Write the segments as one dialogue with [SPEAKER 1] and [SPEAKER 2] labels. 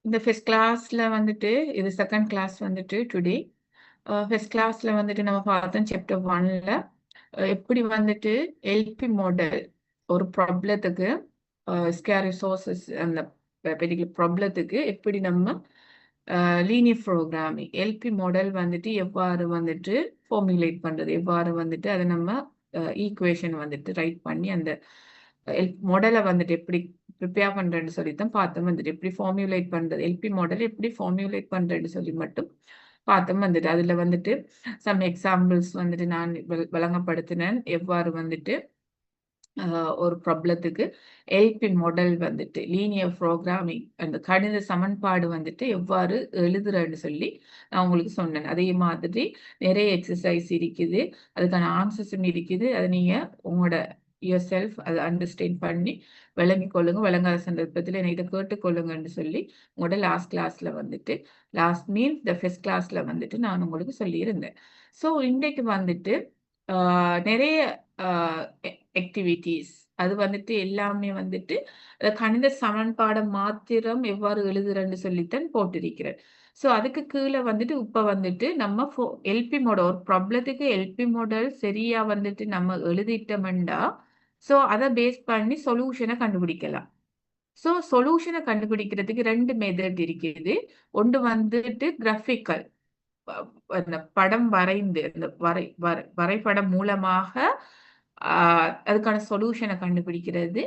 [SPEAKER 1] இந்த ஃபர்ஸ்ட் கிளாஸ்ல வந்துட்டு இது செகண்ட் கிளாஸ் வந்துட்டு டுடே ஃபர்ஸ்ட் கிளாஸ்ல வந்துட்டு நம்ம பார்த்தோம் சாப்டர் 1ல எப்படி வந்துட்டு எல்பி மாடல் ஒரு ப்ராப்ளத்துக்கு ஸ்கேர் ரிசோர்சஸ் அந்த பெர்டிகுலர் ப்ராப்ளத்துக்கு எப்படி நம்ம லீனியர் ப்ரோக்ராமிங் எல்பி மாடல் வந்துட்டு எவ்வாறு வந்துட்டு ஃபார்முலேட் பண்றது எவ்வாறு வந்துட்டு அதை நம்ம ஈக்குவேஷன் வந்துட்டு ரைட் பண்ணி அந்த மாடலை வந்துட்டு எப்படி ப்ரிப்பேர் பண்றேன்னு சொல்லித்தான் பார்த்தோம் வந்துட்டு எப்படி ஃபார்முலேட் பண்றது எல்பி மாடல் எப்படி ஃபார்முலேட் பண்றேன்னு சொல்லி மட்டும் பார்த்தோம் வந்துட்டு அதுல வந்துட்டு சம் எக்ஸாம்பிள்ஸ் வந்துட்டு நான் வழங்கப்படுத்தினேன் எவ்வாறு வந்துட்டு ஒரு ப்ராப்ளத்துக்கு எல்பி மாடல் வந்துட்டு லீனியர் ப்ரோக்ராமிங் அந்த கணித சமன்பாடு வந்துட்டு எவ்வாறு எழுதுறன்னு சொல்லி நான் உங்களுக்கு சொன்னேன். அதே மாதிரி நிறைய எக்ஸசைஸ் இருக்குது, அதுக்கான ஆன்சர்ஸும் இருக்குது. அதை நீங்க உங்களோட யுவர் செல்ஃப் அதை அண்டர்ஸ்டாண்ட் பண்ணி விளங்கிக் கொள்ளுங்க. விளங்காத சந்தர்ப்பத்தில் என்னை இதை கேட்டுக்கொள்ளுங்கன்னு சொல்லி உங்களோட லாஸ்ட் கிளாஸ்ல வந்துட்டு லாஸ்ட் மீன்ஸ் த ஃபர்ஸ்ட் கிளாஸ்ல வந்துட்டு நான் உங்களுக்கு சொல்லியிருந்தேன். ஸோ இன்றைக்கு வந்துட்டு நிறைய ஆக்டிவிட்டீஸ் அது வந்துட்டு எல்லாமே வந்துட்டு கணித சமன்பாடை மாத்திரம் எவ்வாறு எழுதுறன்னு சொல்லித்தான் போட்டிருக்கிறேன். ஸோ அதுக்கு கீழே வந்துட்டு இப்ப வந்துட்டு நம்ம எல்பி மாடல் ஒரு ப்ராப்ளத்துக்கு எல்பி மாடல் சரியா வந்துட்டு நம்ம எழுதிட்டோம்டா ஸோ அதை பேஸ் பண்ணி சொல்யூஷனை கண்டுபிடிக்கலாம். ஸோ சொல்யூஷனை கண்டுபிடிக்கிறதுக்கு 2 மெத்தட் இருக்குது. ஒன்று வந்துட்டு கிராஃபிக்கல், அந்த படம் வரைந்து அந்த வரைபடம் மூலமாக அதுக்கான சொல்யூஷனை கண்டுபிடிக்கிறது.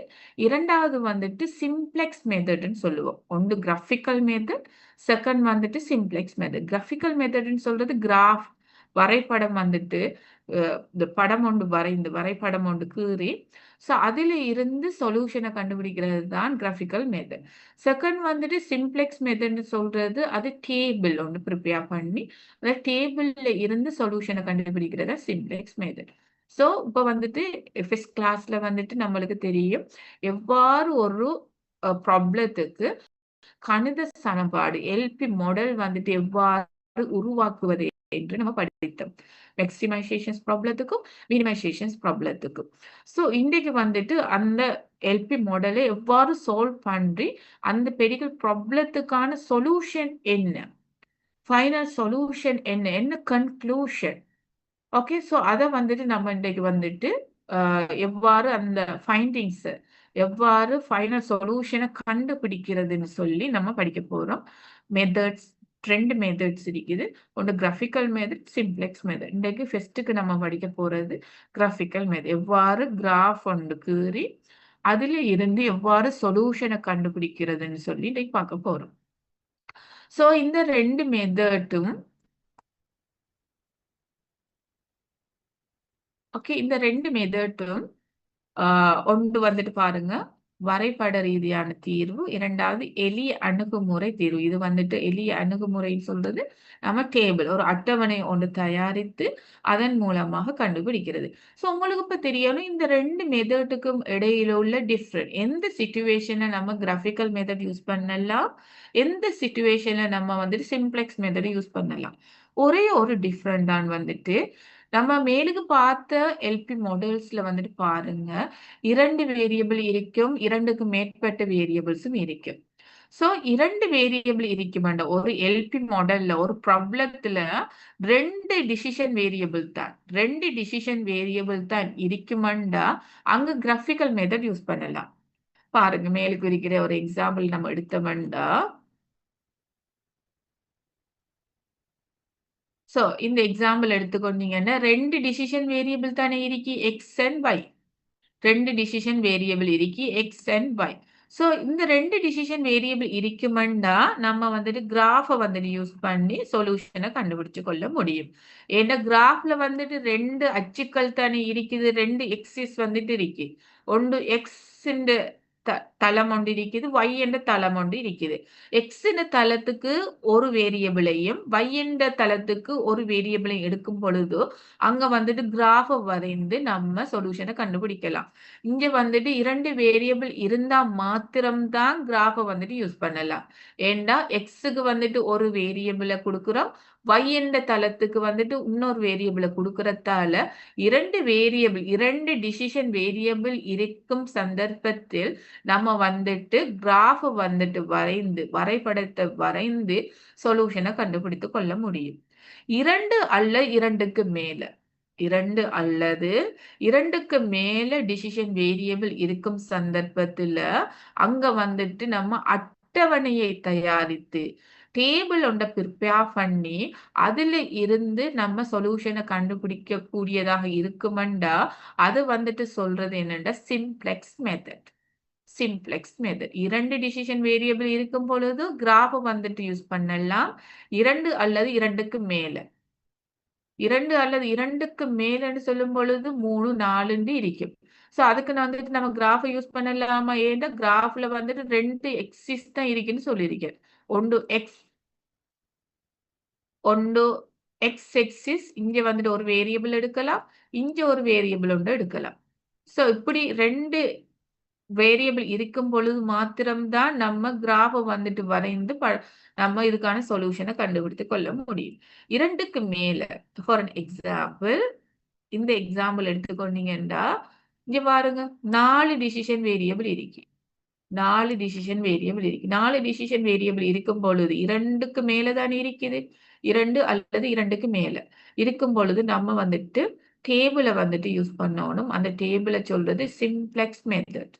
[SPEAKER 1] இரண்டாவது வந்துட்டு சிம்ப்ளெக்ஸ் மெத்தட்னு சொல்லுவோம். ஒன்று கிராஃபிக்கல் மெத்தட், செகண்ட் வந்துட்டு சிம்ப்ளெக்ஸ் மெத்தட். கிராஃபிக்கல் மெத்தட்னு சொல்றது கிராஃப் வரைபடம் வந்துட்டு இந்த படம் ஒன்று வரைந்து வரைபடம் ஒன்று கீறி ஸோ அதில் இருந்து சொல்யூஷனை கண்டுபிடிக்கிறது தான் கிராஃபிக்கல் மெத்தட். செகண்ட் வந்துட்டு சிம்ப்ளெக்ஸ் மெத்தட்னு சொல்றது அது டேபிள் ஒன்று ப்ரிப்பேர் பண்ணி அந்த டேபிள்ல இருந்து சொல்யூஷனை கண்டுபிடிக்கிறதா சிம்ப்ளெக்ஸ் மெத்தட். ஸோ இப்போ வந்துட்டு ஃபர்ஸ்ட் கிளாஸ்ல வந்துட்டு நம்மளுக்கு தெரியும் எவ்வாறு ஒரு ப்ராப்ளத்துக்கு கணித சமன்பாடு எல்பி மாடல் வந்துட்டு எவ்வாறு உருவாக்குவது என்று நம்ம படித்தோம். மேக்ஸிமைசேஷன்ஸ் ப்ராப்ளத்துக்கும் மினிமைசேஷன்ஸ் ப்ராப்ளத்துக்கும். ஸோ இன்றைக்கு வந்துட்டு அந்த எல்பி மாடலை எவ்வாறு சால்வ் பண்ணி அந்த பெரிய ப்ராப்ளத்துக்கான சொல்யூஷன் என்ன, ஃபைனல் சொல்யூஷன் என்ன கன்க்ளூஷன். ஓகே, ஸோ அதை வந்துட்டு நம்ம இன்றைக்கு வந்துட்டு எவ்வாறு அந்த ஃபைண்டிங்ஸ் எவ்வாறு ஃபைனல் சொல்யூஷனை கண்டுபிடிக்கிறதுன்னு சொல்லி நம்ம படிக்க போறோம். மெத்தட்ஸ் 2 மெத்தட்ஸ் இருக்குது. ஒன்று கிராஃபிக்கல் மெத்தட், சிம்ப்ளெக்ஸ் மெத்தட். இன்றைக்கு ஃபர்ஸ்ட்டுக்கு நம்ம படிக்க போறது கிராஃபிக்கல் மெத்தட். எவ்வாறு கிராஃப் ஒன்று கீறி அதுல இருந்து எவ்வாறு சொல்யூஷனை கண்டுபிடிக்கிறதுன்னு சொல்லி இன்றைக்கு பார்க்க போறோம். ஸோ இந்த 2 மெத்தட்டும் ஓகே, இந்த 2 மெத்தட்டும் ஒன்று வந்துட்டு பாருங்க வரைபட ரீதியான தீர்வு, இரண்டாவது எளிய அணுகுமுறை தீர்வு. இது வந்துட்டு எளிய அணுகுமுறைன்னு சொல்றது நம்ம டேபிள் ஒரு அட்டவணை ஒன்று தயாரித்து அதன் மூலமாக கண்டுபிடிக்கிறது. ஸோ உங்களுக்கு இப்ப தெரியணும் இந்த 2 மெத்தடுக்கும் இடையில உள்ள டிஃப்ரெண்ட். எந்த சிச்சுவேஷன்ல நம்ம கிராஃபிக்கல் மெத்தட் யூஸ் பண்ணலாம், எந்த சிச்சுவேஷன்ல நம்ம வந்துட்டு சிம்ப்ளெக்ஸ் மெத்தட் யூஸ் பண்ணலாம். ஒரே ஒரு டிஃப்ரெண்ட் தான் வந்துட்டு நம்ம மேலுக்கு பார்த்த எல்பி மாடல்ஸ்ல வந்துட்டு பாருங்க 2 வேரியபிள் இருக்கும், 2க்கு மேற்பட்ட வேரியபிள்ஸும் இருக்கும். ஸோ 2 வேரியபிள் இருக்குமெண்டா ஒரு எல்பி மாடல்ல ஒரு ப்ராப்ளத்துல 2 டிசிஷன் வேரியபிள் தான் 2 டிசிஷன் வேரியபிள் தான் இருக்குமெண்டா அங்க கிராஃபிக்கல் மெத்தட் யூஸ் பண்ணலாம். பாருங்க மேலுக்கு இருக்கிற ஒரு எக்ஸாம்பிள் நம்ம எடுத்தோம்டா ஸோ இந்த எக்ஸாம்பிள் எடுத்துக்கொண்டீங்கன்னா 2 டிசிஷன் வேரியபிள் தானே இருக்கு x and y. 2 decision variable இருக்கு எக்ஸ் அண்ட் ஒய். ஸோ இந்த 2 டிசிஷன் வேரியபிள் இருக்குமெண்டா நம்ம வந்துட்டு கிராஃபை வந்துட்டு யூஸ் பண்ணி சொல்யூஷனை கண்டுபிடிச்சு கொள்ள முடியும். ஏன்னா கிராஃப்ல வந்துட்டு 2 அச்சுக்கள் தானே இருக்குது, 2 எக்ஸிஸ் வந்துட்டு இருக்கு. ஒன்று எக்ஸ் தளம் ஒன்று இருக்குது, y என்ற தளம் ஒன்று இருக்குது. x என்ற தளத்துக்கு ஒரு வேரியபிளையும் y என்ற தளத்துக்கு ஒரு வேரியபிளையும் எடுக்கும் பொழுது அங்க வந்துட்டு கிராஃப் வரைந்து நம்ம சொல்யூஷனை கண்டுபிடிக்கலாம். இங்க வந்துட்டு 2 வேரியபிள் இருந்தா மாத்திரம்தான் கிராஃபை வந்துட்டு யூஸ் பண்ணலாம். ஏண்டா எக்ஸுக்கு வந்துட்டு ஒரு வேரியபிளை கொடுக்குறோம், y என்ற தளத்துக்கு வந்துட்டு இன்னொரு வேரியபிளை கொடுக்கறதால இரண்டு டிசிஷன் வேரியபிள் இருக்கும் சந்தர்ப்பத்தில் நம்ம வந்துட்டு கிராஃப் வந்துட்டு வரைபடத்தை வரைந்து சொல்யூஷனை கண்டுபிடித்து கொள்ள முடியும். 2 அல்ல 2க்கு மேல 2 அல்லது 2க்கு மேல டிசிஷன் வேரியபிள் இருக்கும் சந்தர்ப்பத்துல அங்க வந்துட்டு நம்ம அட்டவணையை தயாரித்து டேபிள் ஒன்றை ப்ரிப்பேர் பண்ணி அதுல இருந்து நம்ம சொல்யூஷனை கண்டுபிடிக்க கூடியதாக இருக்குமெண்டா அது வந்துட்டு சொல்றது என்னன்னா simplex method. Simplex method 2 decision variable இருக்கும் பொழுது கிராஃப் வந்துட்டு யூஸ் பண்ணலாம். 2 அல்லது 2க்கு மேல 2 அல்லது 2க்கு மேலன்னு சொல்லும் பொழுது 3, 4 இருக்கும். சோ அதுக்கு நான் வந்துட்டு நம்ம கிராஃப் யூஸ் பண்ணலாமா? ஏன்னா கிராஃப்ல வந்துட்டு 2 எக்ஸிஸ் தான் இருக்குன்னு சொல்லியிருக்கேன். ஒன்று எக்ஸ் எக்ஸிஸ், இங்க வந்துட்டு ஒரு வேரியபிள் எடுக்கலாம், இங்க ஒரு வேரியபிள் ஒன்று எடுக்கலாம். சோ இப்படி 2 வேரியபிள் இருக்கும் பொழுது மாத்திரம்தான் நம்ம கிராஃப் வந்துட்டு வரைந்து நம்ம இதுக்கான சொல்யூஷனை கண்டுபிடித்து கொள்ள முடியும். 2க்கு மேல ஃபார் அன் எக்ஸாம்பிள் இந்த எக்ஸாம்பிள் எடுத்துக்கொண்டீங்கன்னா இங்க பாருங்க 4 டிசிஷன் வேரியபிள் இருக்கு. 4 டிசிஷன் வேரியபிள் இருக்கு. 4 டிசிஷன் வேரியபிள் இருக்கும் பொழுது 2க்கு மேல தான் இருக்குது. 2 அல்லது 2க்கு மேல இருக்கும் பொழுது நம்ம வந்துட்டு டேபிளை வந்துட்டு யூஸ் பண்ணணும். அந்த டேபிளை சொல்றது சிம்ப்ளெக்ஸ் மெத்தட்.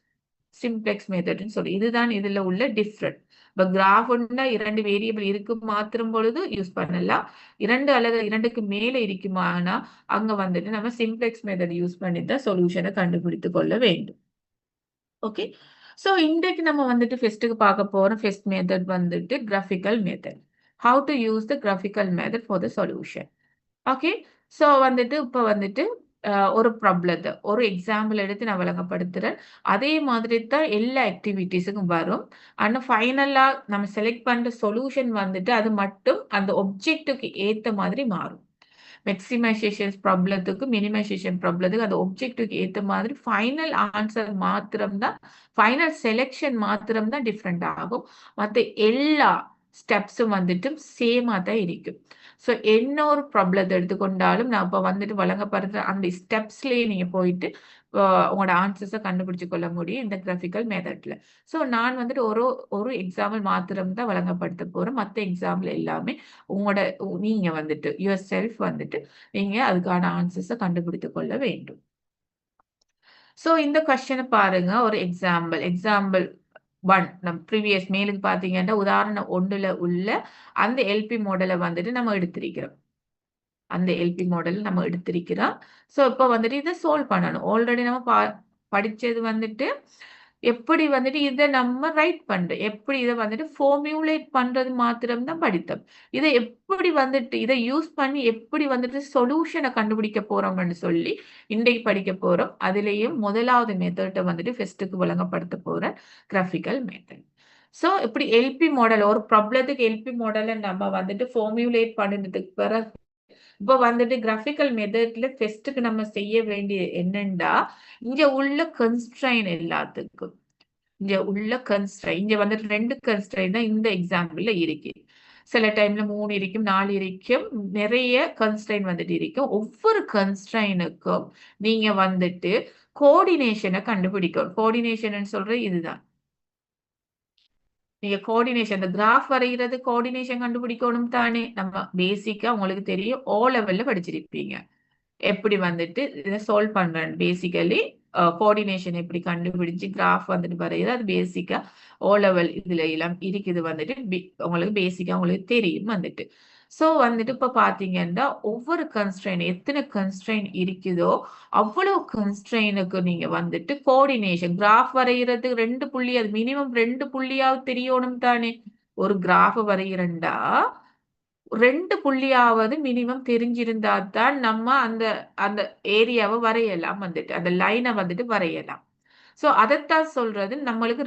[SPEAKER 1] சிம்ப்ளெக்ஸ் மெத்தட்னு சொல்லி இதுதான் இதுல உள்ள டிஃப்ரெண்ட். இப்ப கிராஃப்னா 2 வேரியபிள் இருக்கும் மாத்திரம் பொழுது யூஸ் பண்ணலாம். 2 அல்லது 2க்கு மேல இருக்குமானா அங்க வந்துட்டு நம்ம சிம்ப்ளெக்ஸ் மெத்தட் யூஸ் பண்ணி தான் சொல்யூஷனை கண்டுபிடித்து கொள்ள வேண்டும். ஓகே, சோ இன்றைக்கு நம்ம வந்துட்டு ஃபர்ஸ்ட்டுக்கு பார்க்க போறோம். ஃபர்ஸ்ட் மெத்தட் வந்துட்டு graphical method. How to use the graphical method for the solution. Okay, so வந்துட்டு இப்ப வந்துட்டு ஒரு ப்ராப்ளத்தை ஒரு எக்ஸாம்பிள் எடுத்து நான் விளங்கப்படுத்துறேன். அதே மாதிரி தான் எல்லா ஆக்டிவிட்டிஸுக்கும் வரும். ஆனா ஃபைனலா நம்ம செலக்ட் பண்ற சொல்யூஷன் வந்துட்டு அது மட்டும் அந்த ஒப்ஜெக்ட்டுக்கு ஏத்த மாதிரி மாறும். மேக்ஸிமைசேஷன் ப்ராப்ளத்துக்கு மினிமைசேஷன் ப்ராப்ளத்துக்கு அந்த ஒப்ஜெக்ட்டுக்கு ஏத்த மாதிரி ஃபைனல் ஆன்சர் மாத்திரம்தான், ஃபைனல் செலெக்ஷன் மாத்திரம்தான் டிஃப்ரெண்ட் ஆகும். மற்ற எல்லா ஸ்டெப்ஸும் வந்துட்டு சேமா தான் இருக்கும். ஸோ என்ன ஒரு ப்ராப்ளத்தை எடுத்துக்கொண்டாலும் நான் இப்போ வந்துட்டு வழங்கப்படுற அந்த ஸ்டெப்ஸ்லேயே நீங்க போயிட்டு உங்களோட ஆன்சர்ஸை கண்டுபிடிச்சு கொள்ள முடியும் இந்த கிராஃபிக்கல் மெத்தட்ல. ஸோ நான் வந்துட்டு ஒரு எக்ஸாம்பிள் மாத்திரம் தான் வழங்கப்படுத்த போறேன். மற்ற எக்ஸாம்பிள் எல்லாமே நீங்க வந்துட்டு யுவர் செல்ஃப் வந்துட்டு நீங்க அதுக்கான ஆன்சர்ஸை கண்டுபிடித்து கொள்ள வேண்டும். ஸோ இந்த கொஸ்டினை பாருங்க, ஒரு எக்ஸாம்பிள் 1 நம்ம ப்ரீவியஸ் மேலுக்கு பாத்தீங்கன்னா உதாரணம் 1ல உள்ள அந்த எல்பி மாடலை வந்துட்டு நம்ம எடுத்திருக்கிறோம். அந்த எல்பி மாடல் நம்ம எடுத்திருக்கிறோம். ஸோ இப்போ வந்துட்டு இதை சால்வ் பண்ணணும். ஆல்ரெடி நம்ம படிச்சது வந்துட்டு எப்படி வந்துட்டு இதை நம்ம ரைட் பண்றோம், எப்படி இதை வந்துட்டு ஃபார்முலேட் பண்றது மாத்திரம் தான் படித்தோம். இதை எப்படி வந்துட்டு இதை யூஸ் பண்ணி எப்படி வந்துட்டு சொல்யூஷனை கண்டுபிடிக்க போறோம்னு சொல்லி இன்றைக்கு படிக்க போறோம். அதுலேயும் முதலாவது மெத்தட்டை வந்துட்டு ஃபர்ஸ்ட்டுக்கு வழங்கப்படுத்த போறேன், கிராஃபிக்கல் மெத்தட். ஸோ இப்படி எல்பி மாடல் ஒரு ப்ராப்ளத்துக்கு எல்பி மாடலை நம்ம வந்துட்டு ஃபார்முலேட் பண்ணினதுக்கு பிறகு இப்போ வந்துட்டு கிராஃபிக்கல் மெத்தட்ல ஃபர்ஸ்ட்டுக்கு நம்ம செய்ய வேண்டியது என்னன்னா இங்க உள்ள கன்ஸ்ட்ரைன் எல்லாத்துக்கும் இங்க வந்துட்டு 2 கன்ஸ்ட்ரைன் தான் இந்த எக்ஸாம்பிள்ல இருக்கு. சில டைம்ல 3 இருக்கும், 4 இருக்கும், நிறைய கன்ஸ்ட்ரைன் வந்துட்டு இருக்கும். ஒவ்வொரு கன்ஸ்ட்ரைனுக்கும் நீங்க வந்துட்டு கோஆர்டினேஷனை கண்டுபிடிக்கணும். கோஆர்டினேஷன் சொல்றது இதுதான். நீங்க கோஆர்டினேஷன் இந்த கிராஃப் வரைகிறது கோஆர்டினேஷன் கண்டுபிடிக்கணும் தானே. நம்ம பேசிக்கா உங்களுக்கு தெரியும், ஓ லெவல்ல படிச்சிருப்பீங்க எப்படி வந்துட்டு இதை சால்வ் பண்றேன். பேசிக்கலி கோஆர்டினேஷன் எப்படி கண்டுபிடிச்சு கிராஃப் வந்துட்டு வரைகிறது அது பேசிக்கா ஓ லெவல் இதுல எல்லாம் இருக்குது வந்துட்டு உங்களுக்கு பேசிக்கா உங்களுக்கு தெரியும் வந்துட்டு. ஸோ வந்துட்டு இப்ப பாத்தீங்கன்னா ஒவ்வொரு கன்ஸ்ட்ரெயின் எத்தனை கன்ஸ்ட்ரெயின் இருக்குதோ அவ்வளவு கன்ஸ்ட்ரெயினுக்கு நீங்க வந்துட்டு கோஆர்டினேஷன் கிராஃப் வரைகிறது 2 புள்ளி, அது மினிமம் 2 புள்ளியாவது தெரியணும் தானே. ஒரு கிராஃப் வரைகிறண்டா 2 புள்ளியாவது மினிமம் தெரிஞ்சிருந்தா தான் நம்ம அந்த அந்த ஏரியாவை வரையலாம் வந்துட்டு, அந்த லைனை வந்துட்டு வரையலாம். சோ அதைத்தான் சொல்றது நம்மளுக்கு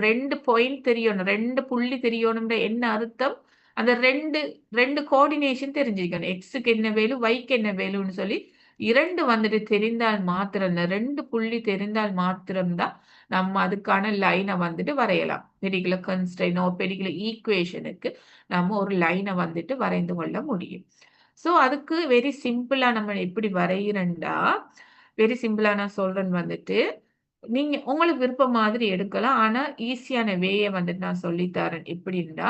[SPEAKER 1] 2 பாயிண்ட் தெரியணும், 2 புள்ளி தெரியணும்ன்ற என்ன அர்த்தம், அந்த 2 கோஆர்டினேஷன் தெரிஞ்சிருக்கணும். எக்ஸுக்கு என்ன வேல்யூ, ஒய்க்கு என்ன வேல்யூன்னு சொல்லி 2 வந்துட்டு தெரிந்தால் மாத்திரம், 2 புள்ளி தெரிந்தால் மாத்திரம்தான் நம்ம அதுக்கான லைனை வந்துட்டு வரையலாம். பெரிகுலர் கன்ஸ்ட்ரெயினோ பெரிகுலர் ஈக்குவேஷனுக்கு நம்ம ஒரு லைனை வந்துட்டு வரைந்து கொள்ள முடியும். ஸோ அதுக்கு வெரி சிம்பிளா நம்ம எப்படி வரைகிறேன்டா, வெரி சிம்பிளா நான் சொல்றேன் வந்துட்டு, நீங்க உங்களுக்கு விருப்பம் மாதிரி எடுக்கலாம். ஆனா ஈஸியான வேய வந்துட்டு நான் சொல்லி தரேன். எப்படின்னா,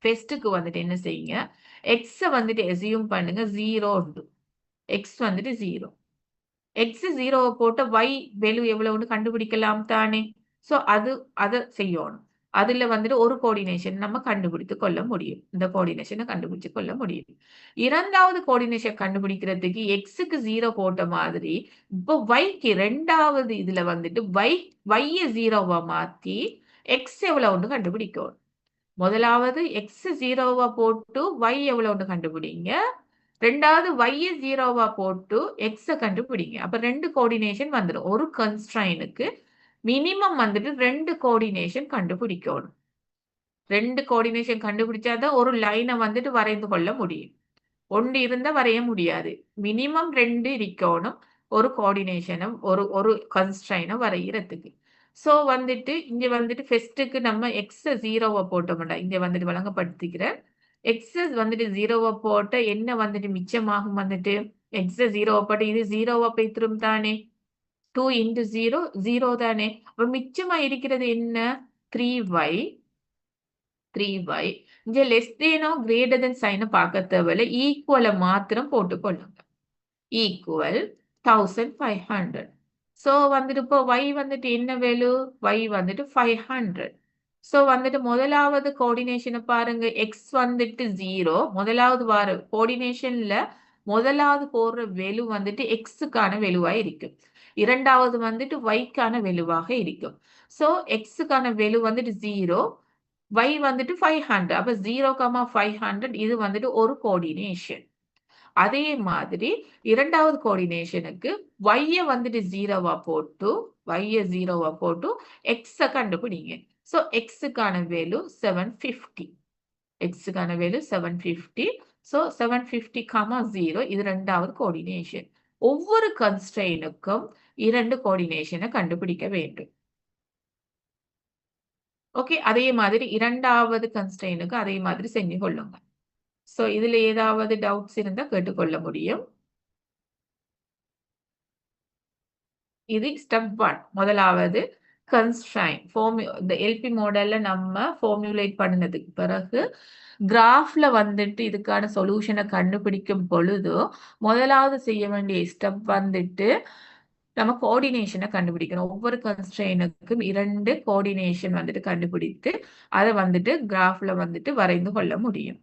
[SPEAKER 1] ஃபர்ஸ்ட்டுக்கு வந்துட்டு என்ன செய்யுங்க, எக்ஸ வந்துட்டு அஸ்யூம் பண்ணுங்க 0 எக்ஸ் வந்துட்டு 0. எக்ஸ் 0வ போட்டு y வேல்யூ எவ்வளவுன்னு கண்டுபிடிக்கலாம் தானே! ஸோ அத செய்யணும். அதுல வந்துட்டு ஒரு கோஆர்டினேஷன் நம்ம கண்டுபிடித்துக் கொள்ள முடியும். இந்த கோஆர்டினேஷன கண்டுபிடிச்சு கொள்ள முடியும். 2வது கோஆர்டினேஷன் கண்டுபிடிக்கிறதுக்கு எக்ஸ்க்கு 0 போட்ட மாதிரி, இப்போ yக்கு 2வது இதுல வந்துட்டு yய 0வா மாத்தி எக்ஸ் எவ்வளவுன்னு கண்டுபிடிக்கணும். முதலாவது எக்ஸ் 0வா போட்டு y எவ்வளவுன்னு கண்டுபிடிங்க. 2வது y 0வா போட்டு x கண்டுபிடிங்க. அப்ப 2 கோஆர்டினேஷன் வந்துரும். ஒரு கன்ஸ்ட்ரெயினுக்கு மினிமம் வந்துட்டு 2 கோஆர்டினேஷன் கண்டுபிடிக்கணும். 2 கோஆர்டினேஷன் கண்டுபிடிச்சா தான் ஒரு லைன வந்துட்டு வரைந்து கொள்ள முடியும். 1 இருந்தா வரைய முடியாது. மினிமம் 2 இருக்கணும். ஒரு கோஆர்டினேஷன ஒரு ஒரு கன்ஸ்ட்ரெயின வரையறதுக்கு. ஸோ வந்துட்டு இங்க வந்துட்டு ஃபர்ஸ்ட்டுக்கு நம்ம எக்ஸ 0வ போட்டோம்டா. இங்க வந்துட்டு விளங்கப்படுத்திக்கிறேன். எக்ஸ் வந்துட்டு 0வ போட்ட என்ன வந்துட்டு மிச்சமாகும் வந்துட்டு, எக்ஸ 0வ போட்டு இது 0வா போய்த்திரும் தானே! 2 இன்டு 0 0 தானே! அப்ப மிச்சமா இருக்கிறது என்ன? 3y 3y இங்க லெஸ் தேனோ கிரேட்டர் தென் சைன பார்க்க தேவையில்ல. ஈக்குவல மாத்திரம் போட்டுக்கொள்ளுங்க. ஈக்குவல் 1500. ஸோ வந்துட்டு இப்போ y வந்துட்டு என்ன வேல்யூ? y வந்துட்டு 500. ஸோ வந்துட்டு முதலாவது கோஆர்டினேஷன பாருங்க. x வந்துட்டு 0. முதலாவது வார கோஆர்டினேஷன்ல முதலாவது போடுற வேல்யூ வந்துட்டு xக்கான வேல்யூவா இருக்கும். 2வது வந்துட்டு yக்கான வேல்யூவாக இருக்கும். ஸோ xக்கான வேல்யூ வந்துட்டு 0. y வந்துட்டு 500. அப்ப 0, 500 இது வந்துட்டு ஒரு கோஆர்டினேஷன். அதே மாதிரி 2வது கோஆர்டினேஷனுக்கு y வந்துட்டு 0வா போட்டு x கண்டுபிடிங்க. ஸோ xக்கான வேல்யூ 750. xக்கான வேல்யூ 750. ஸோ 750, 0 இது 2வது கோஆர்டினேஷன். ஒவ்வொரு கன்ஸ்ட்ரெயினுக்கும் 2 கோஆர்டினேஷன கண்டுபிடிக்க வேண்டும். ஓகே. அதே மாதிரி 2வது கன்ஸ்ட்ரெயினுக்கு அதே மாதிரி செஞ்சு கொள்ளுங்க. ஸோ இதுல ஏதாவது டவுட்ஸ் இருந்தா கேட்டுக்கொள்ள முடியும். இது ஸ்டெப் 1. முதலாவது கன்ஸ்ட்ரெயின் இந்த எல்பி மாடல்ல நம்ம ஃபார்முலேட் பண்ணுனதுக்கு பிறகு கிராஃப்ல வந்துட்டு இதுக்கான சொல்யூஷன கண்டுபிடிக்கும் பொழுது, முதலாவது செய்ய வேண்டிய ஸ்டெப் வந்துட்டு நம்ம கோஆர்டினேஷன கண்டுபிடிக்கணும். ஒவ்வொரு கன்ஸ்ட்ரெயினுக்கும் 2 கோஆர்டினேஷன் வந்துட்டு கண்டுபிடித்து, அத வந்துட்டு கிராஃப்ல வந்துட்டு வரைந்து கொள்ள முடியும்.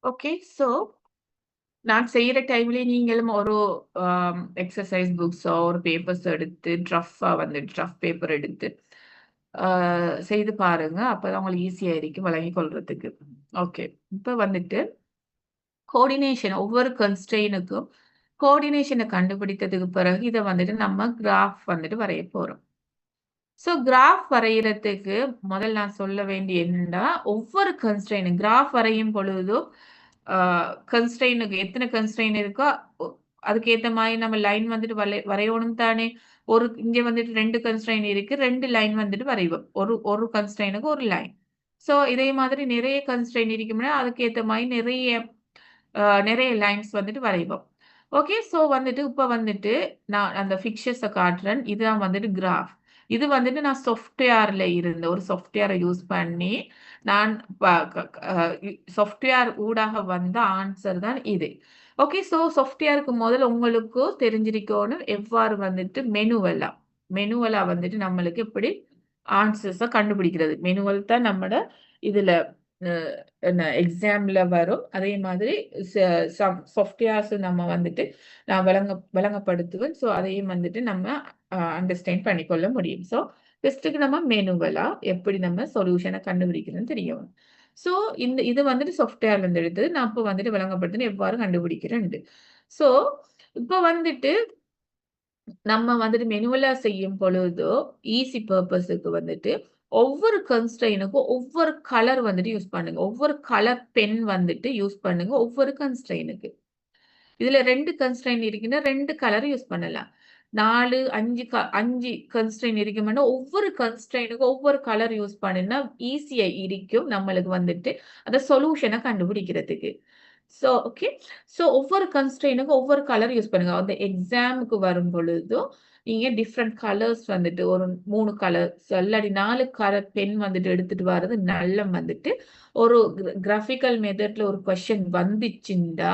[SPEAKER 1] ஓகே. ஸோ நான் செய்ற டைம்லயே நீங்களும் ஒரு எக்ஸர்சைஸ் புக்ஸோ, ஒரு பேப்பர்ஸ் எடுத்து ரஃப் பேப்பர் எடுத்து அ செய்து பாருங்க. அப்பதான் உங்களுக்கு ஈஸியா இருக்கும் விளங்கிக் கொள்றதுக்கு. ஓகே. இப்ப வந்துட்டு கோஆர்டினேஷன் ஒவ்வொரு கன்ஸ்ட்ரெயினுக்கும் கோஆர்டினேஷன கண்டுபிடித்ததுக்கு பிறகு இத வந்துட்டு நம்ம கிராஃப் வந்துட்டு வரைய போறோம். ஸோ கிராஃப் வரையறதுக்கு முதல்ல நான் சொல்ல வேண்டிய என்னன்னா, ஒவ்வொரு கிராஃப் வரையும் பொழுதும் கன்ஸ்ட்ரெயினுக்கு எத்தனை கன்ஸ்ட்ரெயின் இருக்கோ, ஒ அதுக்கேத்த மாரி நம்ம லைன் வந்துட்டு வரையணும் தானே! இங்க வந்துட்டு 2 கன்ஸ்ட்ரெயின் இருக்கு. 2 லைன் வந்துட்டு வரைவோம். ஒரு ஒரு கன்ஸ்ட்ரெயினுக்கு ஒரு லைன். ஸோ இதே மாதிரி நிறைய கன்ஸ்ட்ரெயின் இருக்கும்னா, அதுக்கேத்த மாரி நிறைய லைன்ஸ் வந்துட்டு வரைவோம். ஓகே. ஸோ வந்துட்டு இப்ப வந்துட்டு நான் அந்த பிக்சர்ஸ காட்டுறேன். இதுதான் வந்துட்டு கிராஃப். இது வந்துட்டு நான் சாஃப்ட்வேர்ல இருந்த ஒரு சாஃப்ட்வேர யூஸ் பண்ணி நான் ப க அ சாஃப்ட்வேர் ஊடாக வந்த ஆன்சர் தான் இது. ஓகே. ஸோ சாஃப்ட்வேருக்கு முதல்ல உங்களுக்கு தெரிஞ்சிருக்கோணும் எவ்வாறு வந்துட்டு மெனுவலா வந்துட்டு நம்மளுக்கு எப்படி ஆன்சர்ஸ கண்டுபிடிக்கிறது. மெனுவல் தான் நம்மட இதுல என்ன எக்ஸாம்ல வரும். அதே மாதிரி சாஃப்ட்வேர்ஸ் நம்ம வந்துட்டு நான் விளங்கப்படுத்துவேன். ஸோ அதையும் வந்துட்டு நம்ம அண்டர்ஸ்டாண்ட் பண்ணிக்கொள்ள முடியும். ஸோ டெஸ்ட்டுக்கு நம்ம மெனுவலா எப்படி நம்ம சொல்யூஷனை கண்டுபிடிக்கிறதுன்னு தெரியும். ஸோ இது வந்துட்டு சாஃப்ட்வேர்ல இருந்து எடுத்தது. நான் இப்போ வந்துட்டு விளங்கப்படுத்துன்னு எவ்வாறு கண்டுபிடிக்கிறேன். ஸோ இப்போ வந்துட்டு நம்ம வந்துட்டு மெனுவலா செய்யும் பொழுதோ ஈஸி பர்பஸுக்கு வந்துட்டு ஒவ்வொரு கன்ஸ்ட்ரெயினுக்கும் ஒவ்வொரு கலர் வந்துட்டு யூஸ் பண்ணுங்க. ஒவ்வொரு கலர் பென் வந்துட்டு யூஸ் பண்ணுங்க ஒவ்வொரு கன்ஸ்ட்ரெயினுக்கு. இதுல 2 கன்ஸ்ட்ரெயின் இருக்குன்னா 2 கலர் யூஸ் பண்ணலாம். 4, 5 கன்ஸ்ட்ரெயின் இருக்கும்னா ஒவ்வொரு கன்ஸ்ட்ரெயினுக்கும் ஒவ்வொரு கலர் யூஸ் பண்ணுனா ஈஸியா இருக்கும் நம்மளுக்கு வந்துட்டு அந்த சொல்யூஷன கண்டுபிடிக்கிறதுக்கு. ஓகே. ஒவ்வொரு கன்ஸ்ட்ரெயினுக்கும் ஒவ்வொரு கலர் யூஸ் பண்ணுங்க. அந்த எக்ஸாமுக்கு வரும் பொழுதும் நீங்க டிஃபரெண்ட் கலர்ஸ் வந்துட்டு ஒரு 3 கலர்ஸ் இல்லாட்டி 4 கலர் பென் வந்துட்டு எடுத்துட்டு வர்றது நல்லம் வந்துட்டு ஒரு கிராஃபிக்கல் மெத்தட்ல ஒரு கொஸ்டின் வந்துச்சுண்டா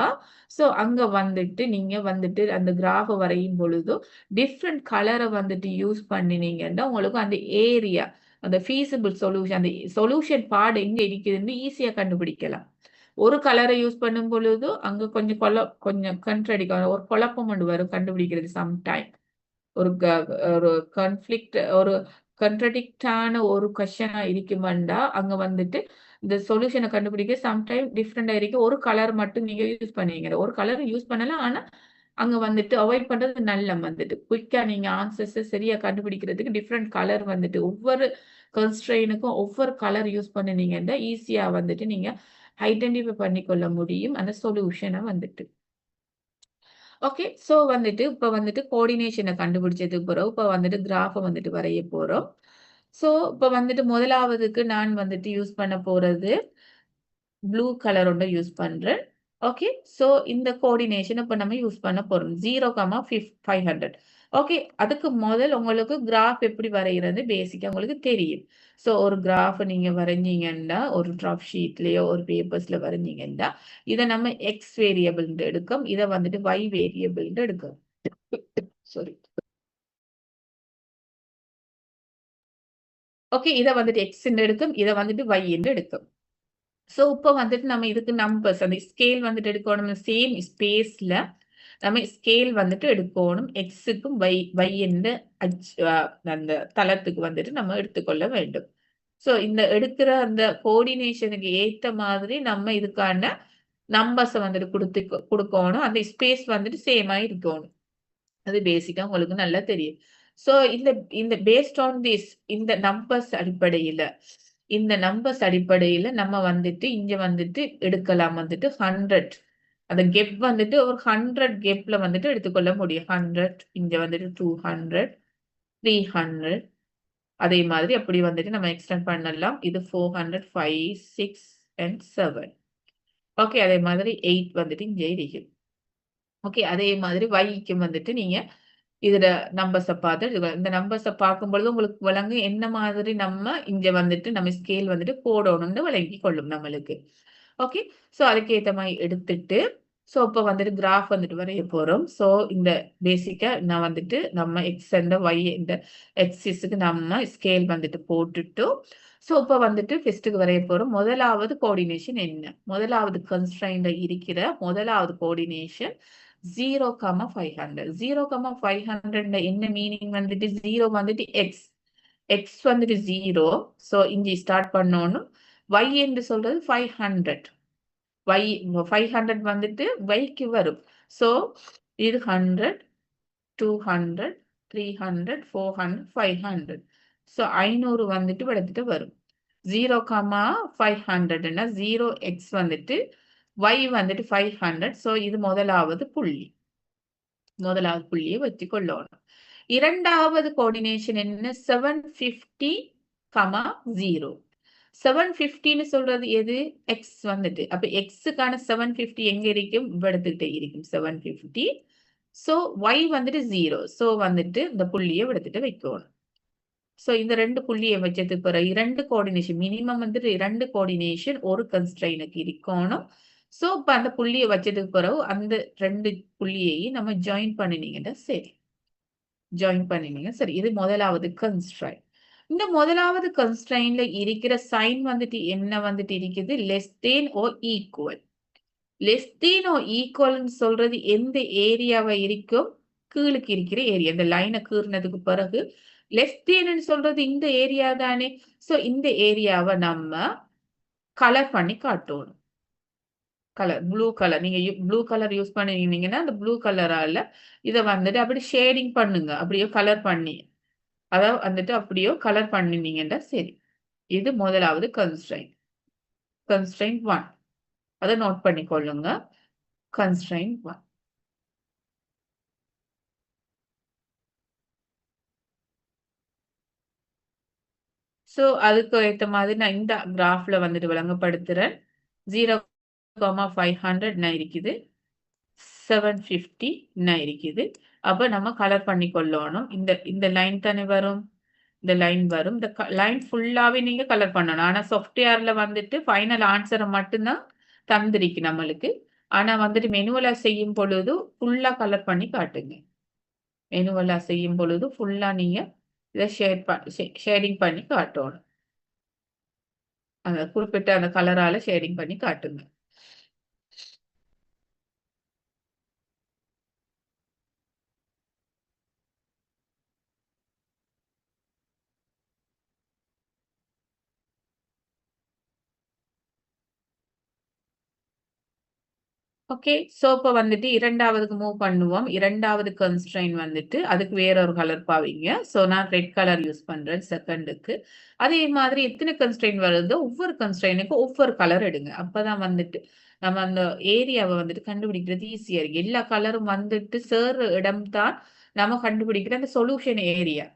[SPEAKER 1] அங்க வந்துட்டு நீங்க வந்துட்டு அந்த கிராஃப் வரையும் பொழுதும் டிஃபரெண்ட் கலரை வந்துட்டு யூஸ் பண்ணினீங்கன்னா உங்களுக்கு அந்த ஏரியா அந்த ஃபீசிபிள் சொல்யூஷன் அந்த சொல்யூஷன் பார்ட் எங்க இருக்குதுன்னு ஈஸியா கண்டுபிடிக்கலாம். ஒரு கலரை யூஸ் பண்ணும் பொழுது அங்க கொஞ்சம் கண்ட்ரடிக்கும் ஒரு குழப்பம் கொண்டு வரும் கண்டுபிடிக்கிறது சம்டைம். ஒரு ஒரு கான்ஃப்ளிக்ட் ஒரு கண்ட்ரடிக்டான ஒரு கொஸ்டினா இருக்குமெண்டா அங்க வந்துட்டு இந்த சொல்யூஷனை கண்டுபிடிக்க சம்டைம் டிஃப்ரெண்டா இருக்கு. ஒரு கலர் மட்டும் நீங்க யூஸ் பண்ணுவீங்க. ஒரு கலர் யூஸ் பண்ணலாம். ஆனா அங்க வந்துட்டு அவாய்ட் பண்றது நல்ல வந்துட்டு குயிக்கா நீங்க ஆன்சர்ஸ் சரியா கண்டுபிடிக்கிறதுக்கு டிஃப்ரெண்ட் கலர் வந்துட்டு ஒவ்வொரு கன்ஸ்ட்ரெயினுக்கும் ஒவ்வொரு கலர் யூஸ் பண்ணுனீங்கன்னா ஈஸியா வந்துட்டு நீங்க ஐடென்டிஃபை பண்ணிக்கொள்ள முடியும் அந்த சொல்யூஷனை வந்துட்டு. ஓகே. வந்துட்டு இப்ப வந்துட்டு கோஆர்டினேஷனை கண்டுபிடிச்சதுக்கு பிறகு இப்ப வந்துட்டு கிராஃப வந்துட்டு வரைய போறோம். இப்ப வந்துட்டு முதலாவதுக்கு நான் வந்துட்டு யூஸ் பண்ண போறது ப்ளூ கலர் ஒண்ணு யூஸ் பண்றேன். ஓகே. இந்த கோஆர்டினேஷன் இப்ப நம்ம யூஸ் பண்ண போறோம். 0, 500. ஓகே. அதுக்கு முதல் உங்களுக்கு கிராஃப் எப்படி வரைகிறது பேசிக்கா உங்களுக்கு தெரியும். ஒரு கிராஃப் நீங்க வரைஞ்சீங்கன்னா, ஒரு ட்ராப் ஷீட்லயோ, ஒரு பேப்பர்ஸ்ல வரைஞ்சீங்கன்னா, இத நம்ம எக்ஸ் வேரியபிள்ன்னு எடுக்கும். இத வந்துட்டு ஒய் வேரியபிள்ன்னு எடுக்கும். சாரி. ஓகே. இத வந்துட்டு எக்ஸ்ன்னு எடுக்கும். இத வந்துட்டு ஒய்ன்னு எடுக்கும். இப்ப வந்துட்டு நம்ம இதுக்கு நம்பர்ஸ் அந்த ஸ்கேல் வந்துட்டு எடுக்கணும். சேம் ஸ்பேஸ்ல நம்ம ஸ்கேல் வந்துட்டு எடுக்கணும். எக்ஸுக்கும் ஒய் என்ற அந்த தளத்துக்கு வந்துட்டு நம்ம எடுத்துக்கொள்ள வேண்டும். இந்த எடுக்கிற அந்த கோஆர்டினேஷனுக்கு ஏத்த மாதிரி நம்ம இதுக்கான நம்பர்ஸ வந்துட்டு குடுக்கணும். அந்த ஸ்பேஸ் வந்துட்டு சேமா இருக்கணும். அது பேசிக்கா உங்களுக்கு நல்லா தெரியும். இந்த இந்த பேஸ்ட் ஆன் திஸ் இந்த நம்பர்ஸ் அடிப்படையில நம்ம வந்துட்டு இங்க வந்துட்டு எடுக்கலாம் வந்துட்டு 100 அந்த கெப் வந்துட்டு ஒரு 100 கெப்ல வந்துட்டு எடுத்துக்கொள்ள முடியும். 100 இங்க வந்துட்டு 200, 300 அதே மாதிரி அப்படி வந்துட்டு நம்ம எக்ஸ்டெண்ட் பண்ணலாம். இது 400, 5, 6 and 7. ஓகே. அதே மாதிரி 8 வந்துட்டு இங்க இருக்கு. ஓகே. அதே மாதிரி Yக்கும் வந்துட்டு நீங்க இதுல நம்பர்ஸ பார்த்து இந்த நம்பர்ஸ பார்க்கும்பொழுது உங்களுக்கு விளங்கும் என்ன மாதிரி நம்ம இங்க வந்துட்டு நம்ம ஸ்கேல் வந்துட்டு போடணும்னு விளங்கிக் கொள்ளும் நம்மளுக்கு. ஓகே. அதுக்கேத்த மாரி எடுத்துட்டு இப்ப வந்துட்டு கிராஃப் வந்துட்டு வரைய போறோம். இந்த பேசிக்கா நான் வந்துட்டு நம்ம எக்ஸ் அண்ட் ஒய் இந்த ஆக்சிஸ்க்கு நம்ம ஸ்கேல் வந்துட்டு போட்டுட்டு இப்ப வந்துட்டு ஃபர்ஸ்ட்க்கு வரைய போறோம். முதலாவது கோஆர்டினேஷன் என்ன? முதலாவது கன்ஸ்ட்ரெயின்ட்ல இருக்கிற முதலாவது கோஆர்டினேஷன் 0, 500. 0, 500 என்ன மீனிங் வந்துட்டு 0 வந்துட்டு எக்ஸ். எக்ஸ் வந்துட்டு 0. இங்க ஸ்டார்ட் பண்ணணும். y என்று சொல்றது 500. y 500 வந்துட்டு yக்கு வரும். இது 100, 200, 300, 400, 500. 500 வந்துட்டு எடுத்துட்டு வரும். 0, 500ன்னா 0x வந்துட்டு y வந்துட்டு 500. இது முதலாவது புள்ளி. முதலாவது புள்ளியை வச்சுக் கொள்ளணும். இரண்டாவது கோஆர்டினேஷன் என்ன? 750, 0. 750ன்னு சொல்றது எது? எக்ஸ் வந்துட்டு. அப்ப எக்ஸுக்கான 750 எங்க இருக்கும்? இவ்விடத்துக்கிட்ட இருக்கும் 750. y வந்துட்டு 0. வந்துட்டு இந்த புள்ளியை எடுத்துட்டு வைக்கணும். இந்த 2 புள்ளியை வச்சதுக்கு பிறகு 2 கோஆர்டினேஷன் மினிமம் வந்துட்டு 2 கோஆர்டினேஷன் ஒரு கன்ஸ்ட்ரெயினுக்கு இருக்கணும். இப்ப அந்த புள்ளியை வச்சதுக்கு பிறகு அந்த 2 புள்ளியையும் நம்ம ஜாயின் பண்ணினீங்கன்னா சரி. ஜாயின் பண்ணினீங்க சரி. இது முதலாவது கன்ஸ்ட்ரெயின். இந்த முதலாவது கன்ஸ்ட்ரெயின்ல இருக்கிற சைன் வந்துட்டு என்ன வந்துட்டு இருக்குது? லெஸ் தேன் ஓர் ஈக்குவல். லெஸ் தேன் ஓர் ஈக்குவல்ன்னு சொல்றது எந்த ஏரியாவ இருக்கும்? கீழுக்கு இருக்கிற ஏரியா. இந்த லைன கீறுனதுக்கு பிறகு லெஸ் தேன்னு சொல்றது இந்த ஏரியா தானே. சோ இந்த ஏரியாவ நம்ம கலர் பண்ணி காட்டணும். Colour blue colour. நீங்க ப்ளூ கலர் யூஸ் பண்ணினீங்கன்னா, அந்த ப்ளூ கலரால இத வந்துட்டு அப்படி ஷேடிங் பண்ணுங்க. அப்படியே கலர் பண்ணி. அதாவது வந்துட்டு அப்படியோ கலர் பண்ணினீங்கன்னா சரி. இது முதலாவது கன்ஸ்ட்ரெயின்ட். கன்ஸ்ட்ரெயின்ட் 1. அத நோட் பண்ணிக்கொள்ளுங்க. கன்ஸ்ட்ரெயின்ட் 1. சோ அதுக்கு ஏத்த மாதிரி நான் இந்த கிராஃப்ல வந்துட்டு விளங்கப்படுத்துறேன். 0,500 இருக்குது. 750 இருக்குது. அப்ப நம்ம கலர் பண்ணி கொள்ளணும். இந்த இந்த லைன் தானே வரும். இந்த லைன் வரும். இந்த லைன் ஃபுல்லாவே நீங்க கலர் பண்ணணும். ஆனா சாஃப்ட்வேர்ல வந்துட்டு ஃபைனல் ஆன்ஸர மட்டும் தான் தந்திருக்கு நம்மளுக்கு. ஆனா வந்துட்டு மேனுவலா செய்யும் பொழுது ஃபுல்லா கலர் பண்ணி காட்டுங்க. மேனுவலா செய்யும் பொழுது ஃபுல்லா நீங்க இத ஷேடிங் பண்ணி காட்டணும். அந்த குறிப்பிட்ட அந்த கலரால ஷேடிங் பண்ணி காட்டுங்க. ஓகே. சோ இப்ப வந்துட்டு 2வதுக்கு மூவ் பண்ணுவோம். 2வது கன்ஸ்ட்ரெயின் வந்துட்டு அதுக்கு வேற ஒரு கலர் பாவிங்க. சோ நான் ரெட் கலர் யூஸ் பண்றேன் 2க்கு. அதே மாதிரி எத்தன கன்ஸ்ட்ரெயின் வருதோ ஒவ்வொரு கன்ஸ்ட்ரெயினுக்கும் ஒவ்வொரு கலர் எடுங்க. அப்பதான் வந்துட்டு நம்ம அந்த ஏரியாவ வந்துட்டு கண்டுபிடிக்கிறது ஈஸியா இருக்கு. எல்லா கலரும் வந்துட்டு சேர்ற இடம் தான் நம்ம கண்டுபிடிக்கிற அந்த சொல்யூஷன் ஏரியா.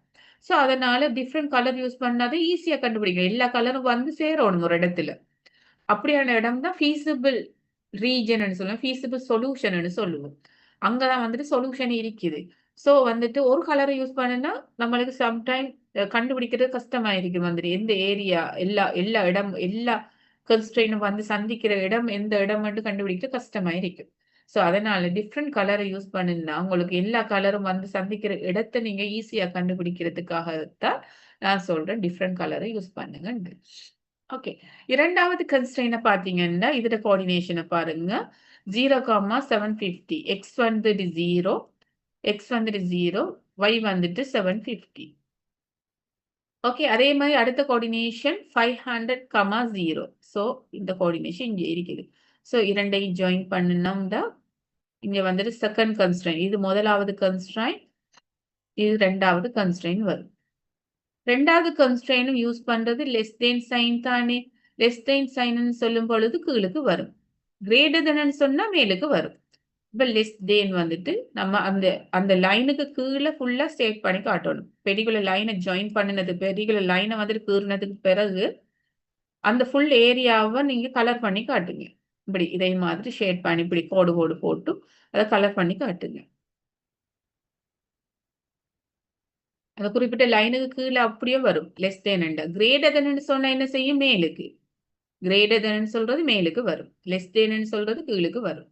[SPEAKER 1] சோ அதனால டிஃபரண்ட் கலர் யூஸ் பண்ணாதான் ஈஸியா கண்டுபிடிக்கலாம். எல்லா கலரும் வந்து சேரணும் ஒரு இடத்துல. அப்படியான இடம் தான் ஃபீசிபிள் ரீஜியன்னு சொல்லுவோம். ஃபீசிபிள் சொல்யூஷன்னு சொல்லுவோம். அங்க தான் வந்துட்டு சொல்யூஷன் இருக்குது. சோ வந்துட்டு ஒரு கலர யூஸ் பண்ணுனா, நம்மளுக்கு சம்டைம் கண்டுபிடிக்கிறது கஷ்டமா இருக்கும் வந்துட்டு. எந்த ஏரியா எல்லா எல்லா இடம் எல்லா கன்ஸ்ட்ரெயினும் வந்து சந்திக்கிற இடம் எந்த இடம்ன்ட்டு கண்டுபிடிக்கிறது கஷ்டமா இருக்கும். சோ அதனால டிஃபரண்ட் கலர யூஸ் பண்ணுனா, உங்களுக்கு எல்லா கலரும் வந்து சந்திக்கிற இடத்த நீங்க ஈஸியா கண்டுபிடிக்கிறதுக்காக தான் நான் சொல்றேன் டிஃபரண்ட் கலர யூஸ் பண்ணுங்கன்னு. ஓகே. 2வது கன்ஸ்ட்ரெயின பார்த்தீங்கன்னா, இதோட கோஆர்டினேஷன பாருங்க. 0,750 எக்ஸ் வந்துட்டு 0, எக்ஸ் வந்துட்டு 0, ஒய் வந்துட்டு 750. ஓகே. அதே மாரி அடுத்த கோஆர்டினேஷன் 500, 0. ஸோ இந்த கோஆர்டினேஷன் இங்க இருக்குது. ஸோ 2யும் ஜாயின் பண்ணுனோம்னா, இங்க வந்துட்டு 2ண்ட் கன்ஸ்ட்ரெயின். இது 1வது கன்ஸ்ட்ரெயின். இது 2வது கன்ஸ்ட்ரெயின் வரும். 2வது கன்ஸ்ட்ரெயினும் யூஸ் பண்றது லெஸ் தென் சைன் தானே. லெஸ் தென் சைன்னு சொல்லும் பொழுது கீழுக்கு வரும். கிரேட்டர் தென்னு சொன்னா மேலுக்கு வரும். இப்ப லெஸ் தென் வந்துட்டு நம்ம அந்த அந்த லைனுக்கு கீழ ஃபுல்லா ஸ்டேட் பண்ணி காட்டணும். பெர்டிகுலர் லைன ஜாயின் பண்ணுனது பெர்டிகுலர் லைன வந்துட்டு கீறுனதுக்கு பிறகு, அந்த ஃபுல் ஏரியாவ நீங்க கலர் பண்ணி காட்டுங்க. இப்படி இதே மாதிரி ஷேட் பண்ணி இப்படி கோடு கோடு போட்டு அத கலர் பண்ணி காட்டுங்க. அந்த குறிப்பிட்ட லைனுக்கு கீழ அப்படியே வரும். லெஸ் தென் கிரேட்டர் தென்னு சொன்னா என்ன செய்யும்? மேலுக்கு. கிரேட்டர் தென் சொல்றது மேலுக்கு வரும். லெஸ் தென்னு சொல்றது கீழுக்கு வரும்.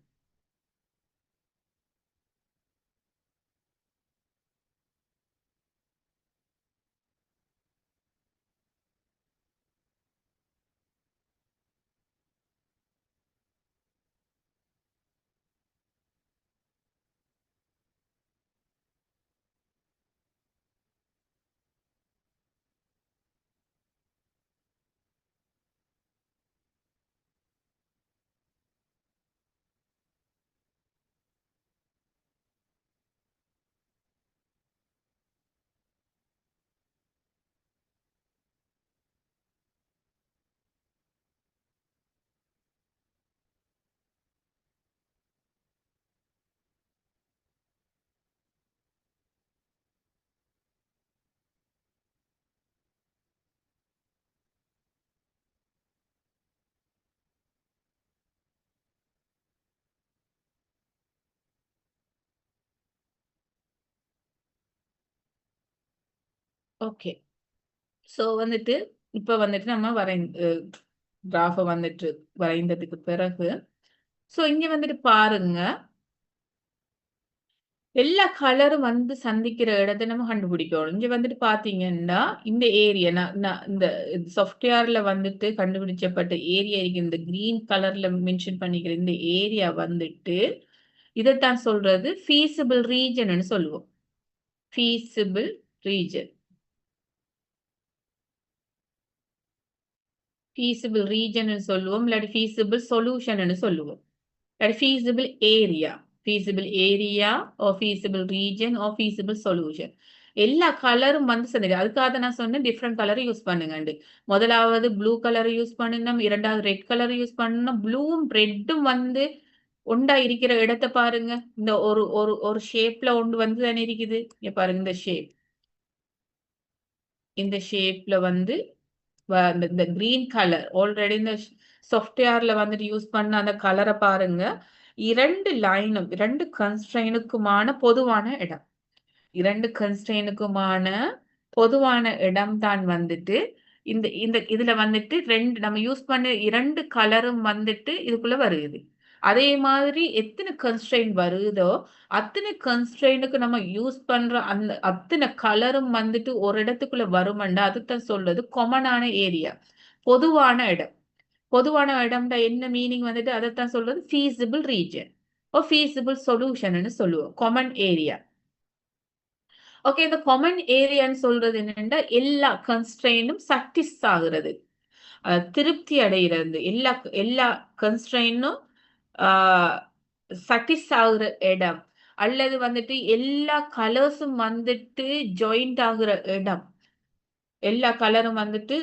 [SPEAKER 1] ஓகே. ஸோ வந்துட்டு, இப்ப வந்துட்டு நம்ம கிராஃப வந்துட்டு வரைந்ததுக்கு பிறகு, ஸோ இங்க வந்துட்டு பாருங்க. எல்லா கலரும் வந்து சந்திக்கிற இடத்தை நம்ம கண்டுபிடிக்கணும். இங்க வந்துட்டு பாத்தீங்கன்னா இந்த ஏரியா நான் இந்த சாஃப்ட்வேர்ல வந்துட்டு கண்டுபிடிச்சப்பட்ட ஏரியா இருக்கு. இந்த கிரீன் கலர்ல மென்ஷன் பண்ணிக்கிற இந்த ஏரியா வந்துட்டு இதைத்தான் சொல்றது feasible region சொல்லுவோம். feasible region. feasible region சொல்லுவோம். இல்லாட்டி feasible solution சொல்லுவோம். இல்லாட்டி feasible area. feasible area or feasible region or feasible solution. எல்லா கலரும் வந்து சரி. அதுக்காக நான் சொன்னேன் டிஃப்ரெண்ட் கலர் யூஸ் பண்ணுங்க. முதலாவது ப்ளூ கலர் யூஸ் பண்ணணும், இரண்டாவது ரெட் கலர் யூஸ் பண்ணணும். ப்ளூவும் ரெட்டும் வந்து ஒண்டா இருக்கிற இடத்தை பாருங்க. இந்த ஒரு ஒரு ஒரு ஷேப்ல ஒன்று வந்து தானே இருக்குது. இங்க பாருங்க இந்த ஷேப். இந்த ஷேப்ல வந்து இந்த கிரீன் கலர் ஆல்ரெடி இந்த சாஃப்ட்வேர்ல வந்துட்டு யூஸ் பண்ண அந்த கலரை பாருங்க. இரண்டு லைனும் இரண்டு கன்ஸ்ட்ரெயினுக்குமான பொதுவான இடம். இரண்டு கன்ஸ்ட்ரெயினுக்குமான பொதுவான இடம் தான் வந்துட்டு இந்த இந்த இதுல வந்துட்டு ரெண்டு நம்ம யூஸ் பண்ண இரண்டு கலரும் வந்துட்டு இதுக்குள்ள வருது. அதே மாதிரி எத்தனை கன்ஸ்ட்ரெயின் வருதோ அத்தனை கன்ஸ்ட்ரெயினுக்கு நம்ம யூஸ் பண்ற அந்த அத்தனை கலரும் வந்துட்டு ஒரு இடத்துக்குள்ள வருமண்டா அதுதான் சொல்றது காமனான ஏரியா, பொதுவான இடம். பொதுவான இடம்டா என்ன மீனிங் வந்துட்டு அதைத்தான் சொல்றது feasible region or feasible solution சொல்லுவோம். Common area. ஓகே, இந்த காமன் ஏரியான்னு சொல்றது என்னன்னா எல்லா கன்ஸ்ட்ரெயினும் சாட்டிஸ் ஆகுறது, திருப்தி அடைகிறது. எல்லா எல்லா கன்ஸ்ட்ரெயினும் சாட்டிஸ் ஆகுற இடம், அல்லது வந்துட்டு எல்லா கலர்ஸும் வந்துட்டு ஜாயிண்ட் ஆகுற இடம், எல்லா கலரும் வந்துட்டு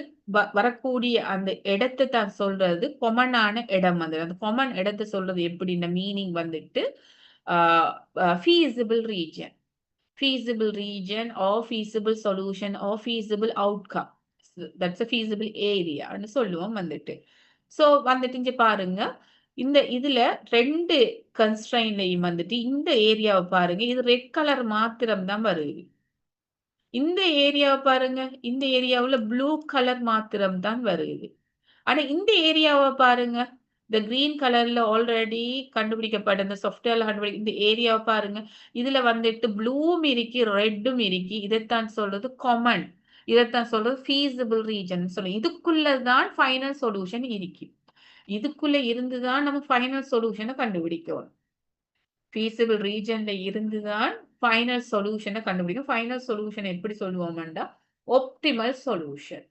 [SPEAKER 1] வரக்கூடிய அந்த இடத்தை தான் சொல்றது கொமனான இடம். அந்த கொமன் இடத்தை சொல்றது எப்படி இந்த மீனிங் வந்துட்டு feasible region. feasible region or feasible solution or feasible outcome. That's a feasible area ன்னு சொல்லுவோம் வந்துட்டு. சோ வந்துட்டு இங்க பாருங்க, இந்த இதுல ரெண்டு கன்ஸ்ட்ரெயின்லையும் வந்துட்டு இந்த ஏரியாவை பாருங்க, இது ரெட் கலர் மாத்திரம் தான் வருது. இந்த ஏரியாவை பாருங்க, இந்த ஏரியாவுல ப்ளூ கலர் மாத்திரம் தான் வருது. ஆனா இந்த ஏரியாவை பாருங்க, இந்த கிரீன் கலர்ல ஆல்ரெடி கண்டுபிடிக்கப்பட்ட இந்த சாஃப்ட்வேர்ல இந்த ஏரியாவை பாருங்க, இதுல வந்துட்டு ப்ளூவும் இருக்கு, ரெட்டும் இருக்கு. இதைத்தான் சொல்றது காமன். இதைத்தான் சொல்றது feasible region சொல்லுங்க. இதுக்குள்ளதான் ஃபைனல் சொல்யூஷன் இருக்கு. இதுக்குள்ள இருந்துதான் நம்ம ஃபைனல் சொல்யூஷனை கண்டுபிடிக்கணும். feasible regionல இருந்துதான் ஃபைனல் சொல்யூஷனை கண்டுபிடிக்கும். ஃபைனல் சொல்யூஷன் எப்படி சொல்லுவோம்டா ஒப்டிமல் சொல்யூஷன்.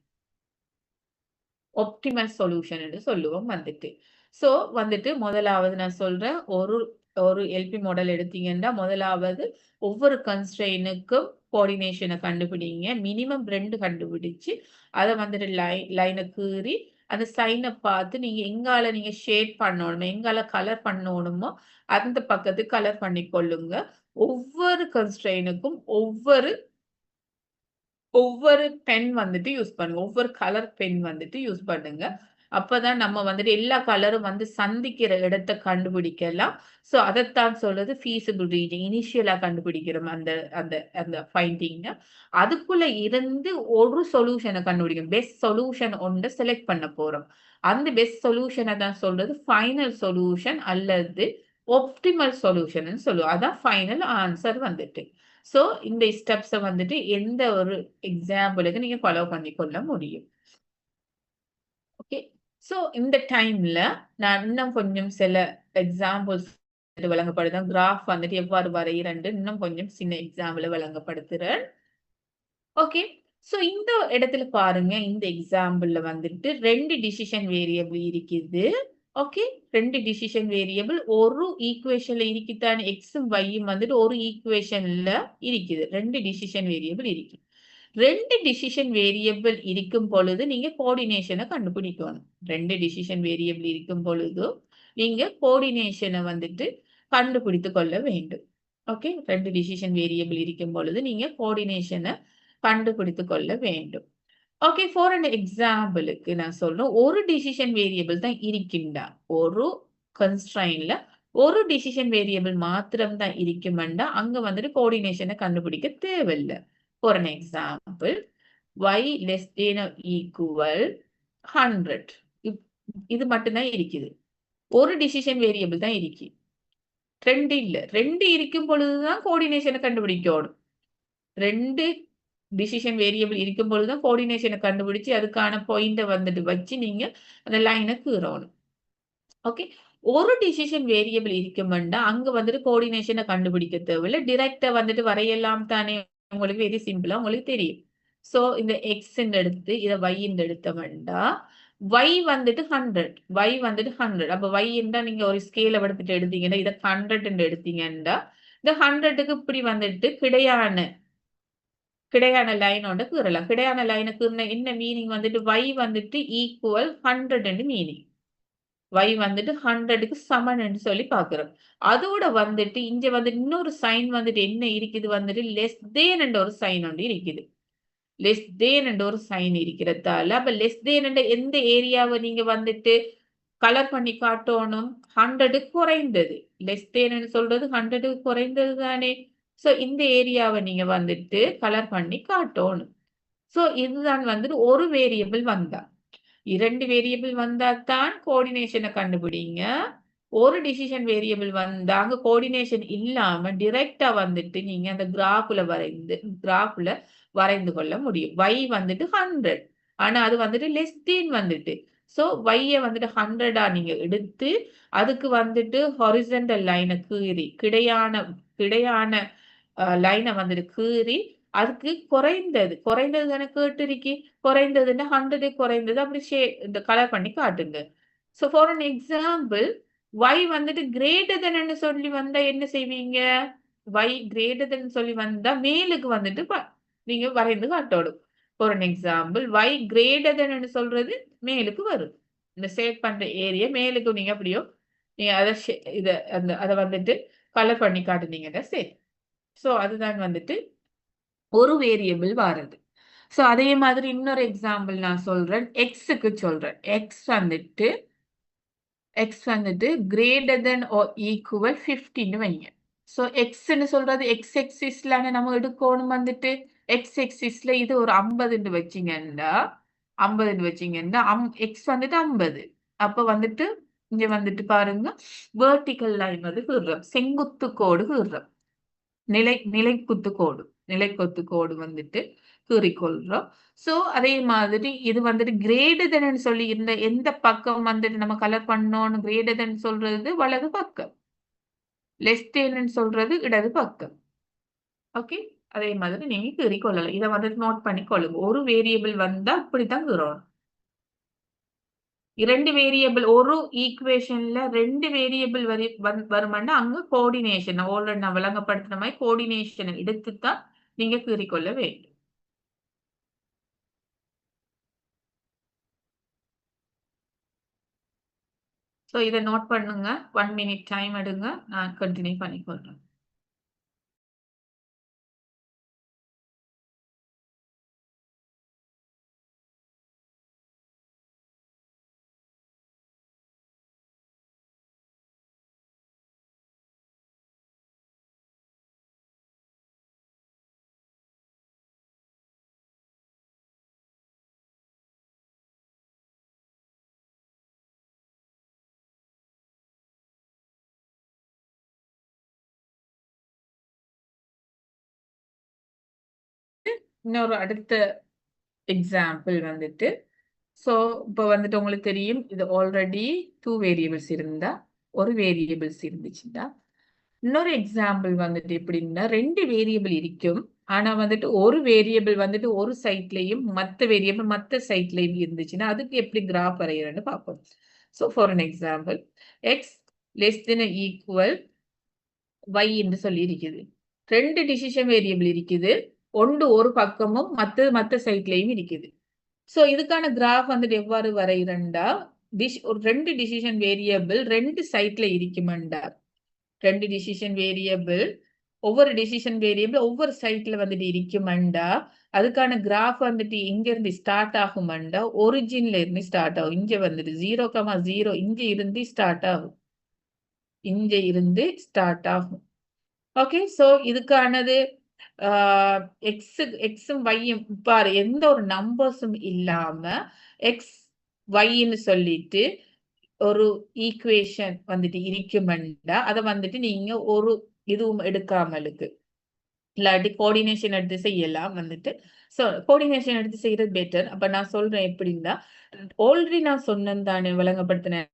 [SPEAKER 1] ஒப்டிமல் சொல்யூஷன் என்று சொல்லுவோம் வந்துட்டு. சோ வந்துட்டு முதலாவது நான் சொல்றேன், ஒரு ஒரு எல்பி மாடல் எடுத்தீங்கன்னா முதலாவது ஒவ்வொரு கன்ஸ்ட்ரெயினுக்கும் கோஆர்டினேஷனை கண்டுபிடிங்க. மினிமம் 2 கண்டுபிடிச்சு அதை வந்துட்டு லைனை கீறி அந்த சைனை பார்த்து நீங்க எங்கால நீங்க ஷேட் பண்ணணுமோ, எங்கால கலர் பண்ணணுமோ அந்த பக்கத்துக்கு கலர் பண்ணி கொள்ளுங்க. ஒவ்வொரு கன்ஸ்ட்ரெயினுக்கும் ஒவ்வொரு ஒவ்வொரு பென் வந்துட்டு யூஸ் பண்ணுங்க. ஒவ்வொரு கலர் பென் வந்துட்டு யூஸ் பண்ணுங்க. அப்பதான் நம்ம வந்துட்டு எல்லா கலரும் வந்து சந்திக்கிற இடத்த கண்டுபிடிக்கலாம். சோ அதத்தான் சொல்றது feasible region. இனிஷியலா கண்டுபிடிக்கிறோம் அந்த அந்த அந்த ஃபைண்டிங்க. அதுக்குள்ள இருந்து ஒரு சொல்யூஷனை கண்டுபிடிக்கணும். பெஸ்ட் சொல்யூஷன் ஒன்றை செலக்ட் பண்ண போறோம். அந்த பெஸ்ட் சொல்யூஷனை தான் சொல்றது ஃபைனல் சொல்யூஷன் அல்லது ஒப்டிமல் சொல்யூஷன் சொல்லுவோம். அதான் ஃபைனல் ஆன்சர் வந்துட்டு. சோ இந்த ஸ்டெப்ஸ வந்துட்டு எந்த ஒரு எக்ஸாம்பிளுக்கு நீங்க ஃபாலோ பண்ணிக்கொள்ள முடியும். ஓகே. சோ இந்த டைம்ல நான் இன்னும் கொஞ்சம் சில எக்ஸாம்பிள்ஸ் விளங்கப்படுத்துறேன். கிராஃப் வந்துட்டு எவ்வாறு வரையிறேன்னு இன்னும் கொஞ்சம் சின்ன எக்ஸாம்பிள விளங்கப்படுத்துறேன். ஓகே. சோ இந்த இடத்துல பாருங்க, இந்த எக்ஸாம்பிள்ல வந்துட்டு 2 டிசிஷன் வேரியபிள் இருக்குது. ஓகே. 2 டிசிஷன் வேரியபிள் ஒரு ஈக்குவேஷன்ல இருக்குதான். எக்ஸும் ஒய்யும் வந்துட்டு ஒரு ஈக்குவேஷன்ல இருக்குது. 2 டிசிஷன் வேரியபிள் இருக்கு. 2 டிசிஷன் வேரியபிள் இருக்கும் பொழுது நீங்க கோஆர்டினேஷனை கண்டுபிடிக்கணும். 2 டிசிஷன் வேரியபிள் இருக்கும் பொழுது நீங்க கோஆர்டினேஷனை வந்துட்டு கண்டுபிடித்துக் கொள்ள வேண்டும். ஓகே. 2 டிசிஷன் வேரியபிள் இருக்கும் பொழுது நீங்க கோஆர்டினேஷனை கண்டுபிடித்துக் கொள்ள வேண்டும். ஓகே, ஃபார் அன் எக்ஸாம்பிளுக்கு நான் சொல்றேன், ஒரு டிசிஷன் வேரியபிள் தான் இருக்கின்றா. ஒரு கன்ஸ்ட்ரெயின்ல ஒரு டிசிஷன் வேரியபிள் மாத்திரம் தான் இருக்குமெண்டா அங்க வந்துட்டு கோஆர்டினேஷனை கண்டுபிடிக்க தேவையில்லை. For an example y less than or equal 100. இது மட்டும்தான் இருக்குது. ஒரு டிசிஷன் வேரியபிள் தான் இருக்கு. 2 இல்ல. 2 இருக்கும் பொழுதுதான் கோஆர்டினேஷன கண்டுபிடிக்கணும். 2 டிசிஷன் வேரியபிள் இருக்கும் பொழுது தான் கோஆர்டினேஷன கண்டுபிடிச்சு அதுக்கான பாயிண்ட்ட வந்துட்டு வச்சு நீங்க அந்த லைன கீறணும். ஓகே. ஒரு டிசிஷன் வேரியபிள் இருக்குமெண்டா, அங்க வந்துட்டு கோஆர்டினேஷன கண்டுபிடிக்க தேவையில்ல. டைரக்ட்டா வந்துட்டு வரையலாம் தானே. உங்களுக்கு வெரி சிம்பிளா உங்களுக்கு தெரியும். சோ இந்த எக்ஸ்ன்னு எடுத்து இத ஒய்ன்னு எடுத்தோம்டா, ஒய் வந்துட்டு 100. ஒய் வந்துட்டு 100. அப்ப ஒய் என்றா நீங்க ஒரு ஸ்கேல எடுத்துட்டு எடுத்தீங்கன்னா, இத 100ன்னு எடுத்தீங்கன்னா, இந்த 100க்கு இப்படி வந்துட்டு கிடையான லைனோட கீறலாம். கிடையான லைன கீறினா என்ன மீனிங் வந்துட்டு y வந்துட்டு ஈக்குவல் 100 மீனிங். y வந்துட்டு 100க்கு சமன்னு சொல்லி பார்க்கிறோம். அதோட வந்துட்டு இங்க வந்து இன்னொரு சைன் வந்துட்டு என்ன இருக்குது வந்துட்டு லெஸ் தேன் என்ற ஒரு சைன் ஒன்று இருக்குது. லெஸ் தேன் என்ற ஒரு சைன் இருக்கிறதால அப்ப லெஸ் தேன் என்ற எந்த ஏரியாவை நீங்க வந்துட்டு கலர் பண்ணி காட்டணும் 100 குறைந்தது. லெஸ் தேன்னு சொல்றது 100 குறைந்தது தானே. சோ இந்த ஏரியாவை நீங்க வந்துட்டு கலர் பண்ணி காட்டணும். சோ இதுதான் வந்துட்டு ஒரு வேரியபிள் வந்தா. 2 வேரியபிள் வந்தா தான் கோஆர்டினேஷன கண்டுபிடிங்க. ஒரு டிசிஷன் வேரியபிள் வந்தா அங்க கோஆர்டினேஷன் இல்லாம டைரக்ட்டா வந்துட்டு நீங்க அந்த கிராஃப்ல வரைந்து கொள்ள முடியும். y வந்துட்டு 100. ஆனா அது வந்துட்டு லெஸ் தேன் வந்துட்டு. சோ y வந்துட்டு 100ஆ நீங்க எடுத்து அதுக்கு வந்துட்டு ஹாரிசான்டல் லைன கீறி கிடையான லைன வந்துட்டு கீறி அதுக்கு குறைந்தது தானே கேட்டிருக்கி. குறைந்ததுன்னா 100 குறைந்தது அப்படி இந்த கலர் பண்ணி காட்டுங்க. So for an example y வந்துட்டு கிரேட்டர் தென்னு சொல்லி வந்தா என்ன செய்வீங்க? y கிரேட்டர் தென் சொல்லி வந்தா மேலுக்கு வந்துட்டு நீங்க வரைந்து காட்டணும். For an example y greater தென்னு சொல்றது மேலுக்கு வரும். இந்த ஷேட் பண்ற ஏரியா மேலுக்கு நீங்க அப்படியோ நீங்க அத வந்துட்டு கலர் பண்ணி காட்டுனீங்கன்னா சரி. சோ அதுதான் வந்துட்டு ஒரு வேரியபிள் வாரது. சோ அதே மாதிரி இன்னொரு எக்ஸாம்பிள் நான் சொல்றேன். எக்ஸ்க்கு சொல்றேன். எக்ஸ் வந்துட்டு கிரேட்டர் தென் ஆர் ஈக்குவல் 50ன்னு வைங்க. சோ எக்ஸ்ன்னு சொல்றது எக்ஸ் எக்ஸிஸ்ல நம்ம எடுக்கணும் வந்துட்டு எக்ஸ் எக்ஸிஸ்ல இது ஒரு 50ன்னு வச்சீங்கன்னா எக்ஸ் வந்துட்டு 50. அப்ப வந்துட்டு இங்க வந்துட்டு பாருங்க வெர்டிகல் லைன் வந்து கீறுறோம். செங்குத்து கோடு கீறுறோம். நிலைக்குத்து கோடு வந்துட்டு கீறிக்கொள்றோம். சோ அதே மாதிரி இது வந்துட்டு கிரேட்டர் தென்னு சொல்லி இருந்த எந்த பக்கம் வந்துட்டு நம்ம கலர் பண்ணோம்னு கிரேட்டர் தென் சொல்றது வலது பக்கம். லெஸ் தேன்னு சொல்றது இடது பக்கம். ஓகே. அதே மாதிரி நீங்க கீறிக்கொள்ளலாம். இத வந்துட்டு நோட் பண்ணிக்கொள்ளுங்க. ஒரு வேரியபிள் வந்தா இப்படித்தான் கீறணும். 2 வேரியபிள் ஒரு ஈக்குவேஷன்ல 2 வேரியபிள் வருமானா அங்க கோஆர்டினேஷன் ஆல்ரெடி நான் விளங்கப்படுத்தின மாதிரி கோஆர்டினேஷன் எடுத்து தான் நீங்க கீறிக்கொள்ள வேண்டும். சோ இத நோட் பண்ணுங்க. 1 மினிட் டைம் எடுங்க. நான் கன்டின்யூ பண்ணிக்கொள்றேன். இன்னொரு அடுத்த எக்ஸாம்பிள் வந்துட்டு சோ இப்ப வந்துட்டு உங்களுக்கு தெரியும் இது ஆல்ரெடி 2 வேரியபிள்ஸ் இருந்தா ஒரு வேரியபிள்ஸ் இருந்துச்சுன்னா இன்னொரு எக்ஸாம்பிள் வந்துட்டு எப்படின்னா 2 வேரியபிள் இருக்கும். ஆனா வந்துட்டு ஒரு வேரியபிள் வந்துட்டு ஒரு சைட்லயும் மத்த வேரியபிள் மத்த சைட்லயும் இருந்துச்சுன்னா அதுக்கு எப்படி கிராஃப் வரையறன்னு பார்ப்போம். So for an example X less then equal y என்று சொல்லி இருக்குது. 2 டிசிஷன் வேரியபிள் இருக்குது. ஒன்று ஒரு பக்கமும் மத்த சைட்லயும் இருக்குது. சோ இதுக்கான கிராஃப் வந்துட்டு எவ்வாறு வரையறண்டா ஒரு 2 டிசிஷன் வேரியபிள் 2 சைட்ல இருக்குமெண்டா 2 டிசிஷன் வேரியபிள் ஒவ்வொரு சைட்ல வந்துட்டு இருக்குமெண்டா அதுக்கான கிராஃப் வந்துட்டு எங்க இருந்து ஸ்டார்ட் ஆகுமெண்டா ஒரிஜின்ல இருந்து ஸ்டார்ட் ஆகும். இங்க வந்துட்டு 0,0 இங்க இருந்து ஸ்டார்ட் ஆகும். ஓகே. சோ இதுக்கானது எக்ஸும் ஒய்யும் பாரு எந்த ஒரு நம்பர்ஸும் இல்லாம எக்ஸ் ஒய்ன்னு சொல்லிட்டு ஒரு ஈக்குவேஷன் வந்துட்டு இருக்குமெண்டா அதை வந்துட்டு நீங்க ஒரு இதுவும் எடுக்காமலுக்கு இல்லாட்டி கோஆர்டினேஷன் எடுத்து செய்யலாம் வந்துட்டு. ஸோ கோஆர்டினேஷன் எடுத்து செய்யறது பெட்டர். அப்ப நான் சொல்றேன் எப்படின்னா, ஆல்ரெடி நான் சொன்னேன் தானே விளங்கப்படுத்தினேன்.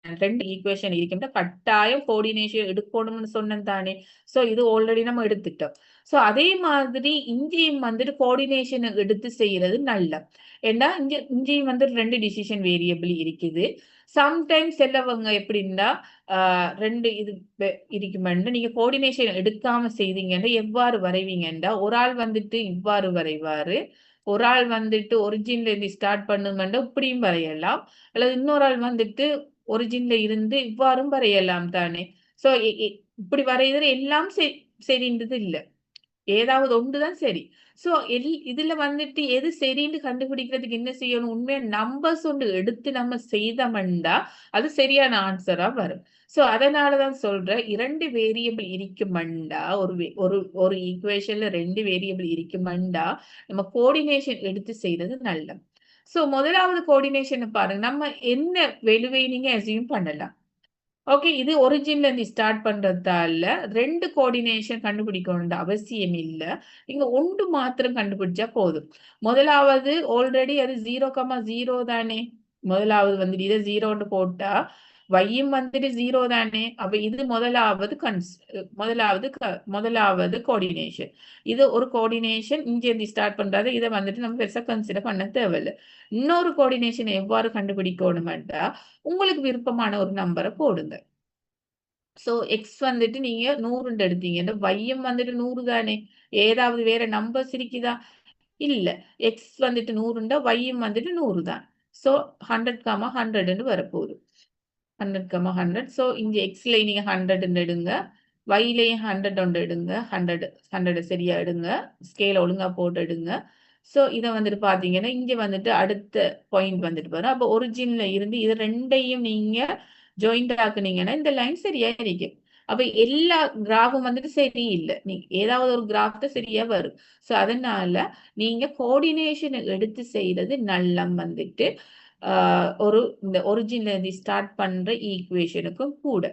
[SPEAKER 1] 2 ஈக்குவேஷன் இருக்கின்ற கட்டாயம் கோஆர்டினேஷன் எடுக்கணும்னு சொன்னேன் தானே. ஸோ இது ஆல்ரெடி நம்ம எடுத்துட்டோம். ஸோ அதே மாதிரி இங்கேயும் வந்துட்டு கோஆர்டினேஷன் எடுத்து செய்யறது நல்ல. ஏன்னா இங்கேயும் வந்து 2 டிசிஷன் வேரியபிள் இருக்குது. சம்டைம்ஸ் சிலவங்க எப்படின்னா 2 இது இருக்குமெண்டு நீங்க கோஆர்டினேஷன் எடுக்காம செய்தீங்கன்னா எவ்வாறு வரைவீங்கன்னா, ஒரு ஆள் வந்துட்டு இவ்வாறு வரைவாரு. ஒரு ஆள் வந்துட்டு ஒரிஜின்ல இருந்து ஸ்டார்ட் பண்ணுமெண்டா இப்படியும் வரையலாம். அல்லது இன்னொரு ஆள் வந்துட்டு ஒரிஜின்ல இருந்து இவ்வாறும் வரையலாம் தானே. சோ இப்படி வரையறது எல்லாம் சரின்றது இல்ல. ஏதாவது ஒன்றுதான் சரி. சோ இதுல வந்துட்டு எது சரின்னு கண்டுபிடிக்கிறதுக்கு என்ன செய்யணும்? உண்மையா நம்பர்ஸ் ஒன்று எடுத்து நம்ம செய்தோம்னா, அது சரியான ஆன்ஸரா வரும். சோ அதனாலதான் சொல்றேன் 2 வேரியபிள் இருக்குமெண்டா, ஒரு ஈக்குவேஷன்ல 2 வேரியபிள் இருக்குமெண்டா, நம்ம கோஆர்டினேஷன் எடுத்து செய்றது நல்லது. சோ முதலாவது கோஆர்டினேஷன பாருங்க. நம்ம என்ன வேல்யூவை நீங்க அஸ்யூம் பண்ணலாம். ஓகே. இது ஒரிஜின்ல இருந்து ஸ்டார்ட் பண்றதால 2 கோஆர்டினேஷன் கண்டுபிடிக்கணும்ன்ற அவசியம் இல்ல. நீங்க 1 மாத்திரம் கண்டுபிடிச்சா போதும். முதலாவது ஆல்ரெடி அது 0,0 தானே. முதலாவது வந்துட்டு இத 0ன்னு போட்டா, y-யும் வந்துட்டு 0 தானே. அப்ப இது முதலாவது கோஆர்டினேஷன். இது ஒரு கோஆர்டினேஷன் இங்க இருந்து ஸ்டார்ட் பண்றாரு. இத வந்துட்டு நம்ம பெருசா கன்சிடர் பண்ண தேவையில்ல. இன்னொரு கோஆர்டினேஷன் எவ்வாறு கண்டுபிடிக்கணும்ன்றா, உங்களுக்கு விருப்பமான ஒரு நம்பர போடுங்க. சோ எக்ஸ் வந்துட்டு நீங்க 100ன்னு எடுத்தீங்கன்னா, y-யும் வந்துட்டு 100 தானே. ஏதாவது வேற நம்பர்ஸ் இருக்குதா? இல்ல. எக்ஸ் வந்துட்டு 100ண்டா y-யும் வந்துட்டு 100 தான். சோ 100, 100ன்னு வரப்போகுது. 100, 100. சோ இங்க எக்ஸ்ல நீங்க 100ன்னு எடுங்க. y-லயும் 100 ஒன்று எடுங்க. 100 சரியா எடுங்க. ஸ்கேல ஒழுங்கா போட்டு எடுங்க. சோ இத வந்துட்டு பார்த்தீங்கன்னா, இங்க வந்துட்டு அடுத்த பாயிண்ட் வந்துட்டு வரும். அப்ப ஒரிஜின்ல இருந்து இது 2யும் நீங்க ஜாயிண்ட் ஆக்குனீங்கன்னா, இந்த லைன் சரியா இருக்கும். அப்ப எல்லா கிராஃபும் வந்துட்டு சரியில்ல. ஏதாவது ஒரு கிராஃப் தான் சரியா வரும். சோ அதனால நீங்க கோஆர்டினேஷன் எடுத்து செய்றது நல்லம் வந்துட்டு, ஆ இந்த ஒரிஜின்ல இருந்து ஸ்டார்ட் பண்ற ஈக்குவேஷனுக்கும் கூட.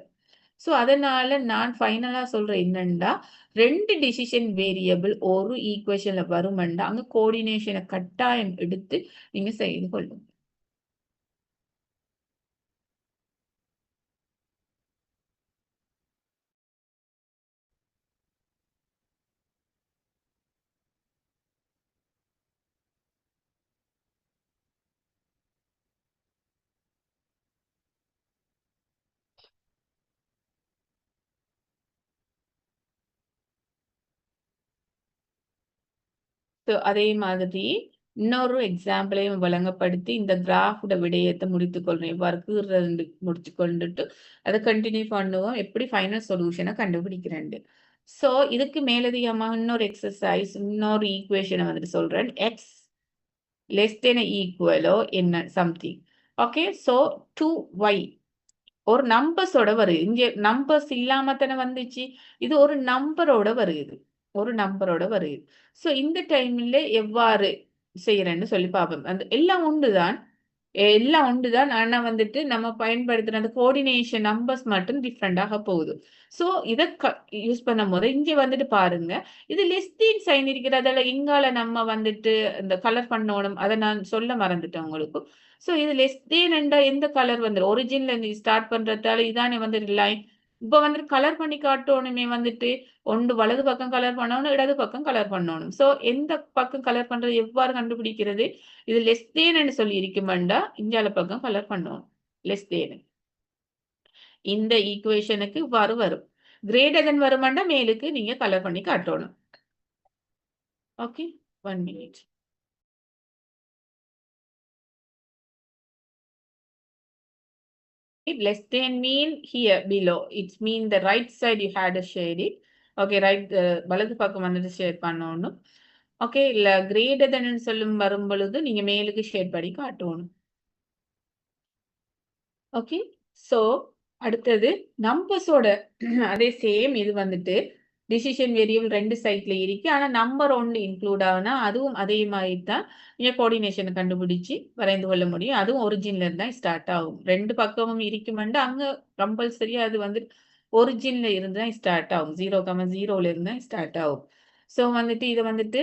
[SPEAKER 1] சோ அதனால நான் ஃபைனலா சொல்றேன் என்னன்னா, 2 டிசிஷன் வேரியபிள் ஒரு ஈக்குவேஷன்ல வருமெண்டா, அங்க கோஆர்டினேஷன கட்டாயம் எடுத்து நீங்க செய்து கொள்ளுங்க. சோ அதே மாதிரி இன்னொரு எக்ஸாம்பிளையும் வழங்கப்படுத்தி இந்த கிராஃபோட விடயத்தை முடித்துக் கொள்றேன். எவ்வாறு கீறுறதுன்னு முடிச்சு கொண்டுட்டு அதை கண்டினியூ பண்ணுவோம். எப்படி ஃபைனல் சொல்யூஷனை கண்டுபிடிக்கிறேன். சோ இதுக்கு மேலதிகமா இன்னொரு எக்ஸசைஸ், இன்னொரு ஈக்குவேஷனை வந்துட்டு சொல்றேன். எக்ஸ் லெஸ் தென் ஈக்குவலோ என்ன சம்திங். ஓகே. சோ 2y ஒரு நம்பர்ஸோட வருது. இங்க நம்பர்ஸ் இல்லாம தானே வந்துச்சு. இது ஒரு நம்பரோட வருது. ஒரு நம்பரோட வருது. சோ இந்த டைம்ல எவ்வாறு செய்றேன்னு சொல்லி பார்ப்போம். அந்த எல்லாம் உண்டுதான். எல்லாம் உண்டுதான். ஆனா வந்துட்டு நம்ம பயன்படுத்துற அந்த கோஆர்டினேஷன் நம்பர்ஸ் மட்டும் டிஃபரெண்டாக போகுது. சோ இத யூஸ் பண்ணும்போது இங்க வந்துட்டு பாருங்க. இது லெஸ் தென் சைன் இருக்கிறதால இங்கால நம்ம வந்துட்டு இந்த கலர் பண்ணணும். அத நான் சொல்ல மறந்துட்டேன் உங்களுக்கு. சோ இது லெஸ் தென் என்றா எந்த கலர் வந்துரும். ஒரிஜின்ல இருந்து ஸ்டார்ட் பண்றதால இதானே வந்து லைன். இப்ப வந்துட்டு கலர் பண்ணி காட்டணுமே வந்துட்டு, ஒன்று வலது பக்கம் கலர் பண்ணணும், இடது பக்கம் கலர் பண்ணணும். சோ எந்த பக்கம் கலர் பண்றது எவ்வாறு கண்டுபிடிக்கிறது? இது லெஸ் தேன்னு சொல்லி இருக்குமெண்டா, இந்தியால பக்கம் கலர் பண்ணணும். Less than. இந்த ஈக்குவேஷனுக்கு இவ்வாறு வரும். கிரேட்டர் தென் வருமாண்டா மேலுக்கு நீங்க கலர் பண்ணி காட்டணும். Okay. 1 minute. Less than mean here below. It mean the right side you had to shade it. Okay, right. வலது பக்கம் வந்துட்டு ஷேட் பண்ணணும். ஓகே. இல்ல கிரேட்டர் தென் சொல்லும் வரும் பொழுது நீங்க மேலுக்கு ஷேட் பண்ணி காட்டணும். ஓகே. சோ அடுத்தது நம்பர்ஸோட அதே சேம் இது வந்துட்டு டிசிஷன் வேரியபிள் 2 சைட்ல இருக்கு. ஆனா நம்பர் ஒன்று இன்க்ளூட் ஆகுனா அதுவும் அதே மாதிரி தான் நீங்க கோஆர்டினேஷனை கண்டுபிடிச்சு வரைந்து கொள்ள முடியும். அதுவும் ஒரிஜின்ல இருந்தா ஸ்டார்ட் ஆகும். 2 பக்கமும் இருக்குமெண்டு அங்க கம்பல்சரியா அது வந்து ஒரிஜின்ல இருந்து தான் ஸ்டார்ட் ஆகும். 0,0ல இருந்து தான் ஸ்டார்ட் ஆகும். ஸோ வந்துட்டு இதை வந்துட்டு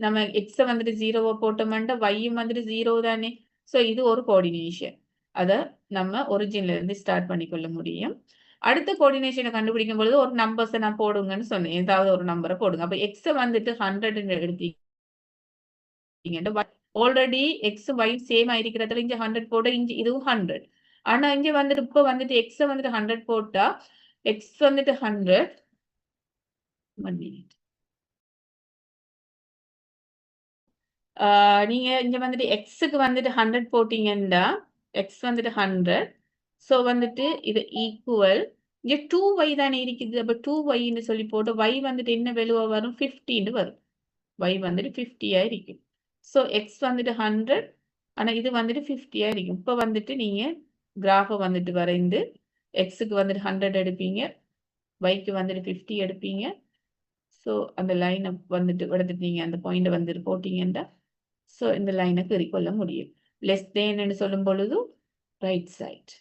[SPEAKER 1] நம்ம எக்ஸை வந்துட்டு 0 போட்டோம்னா வையும் வந்துட்டு 0 தானே. ஸோ இது ஒரு கோஆர்டினேஷன். அதை நம்ம ஒரிஜின்ல இருந்து ஸ்டார்ட் பண்ணிக்கொள்ள முடியும். அடுத்த கோஆர்டினேஷனை கண்டுபிடிக்கும் பொழுது ஒரு நம்பர்ஸை நான் போடுங்கன்னு சொன்னேன். ஏதாவது ஒரு நம்பரை போடுங்க. அப்ப எக்ஸை வந்துட்டு 100 எடுத்தீங்க. ஆல்ரெடி எக்ஸ் ஒய் சேம் ஆயிருக்கிறதுல இங்க 100 போட இங்க இதுவும் 100. ஆனா இங்க வந்துட்டு இப்ப வந்துட்டு எக்ஸ் வந்துட்டு 100 போட்டா எக்ஸ் வந்துட்டு 100. 1 minute. நீங்க இங்க வந்துட்டு எக்ஸுக்கு வந்துட்டு 100 போட்டீங்கன்னா எக்ஸ் வந்துட்டு 100. ஸோ வந்துட்டு இது ஈக்குவல் இங்க 2y தானே இருக்குது. அப்ப 2y சொல்லி போட்டு y வந்துட்டு என்ன வேல்யூவா வரும்? 50 வரும். y வந்துட்டு 50 இருக்கும். ஸோ எக்ஸ் வந்துட்டு 100. ஆனா இது வந்துட்டு 50 இருக்கும். இப்ப வந்துட்டு நீங்க கிராஃபை வந்துட்டு வரைந்து எக்ஸுக்கு வந்துட்டு 100 எடுப்பீங்க, yக்கு வந்துட்டு 50 எடுப்பீங்க. ஸோ அந்த லைனை வந்துட்டு எடுத்துட்டு நீங்க அந்த பாயிண்ட் வந்துட்டு போட்டீங்கன்னா ஸோ இந்த லைனை கீறிக்கொள்ள முடியும். லெஸ் தேன் சொல்லும் பொழுது ரைட் சைட்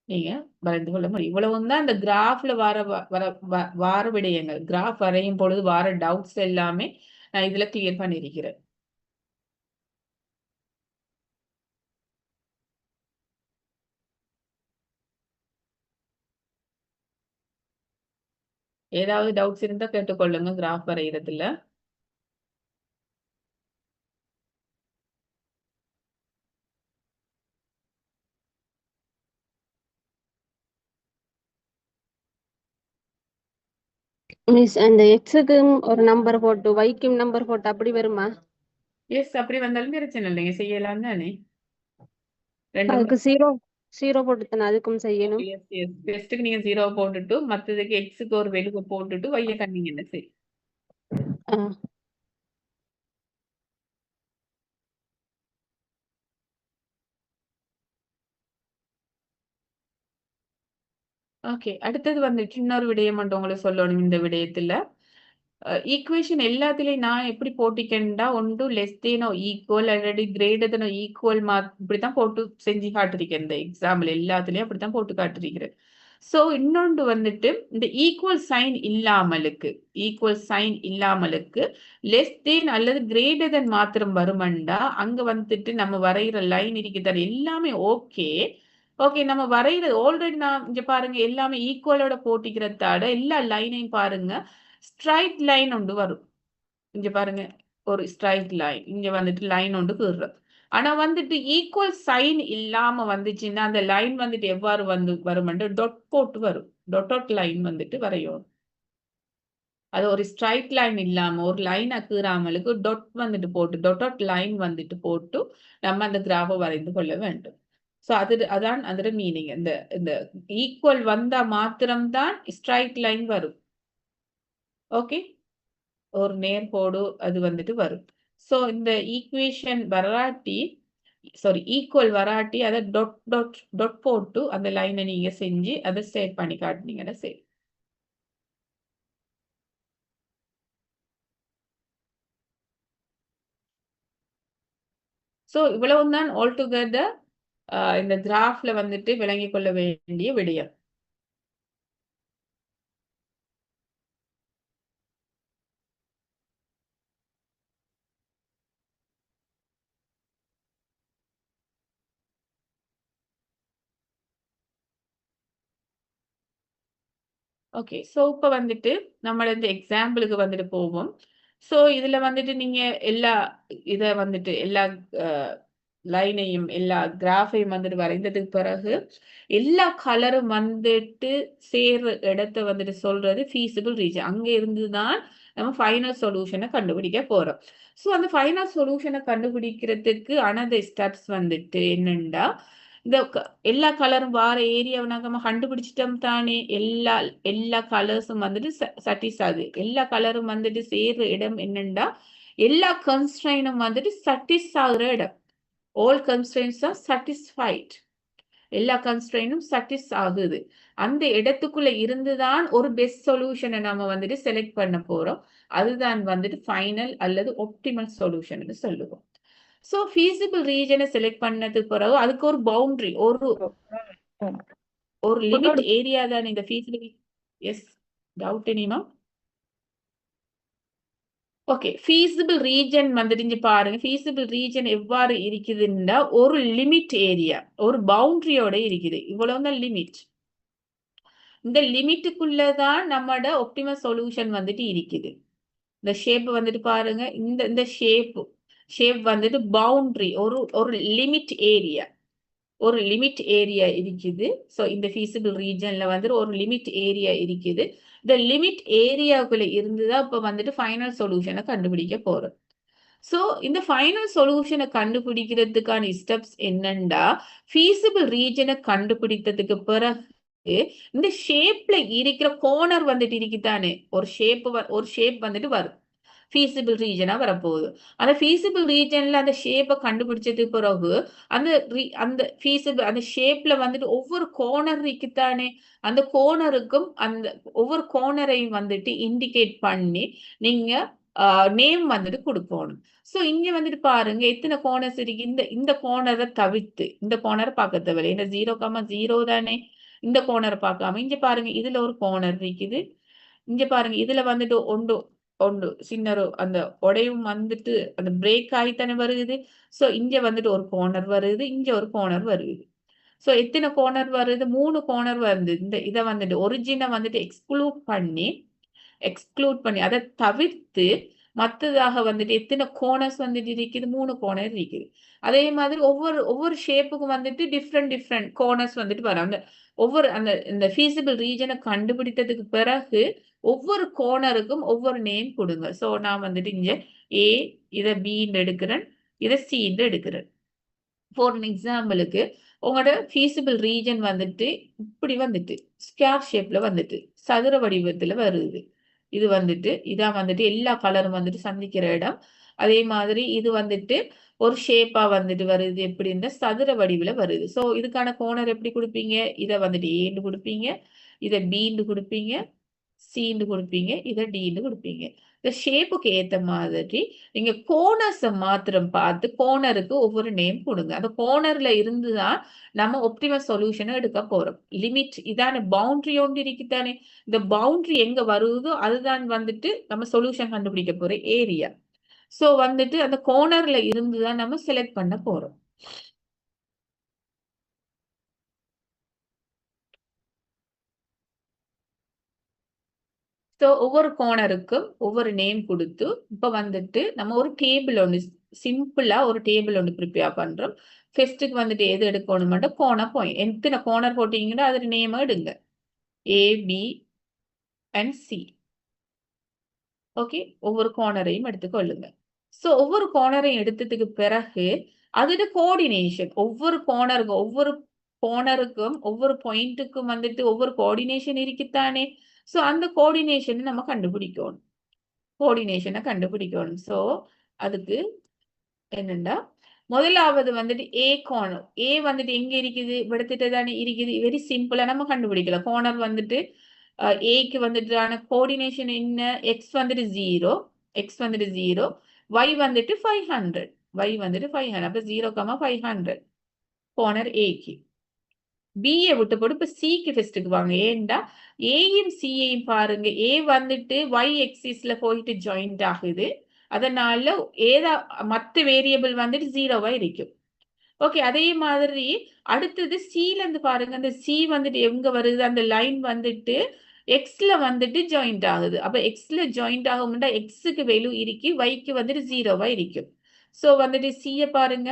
[SPEAKER 1] நீங்க வரைந்து கொள்ள முடியும். இவ்வளவும் தான் இந்த கிராஃப்ல வார விடயங்கள். கிராஃப் வரையும் பொழுது வார டவுட்ஸ் எல்லாமே நான் இதுல கிளியர் பண்ணியிருக்கிறேன். ஏதாவது டவுட்ஸ் இருந்தா கேட்டுக்கொள்ளுங்க கிராஃப் வரைகிறதுல.
[SPEAKER 2] மிஸ் அந்த எக்ஸுக்கும் ஒரு நம்பர் போட்டு வைக்கும் நம்பர் போட்டு அப்படி வருமா?
[SPEAKER 1] எஸ், அப்படி வந்தாலும் பிரச்சனை இல்லைங்க, செய்யலாம் தானே.
[SPEAKER 2] அதுக்கு ஜீரோ ஜீரோ போட்டு தானே அதுக்கும் செய்யணும்.
[SPEAKER 1] எஸ் எஸ், பெஸ்ட்டுக்கு நீங்க 0 போட்டுட்டு மற்றதுக்கு எக்ஸுக்கு ஒரு வெலுக்கு போட்டுட்டு வைய கண்டிங்கன்னா சரி. ஓகே, அடுத்தது வந்துட்டு இன்னொரு விடயம் மட்டும் உங்களுக்கு சொல்லணும். இந்த விடயத்துல ஈக்குவேஷன் எல்லாத்துலயும் நான் எப்படி போட்டிக்கேன்டா ஒன்று லெஸ் தேனோ ஈக்குவல் அல்லது கிரேட்டர் தேனோ ஈக்குவல் இப்படித்தான் போட்டு செஞ்சு காட்டிருக்கேன். இந்த எக்ஸாம்பிள் எல்லாத்துலயும் அப்படித்தான் போட்டு காட்டிருக்கிறேன். ஸோ இன்னொன்று வந்துட்டு இந்த ஈக்குவல் சைன் இல்லாமலுக்கு லெஸ் தேன் அல்லது கிரேட்டர் தென் மாத்திரம் வருமண்டா அங்க வந்துட்டு நம்ம வரைகிற லைன் இருக்கிறது எல்லாமே ஓகே. ஓகே, நம்ம வரைகிறது ஆல்ரெடி நான் இங்க பாருங்க எல்லாமே ஈக்குவலோட போட்டிக்கிறதாட எல்லா லைனையும் பாருங்க ஸ்ட்ரைட் லைன் ஒன்று வரும். இங்க பாருங்க ஒரு ஸ்ட்ரைட் லைன் இங்க வந்துட்டு லைன் ஒன்று கீறுறோம். ஆனா வந்துட்டு ஈக்குவல் சைன் இல்லாம வந்துச்சுன்னா அந்த லைன் வந்துட்டு எவ்வாறு வருமென்று டொட் போட்டு வரும். டொட் லைன் வந்துட்டு வரையும். அது ஒரு ஸ்ட்ரைட் லைன் இல்லாம ஒரு லைன் கீறாமலுக்கு டொட் வந்துட்டு போட்டு டொட் லைன் வந்துட்டு போட்டு நம்ம அந்த கிராஃபை வரைந்து கொள்ள வேண்டும். ஸோ அதான் அதோட மீனிங். இந்த ஈக்குவல் வந்தா மாத்திரம்தான் ஸ்ட்ரைட் லைன் வரும். ஓகே, ஒரு நேர்கோடு அது வந்துட்டு வரும். ஸோ இந்த ஈக்குவேஷன் ஈக்குவல் வராட்டி அதை டொட் போட்டு அந்த லைனை நீங்க செஞ்சு அதை சேவ் பண்ணி காட்டினீங்கன்னா சரி. ஸோ இவ்வளவு தான் ஆல் டுகெதர் இந்த கிராஃப்ல வந்துட்டு விளங்கிக் கொள்ள வேண்டிய விடயம். ஓகே, ஸோ இப்போ வந்துட்டு நம்மள இந்த எக்ஸாம்பிளுக்கு வந்துட்டு போவோம். ஸோ இதுல வந்துட்டு நீங்க இதை வந்துட்டு எல்லா லைனையும் எல்லா கிராஃபையும் வந்துட்டு வரைந்ததுக்கு பிறகு எல்லா கலரும் வந்துட்டு சேர்ற இடத்த வந்துட்டு சொல்றது ஃபீஸிபிள் ரீஜன். அங்க இருந்துதான் நம்ம ஃபைனல் சொல்யூஷனை கண்டுபிடிக்க போறோம். ஸோ அந்த ஃபைனல் சொல்யூஷனை கண்டுபிடிக்கிறதுக்கு அனதர் ஸ்டெப்ஸ் வந்துட்டு என்னண்டா இந்த எல்லா கலரும் வார ஏரியாவை நம்ம கண்டுபிடிச்சிட்டோம் தானே. எல்லா கலர்ஸும் வந்துட்டு சட்டிஸ் ஆகுது. எல்லா கலரும் வந்துட்டு சேர்ற இடம் என்னண்டா எல்லா கன்ஸ்ட்ரைனும் வந்துட்டு சட்டிஸ் ஆகுற இடம். All constraints are satisfied. எல்லா கன்ஸ்ட்ரெயினும் சாட்டிஸ் ஆகுது. அந்த இடத்துக்குள்ள இருந்துதான் ஒரு பெஸ்ட் சொல்யூஷனை நம்ம வந்துட்டு செலக்ட் பண்ண போறோம். அதுதான் வந்துட்டு ஃபைனல் அல்லது ஒப்டிமல் சொல்யூஷன் சொல்லுவோம். ஸோ feasible ரீஜனை செலக்ட் பண்ணதுக்கு பிறகு அதுக்கு ஒரு பவுண்டரி, ஒரு லிமிட் ஏரியா தான் இந்த feasible. எஸ், டவுட் எனிமா? ஓகே, feasible ரீஜன் வந்துட்டு இங்க பாருங்க. feasible ரீஜன் எவ்வாறு இருக்குதுன்னா ஒரு லிமிட் ஏரியா, ஒரு பவுண்டரியோட இருக்குது. இவ்வளவுதான் லிமிட். இந்த லிமிட்டுக்குள்ளதான் நம்மட ஒப்டிமல் சொல்யூஷன் வந்துட்டு இருக்குது. இந்த ஷேப் வந்துட்டு பாருங்க. இந்த ஷேப் வந்துட்டு பவுண்டரி, ஒரு லிமிட் ஏரியா, ஒரு லிமிட் ஏரியா இருக்குது. ஸோ இந்த feasible ரீஜன்ல வந்துட்டு ஒரு லிமிட் ஏரியா இருக்குது. இந்த லிமிட் ஏரியாவுக்குள்ள இருந்துதான் இப்ப வந்துட்டு ஃபைனல் சொல்யூஷனை கண்டுபிடிக்க போறோம். ஸோ இந்த ஃபைனல் சொல்யூஷனை கண்டுபிடிக்கிறதுக்கான ஸ்டெப்ஸ் என்னண்டா, feasible ரீஜனை கண்டுபிடித்ததுக்கு பிறகு இந்த ஷேப்ல இருக்கிற கோர்னர் வந்துட்டு இருக்குதானே, ஒரு ஷேப் வந்துட்டு வரும். feasible ரீஜனா வரப்போகுது. அந்த feasible ரீஜன்ல அந்த ஷேப்பை கண்டுபிடிச்சதுக்கு பிறகு அந்த ஷேப்ல வந்துட்டு ஒவ்வொரு கோர்னர் இருக்குதானே, அந்த கோர்னருக்கும் அந்த ஒவ்வொரு கோர்னரையும் வந்துட்டு இண்டிகேட் பண்ணி நீங்க நேம் வந்துட்டு கொடுக்கணும். ஸோ இங்க வந்துட்டு பாருங்க எத்தனை கோர்னர்ஸ் இருக்கு. இந்த கோர்னரை தவிர்த்து இந்த கோர்னரை பார்க்க தேவையில்லை. இந்த 0,0 தானே. இந்த கோர்னரை பார்க்காம இங்க பாருங்க இதுல ஒரு கோர்னர் இருக்குது. இங்க பாருங்க இதுல வந்துட்டு ஒன்று ஒன்று சின்ன அந்த உடையும் வந்துட்டு அந்த பிரேக் ஆகித்தானே வருது. ஸோ இங்க வந்துட்டு ஒரு கோர்னர் வருது, இங்க ஒரு கோர்னர் வருது. ஸோ எத்தனை கோர்னர் வருது? 3 கோர்னர் வருது. இதை வந்துட்டு ஒரிஜினை வந்துட்டு எக்ஸ்க்ளூட் பண்ணி அதை தவிர்த்து மற்றதாக வந்துட்டு எத்தனை கோர்னர்ஸ் வந்துட்டு இருக்குது? 3 கோர்னர் இருக்குது. அதே மாதிரி ஒவ்வொரு ஷேப்புக்கும் வந்துட்டு டிஃப்ரெண்ட் கோர்னர்ஸ் வந்துட்டு வரும். இந்த feasible ரீஜனை கண்டுபிடித்ததுக்கு பிறகு ஒவ்வொரு கோர்னருக்கும் ஒவ்வொரு நேம் கொடுங்க. ஸோ நான் வந்துட்டு இங்க ஏ, இதை பின்னு எடுக்கிறேன், இதை சின்னு எடுக்கிறேன். ஃபார் எக்ஸாம்பிளுக்கு உங்களோட feasible ரீஜன் வந்துட்டு இப்படி வந்துட்டு ஸ்கொயர் ஷேப்ல வந்துட்டு சதுர வடிவத்துல வருது. இது வந்துட்டு இதான் வந்துட்டு எல்லா கலரும் வந்துட்டு சந்திக்கிற இடம். அதே மாதிரி இது வந்துட்டு ஒரு ஷேப்பா வந்துட்டு வருது. எப்படி இந்த சதுர வடிவுல வருது. ஸோ இதுக்கான கோர்னர் எப்படி கொடுப்பீங்க? இதை வந்துட்டு ஏன்னு கொடுப்பீங்க, இதை பின்னு கொடுப்பீங்க, சின்னு கொடுப்பீங்க, இதை டின்னு கொடுப்பீங்க. இந்த ஷேப்புக்கு ஏத்த மாதிரி நீங்க கோர்னர்ஸை மாத்திரம் பார்த்து கோர்னருக்கு ஒவ்வொரு நேம் கொடுங்க. அந்த கோர்னர்ல இருந்துதான் நம்ம ஒப்டிமல் சொல்யூஷனை எடுக்க போறோம். லிமிட் இதான பவுண்டரி ஒன்று இருக்குதானே. இந்த பவுண்டரி எங்க வருதோ அதுதான் வந்துட்டு நம்ம சொல்யூஷன் கண்டுபிடிக்க போற ஏரியா. ஸோ வந்துட்டு அந்த கோர்னர்ல இருந்துதான் நம்ம செலக்ட் பண்ண போறோம். ஸோ ஒவ்வொரு கோர்னருக்கும் ஒவ்வொரு நேம் கொடுத்து இப்போ வந்துட்டு நம்ம ஒரு டேபிள் ஒன்று சிம்பிளா ஒரு டேபிள் ஒன்று ப்ரிப்பேர் பண்றோம். ஃபர்ஸ்ட்டுக்கு வந்துட்டு எது எடுக்கணும் மட்டும் கோர்னர் பாயிண்ட். எத்தனை கோர்னர் போட்டீங்கன்னா அது நேம் எடுங்க. ஏ, பி அண்ட் சி. ஓகே, ஒவ்வொரு கோர்னரையும் எடுத்துக்கொள்ளுங்க. ஸோ ஒவ்வொரு கோர்னரையும் எடுத்ததுக்கு பிறகு அதோட கோஆர்டினேஷன் ஒவ்வொரு கோர்னருக்கும் ஒவ்வொரு பாயிண்ட்டுக்கும் வந்துட்டு ஒவ்வொரு கோஆர்டினேஷன் இருக்குதானே. ஸோ அந்த கோஆர்டினேஷனை நம்ம கண்டுபிடிக்கணும். ஸோ அதுக்கு என்னண்டா முதலாவது வந்துட்டு ஏ கோர்னர். ஏ வந்துட்டு எங்க இருக்குது? எடுத்துட்டு தானே இருக்குது. வெரி சிம்பிளா நம்ம கண்டுபிடிக்கலாம். கோர்னர் வந்துட்டு ஏக்கு வந்துட்டு கோஆர்டினேஷன் என்ன? எக்ஸ் வந்துட்டு 0, y வந்துட்டு 500, அப்ப 0,500 கோர்னர் ஏக்கு. பிஏ விட்டு போட்டு இப்ப சிக்கு ஃபர்ஸ்ட்டுக்கு வாங்க. ஏண்டா ஏயும் சியையும் பாருங்க. ஏ வந்துட்டு y எக்ஸிஸ்ல போயிட்டு ஜாயிண்ட் ஆகுது. அதனால மற்ற வேரியபிள் வந்துட்டு 0வா இருக்கும். ஓகே, அதே மாதிரி அடுத்தது சில இருந்து பாருங்க. அந்த சி வந்துட்டு எங்க வருது? அந்த லைன் வந்துட்டு எக்ஸ்ல வந்துட்டு ஜாயிண்ட் ஆகுது. அப்ப எக்ஸ்ல ஜாயிண்ட் ஆகும்னா எக்ஸுக்கு வேல்யூ இருக்கு, வைக்கு வந்துட்டு 0வா இருக்கும். ஸோ வந்துட்டு சிய பாருங்க.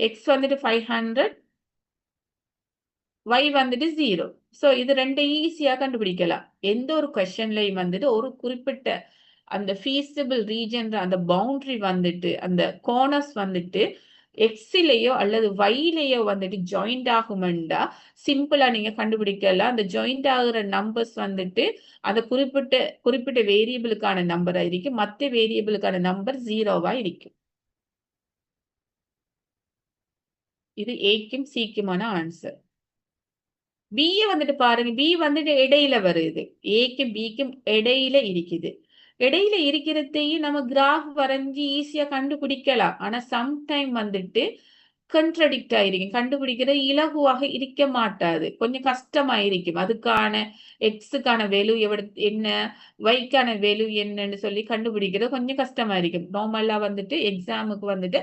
[SPEAKER 1] எக்ஸ் வந்துட்டு 500, y வந்துட்டு 0. ஸோ இது ரெண்டு ஈஸியா கண்டுபிடிக்கலாம். எந்த ஒரு கொஸ்டின்லையும் வந்துட்டு ஒரு குறிப்பிட்ட அந்த feasible ரீஜன் அந்த பவுண்டரி வந்துட்டு அந்த கோர்னர்ஸ் வந்துட்டு எக்ஸ்லயோ அல்லது வைலயோ வந்துட்டு ஜாயிண்ட் ஆகுமெண்டா சிம்பிளா நீங்க கண்டுபிடிக்கலாம். அந்த ஜாயிண்ட் ஆகுற நம்பர்ஸ் வந்துட்டு அந்த குறிப்பிட்ட வேரியபிளுக்கான நம்பரா இருக்கு, மற்ற வேரியபிளுக்கான நம்பர் 0வா இருக்கும். இது ஏக்கும் சிக்குமான ஆன்சர். பிஏ வந்துட்டு பாருங்க, பி வந்துட்டு இடையில வருது, ஏக்கும் பிக்கும் இடையில இருக்குது. இடையில இருக்கிறதையும் நம்ம கிராஃப் வரைஞ்சி ஈஸியா கண்டுபிடிக்கலாம். ஆனா சம்டைம் வந்துட்டு கண்ட்ரடிக்ட் ஆயிருக்கும், கண்டுபிடிக்கிறது இலகுவாக இருக்க மாட்டாது, கொஞ்சம் கஷ்டமாயிருக்கும். அதுக்கான எக்ஸுக்கான வேல்யூ என்ன, ஒய்க்கான வேல்யூ என்னன்னு சொல்லி கண்டுபிடிக்கிறது கொஞ்சம் கஷ்டமா இருக்கும். நார்மலா வந்துட்டு எக்ஸாமுக்கு வந்துட்டு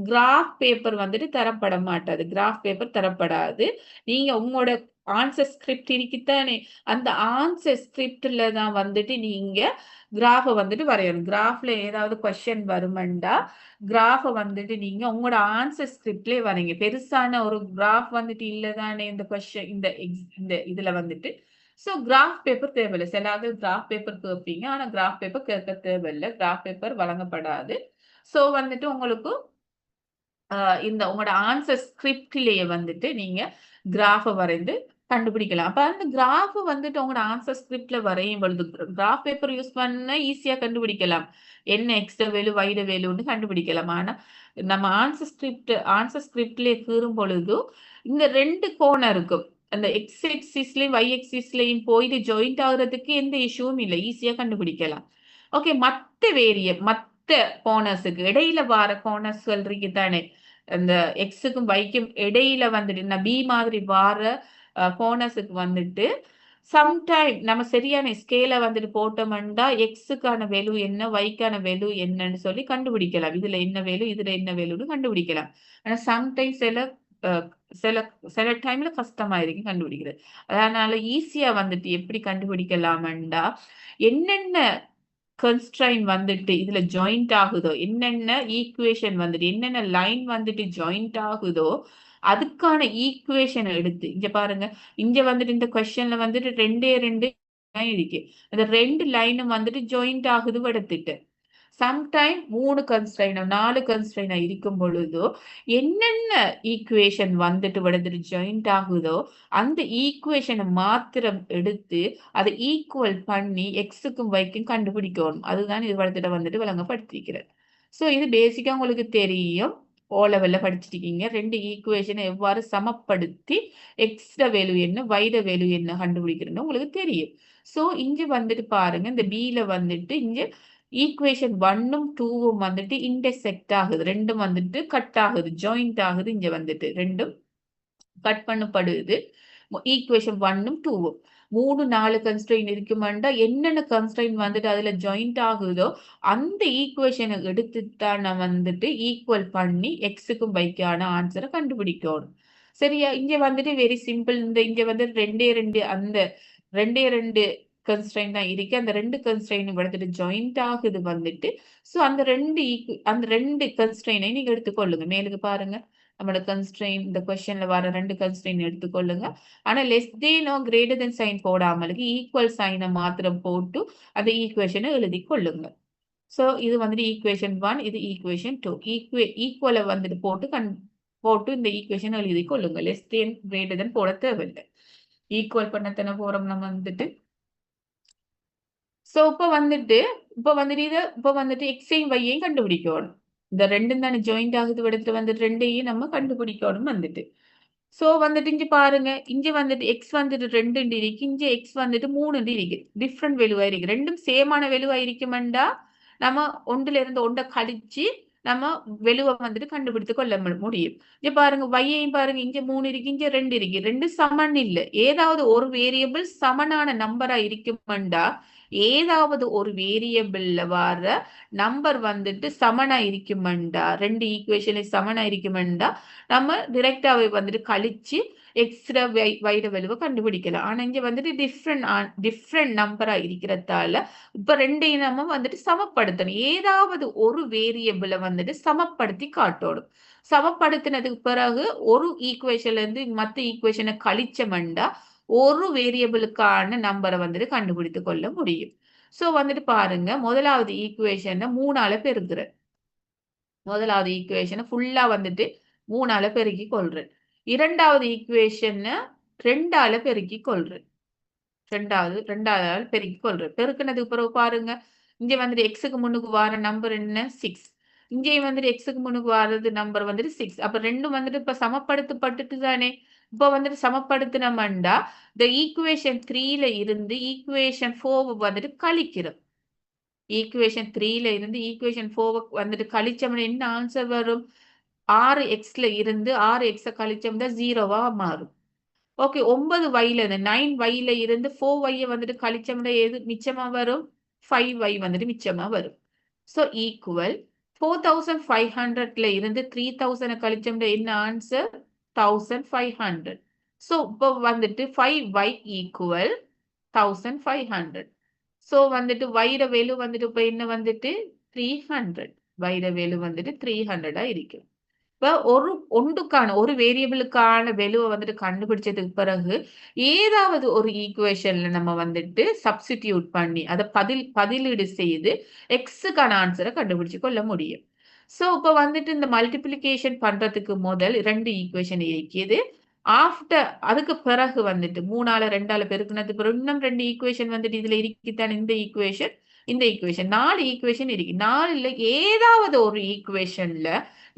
[SPEAKER 1] கிராஃப் பேப்பர் வந்துட்டு தரப்பட மாட்டாது, கிராஃப் பேப்பர் தரப்படாது. நீங்க உங்களோட ஆன்சர் ஸ்கிரிப்ட் இருக்குத்தானே, அந்த ஆன்சர் ஸ்கிரிப்ட்ல தான் வந்துட்டு நீங்க கிராஃப வந்துட்டு வரையணும். கிராஃப்ல ஏதாவது கொஸ்டின் வருமெண்டா கிராஃப வந்துட்டு நீங்க உங்களோட ஆன்சர் ஸ்கிரிப்ட்லயே வரைங்க. பெருசான ஒரு கிராஃப் வந்துட்டு இல்லதானே இந்த கொஸ்டின், இந்த இதுல வந்துட்டு. சோ கிராஃப் பேப்பர் தேவையில்ல. சிலாவது கிராஃப் பேப்பர் கேட்பீங்க, ஆனா கிராஃப் பேப்பர் கேட்க தேவையில்ல, கிராஃப் பேப்பர் வழங்கப்படாது. சோ வந்துட்டு உங்களுக்கு இந்த உங்களோட ஆன்சர் ஸ்கிரிப்ட்லயே வந்துட்டு நீங்க கிராஃப வரைந்து கண்டுபிடிக்கலாம். அப்ப அந்த கிராஃப் வந்துட்டு உங்களோட ஆன்சர் ஸ்கிரிப்ட்ல வரையும் பொழுது கிராஃப் பேப்பர் யூஸ் பண்ணா ஈஸியா கண்டுபிடிக்கலாம். என்ன எக்ஸ் வேல்யூ, ஒய் வேல்யூன்னு கண்டுபிடிக்கலாம். ஆனா நம்ம ஆன்சர் ஸ்கிரிப்ட்லயே கீறும் பொழுது இந்த 2 கோணம் இருக்கும். அந்த எக்ஸ் எக்ஸிஸ்லயும் ஒய் எக்ஸிஸ்லயும் போயிட்டு ஜாயிண்ட் ஆகுறதுக்கு எந்த இஷ்யூவும் இல்ல. ஈஸியா கண்டுபிடிக்கலாம். ஓகே, மத்த கோர்னர்ஸுக்கு இடையில வார கோர்னர்ஸ்கள் இருக்கு தானே, அந்த எக்ஸுக்கும் ஒய்க்கும் இடையில வந்துட்டு இந்த பி மாதிரி வார கோர்னர்ஸுக்கு வந்துட்டு சம்டைம் நம்ம சரியான ஸ்கேல வந்துட்டு போட்டோம்னா எக்ஸுக்கான வேல்யூ என்ன, ஒய்க்கான வேல்யூ என்னன்னு சொல்லி கண்டுபிடிக்கலாம். இதுல என்ன வேல்யூ, இதுல என்ன வேல்யூன்னு கண்டுபிடிக்கலாம். ஆனா சம்டைம் அஹ், சில சில டைம்ல கஷ்டமாயிருக்கும் கண்டுபிடிக்கிறது. அதனால ஈஸியா வந்துட்டு எப்படி கண்டுபிடிக்கலாம்டா, என்னென்ன கன்ஸ்ட்ரைன் வந்துட்டு இதுல ஜாயிண்ட் ஆகுதோ, என்னென்ன ஈக்குவேஷன் வந்துட்டு என்னென்ன லைன் வந்துட்டு ஜாயிண்ட் ஆகுதோ அதுக்கான ஈக்குவேஷன் எடுத்து இங்க பாருங்க. இங்க வந்துட்டு இந்த கொஸ்டின்ல வந்துட்டு 2 லைன் இருக்கு. அந்த 2 லைனும் வந்துட்டு ஜாயிண்ட் ஆகுது எடுத்துட்டு சம்டைம் 3 கன்ஸ்ட்ரைனோ 4 கன்ஸ்ட்ரைனா இருக்கும் பொழுதோ என்னென்ன ஈக்குவேஷன் வந்துட்டு ஜாயிண்ட் ஆகுதோ அந்த ஈக்குவேஷனை மாத்திரம் எடுத்து அதை ஈக்குவல் பண்ணி எக்ஸுக்கும் ஒய்க்கும் கண்டுபிடிக்கணும். அதுதான் இது வந்துட்டு விளங்கப்படுத்திருக்கிறது. ஸோ இது பேசிக்கா உங்களுக்கு தெரியும். ஓ லெவல்ல படிச்சிருக்கீங்க. 2 ஈக்குவேஷனை எவ்வாறு சமப்படுத்தி எக்ஸ்ட வேல்யூ என்ன, ஒய்ட வேல்யூ என்ன கண்டுபிடிக்கிறதுன்னு உங்களுக்கு தெரியும். ஸோ இங்க வந்துட்டு பாருங்க, இந்த பில வந்துட்டு இங்க ஈக்குவேஷன் 1ம் 2ம் வந்துட்டு இன்டர்செக்ட் ஆகுது, ரெண்டும் வந்துட்டு கட் ஆகுது, ஜாயிண்ட் ஆகுது. இங்க வந்துட்டு ரெண்டும் கட் பண்ணப்படுது. ஈக்குவேஷன் 1ம் 2ம் 3 4 கன்ஸ்ட்ரெயின் இருக்குமாண்டா என்னென்ன கன்ஸ்ட்ரெயின் வந்துட்டு அதுல ஜாயிண்ட் ஆகுதோ அந்த ஈக்குவேஷனை எடுத்துத்தான் நான் வந்துட்டு ஈக்குவல் பண்ணி எக்ஸுக்கும் பைக்கான ஆன்சரை கண்டுபிடிக்கணும். சரியா? இங்க வந்துட்டு வெரி சிம்பிள். இங்க வந்து 2 அந்த 2 கன்ஸ்ட்ரெயின் தான் இருக்கு. அந்த 2 கன்ஸ்ட்ரெயின் எடுத்துட்டு ஜாயிண்ட் ஆகுது வந்துட்டு. சோ அந்த 2 கன்ஸ்ட்ரெயினை நீங்க எடுத்துக்கொள்ளுங்க. மேலுக்கு பாருங்க. நம்மளோட கன்ஸ்ட்ரெயின் இந்த கொஸ்டின்ல வர 2 கன்ஸ்ட்ரெயின் எடுத்துக்கொள்ளுங்க. ஆனா லெஸ் தேனோ கிரேட்டர் தென் சைன் போடாமலுக்கு ஈக்குவல் சைனை மாத்திரம் போட்டு அந்த ஈக்குவேஷனை எழுதி கொள்ளுங்க. சோ இது வந்துட்டு ஈக்குவேஷன் 1, இது ஈக்குவேஷன் 2. ஈக்குவலை வந்துட்டு போட்டு இந்த ஈக்குவேஷன் எழுதி கொள்ளுங்க. லெஸ் தேன் கிரேட்டர் தென் போட தேவையில்லை. ஈக்குவல் பண்ணத்தன போறோம் நம்ம வந்துட்டு. சோ இப்ப வந்துட்டு எக்ஸையும் ஒய்யையும் கண்டுபிடிக்கணும். இந்த 2ம் தானே ஜாயிண்ட் ஆகுது எடுத்துட்டு வந்துட்டு 2ஐயும் நம்ம கண்டுபிடிக்கணும் வந்துட்டு. சோ வந்துட்டு இங்க பாருங்க. இங்க வந்துட்டு எக்ஸ் வந்துட்டு 2 இருக்கு. இங்க எக்ஸ் வந்துட்டு 3 இருக்கு. டிஃப்ரெண்ட் வேல்யூவா இருக்கு. ரெண்டும் சேமான வேல்யூவா இருக்குமெண்டா நம்ம ஒன்றுல இருந்து ஒன்றை கழிச்சு நம்ம வெலுவை வந்துட்டு கண்டுபிடித்து கொள்ள முடியும். இங்க பாருங்க, வையையும் பாருங்க. இங்க 3 இருக்கு, இங்க 2 இருக்கு. 2 சமன் இல்ல. ஏதாவது ஒரு வேரியபிள் சமனான நம்பரா இருக்குமெண்டா ஏதாவது ஒரு வேரியபிள்ல வர நம்பர் வந்துட்டு சமனா இருக்குமெண்டா 2 ஈக்குவேஷன்ல சமனா இருக்குமெண்டா நம்ம டிரெக்டாவே வந்துட்டு கழிச்சு எக்ஸ்ட்ரா வைட வேல்யூவை கண்டுபிடிக்கலாம். ஆனா இங்க வந்துட்டு டிஃப்ரெண்ட் நம்பரா இருக்கிறதால இப்ப 2ஐயும் நம்ம வந்துட்டு சமப்படுத்தணும். ஏதாவது ஒரு வேரியபிளை வந்துட்டு சமப்படுத்தி காட்டணும். சமப்படுத்தினதுக்கு பிறகு ஒரு ஈக்குவேஷன்ல இருந்து மத்த ஈக்குவேஷனை கழிச்சமெண்டா ஒரு வேரியபிளுக்கான நம்பரை வந்துட்டு கண்டுபிடித்து கொள்ள முடியும். சோ வந்துட்டு பாருங்க, முதலாவது ஈக்குவேஷனை 3ஆல பெருக்குறேன். முதலாவது ஈக்குவேஷனை ஃபுல்லா வந்துட்டு 3ஆல பெருக்கி கொள்றேன். இரண்டாவது ஈக்குவேஷனை 2ஆல பெருக்கி கொள்றேன். ரெண்டாவது பெருக்கி கொள்றேன். பெருக்குனதுக்கு பிறகு பாருங்க, இங்க வந்துட்டு எக்ஸுக்கு முன்னுக்கு வார நம்பர் என்ன 6. இங்கேயும் வந்துட்டு எக்ஸுக்கு முன்னுக்கு வாரது நம்பர் வந்துட்டு 6. அப்ப 2 வந்துட்டு இப்ப சமப்படுத்தப்பட்டுட்டு தானே. இப்போ வந்துட்டு சமப்படுத்தினோம்டா இந்த ஈக்குவேஷன் 3ல இருந்து ஈக்குவேஷன் 4 வந்துட்டு கழிக்கிறோம். ஈக்குவேஷன் 3ல இருந்து ஈக்குவேஷன் 4 வந்துட்டு கழிச்சோம்னா என்ன ஆன்சர் வரும்? 6xல இருந்து 6x கழிச்சோம்னா 0வா மாறும். ஓகே, 9yல இருந்து 9yல இருந்து 4y வந்துட்டு கழிச்சோம்னா எது மிச்சமா வரும்? 5y வந்துட்டு மிச்சமா வரும். ஸோ ஈக்குவல் 4500ல இருந்து 3000 கழிச்சோம்னா என்ன ஆன்சர்? 1500. ஸோ இப்போ வந்துட்டு 5y ஈக்குவல் 1500. ஸோ வந்துட்டு வைர வேலு வந்துட்டு இப்போ என்ன வந்துட்டு 300. வைர வேலு வந்துட்டு 300 இருக்கு. இப்ப ஒரு வேரியபிளுக்கான வெலுவை வந்துட்டு கண்டுபிடிச்சதுக்கு பிறகு ஏதாவது ஒரு ஈக்குவேஷன்ல நம்ம வந்துட்டு சப்ஸ்டிடியூட் பண்ணி அதை பதிலீடு செய்து எக்ஸுக்கான ஆன்சரை கண்டுபிடிச்சு கொள்ள முடியும். ஸோ இப்போ வந்துட்டு இந்த மல்டிப்ளிகேஷன் பண்றதுக்கு முதல் 2 ஈக்குவேஷன் இருக்குது. அதுக்கு பிறகு வந்துட்டு 3ஆல 2ஆல பெருக்குனதுக்கு பிறகு இன்னும் 2 ஈக்குவேஷன் வந்துட்டு இதுல இருக்குதான். இந்த ஈக்குவேஷன் 4 ஈக்குவேஷன் இருக்கு. 4ல ஏதாவது ஒரு ஈக்குவேஷன்ல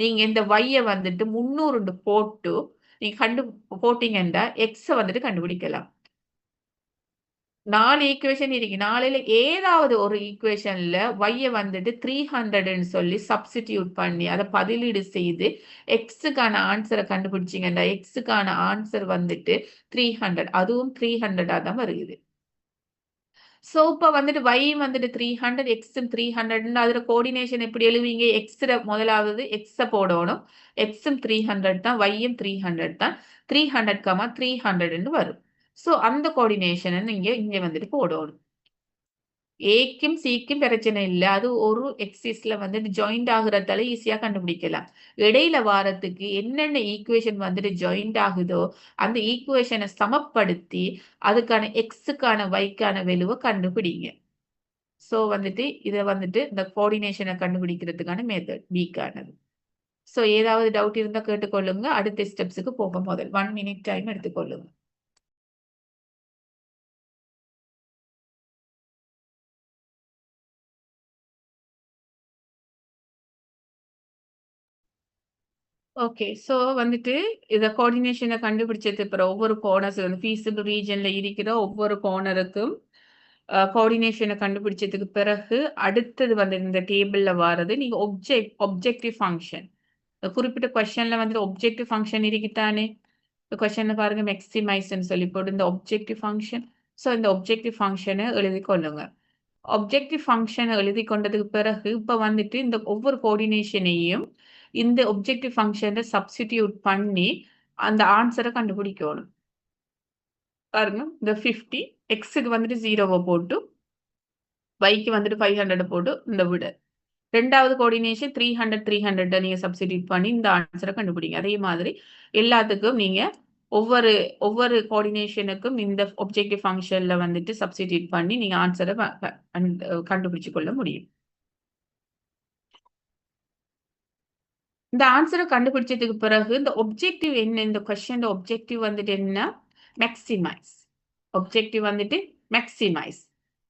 [SPEAKER 1] நீங்க இந்த y வந்துட்டு 300 போட்டு நீங்க போட்டீங்கன்னா x வந்துட்டு கண்டுபிடிக்கலாம். 4 ஈக்குவேஷன் இருக்கு. 4ல ஏதாவது ஒரு ஈக்குவேஷன்ல y வந்துட்டு 300ன்னு சொல்லி சப்ஸ்டிடியூட் பண்ணி அதை பதிலீடு செய்து எக்ஸுக்கான ஆன்சரை கண்டுபிடிச்சீங்கன்னா எக்ஸுக்கான ஆன்சர் வந்துட்டு 300. அதுவும் 300 தான் வருது. ஸோ இப்போ வந்துட்டு y வந்துட்டு 300, x 300. அதுல கோஆர்டினேஷன் எப்படி எழுதுவீங்க? முதலாவது x போடணும். x 300 தான், y 300 தான். 300, 300 வரும். ஸோ அந்த கோஆர்டினேஷனை நீங்க இங்க வந்துட்டு போடணும். ஏக்கும் சிக்கும் பிரச்சனை இல்லை. அது ஒரு எக்ஸிஸ்ல வந்துட்டு ஜாயிண்ட் ஆகுறதால ஈஸியா கண்டுபிடிக்கலாம். இடையில வாரத்துக்கு என்னென்ன ஈக்குவேஷன் வந்துட்டு ஜாயிண்ட் ஆகுதோ அந்த ஈக்குவேஷனை சமப்படுத்தி அதுக்கான எக்ஸுக்கான வைக்கான வெலுவை கண்டுபிடிங்க. ஸோ வந்துட்டு இதை வந்துட்டு இந்த கோஆர்டினேஷனை கண்டுபிடிக்கிறதுக்கான மெத்தட் பிக்கானது. ஸோ ஏதாவது டவுட் இருந்தா கேட்டுக்கொள்ளுங்க. அடுத்த ஸ்டெப்ஸுக்கு போக முதல் 1 minute டைம் எடுத்துக்கொள்ளுங்க. ஓகே. ஸோ வந்துட்டு இத கோஆர்டினேஷன கண்டுபிடிச்சது அப்புறம் ஒவ்வொரு கார்னர்ஸ் வந்து ஃபீஸிபிள் ரீஜியன்ல இருக்கிற ஒவ்வொரு கார்னருக்கும் கோஆர்டினேஷன கண்டுபிடிச்சதுக்கு பிறகு அடுத்தது வந்து இந்த டேபிள்ல வாரது நீங்க ஆப்ஜெக்டிவ் ஃபங்ஷன். குறிப்பிட்ட கொஸ்டின்ல வந்துட்டு ஆப்ஜெக்டிவ் ஃபங்ஷன் இருக்குதானே? இந்த கொஸ்டின்ல பாருங்க மேக்ஸிமைஸ்ன்னு சொல்லி போட்டு இந்த ஆப்ஜெக்டிவ் ஃபங்ஷன். ஸோ இந்த ஆப்ஜெக்டிவ் ஃபங்ஷனை எழுதி கொள்ளுங்க. ஆப்ஜெக்டிவ் ஃபங்ஷனை எழுதி கொண்டதுக்கு பிறகு இப்ப வந்துட்டு இந்த ஒவ்வொரு கோஆர்டினேஷனையும் இந்த ஆப்ஜெக்டிவ் ஃபங்ஷனை சப்ஸ்டிடியூட் பண்ணி அந்த ஆன்சரை கண்டுபிடிக்கணும். பாருங்க இந்த 50 எக்ஸுக்கு வந்துட்டு 0 போட்டு வைக்கு வந்துட்டு 500 போட்டு இந்த விட ரெண்டாவது கோஆர்டினேஷன் 300 நீங்க சப்ஸ்டிடியூட் பண்ணி இந்த ஆன்சரை கண்டுபிடிங்க. அதே மாதிரி எல்லாத்துக்கும் நீங்க ஒவ்வொரு கோஆர்டினேஷனுக்கும் இந்த ஆப்ஜெக்டிவ் ஃபங்ஷன்ல வந்துட்டு சப்ஸ்டிடியூட் பண்ணி நீங்க ஆன்சரை கண்டுபிடிச்சு கொள்ள முடியும். இந்த ஆன்சரை கண்டுபிடிச்சதுக்கு பிறகு இந்த ஒப்ஜெக்டிவ் என்ன? இந்த கொஸ்டின் ஒப்ஜெக்டிவ் வந்துட்டு என்ன? மேக்ஸிமைஸ். ஒப்ஜெக்டிவ் வந்துட்டு மேக்ஸிமைஸ்.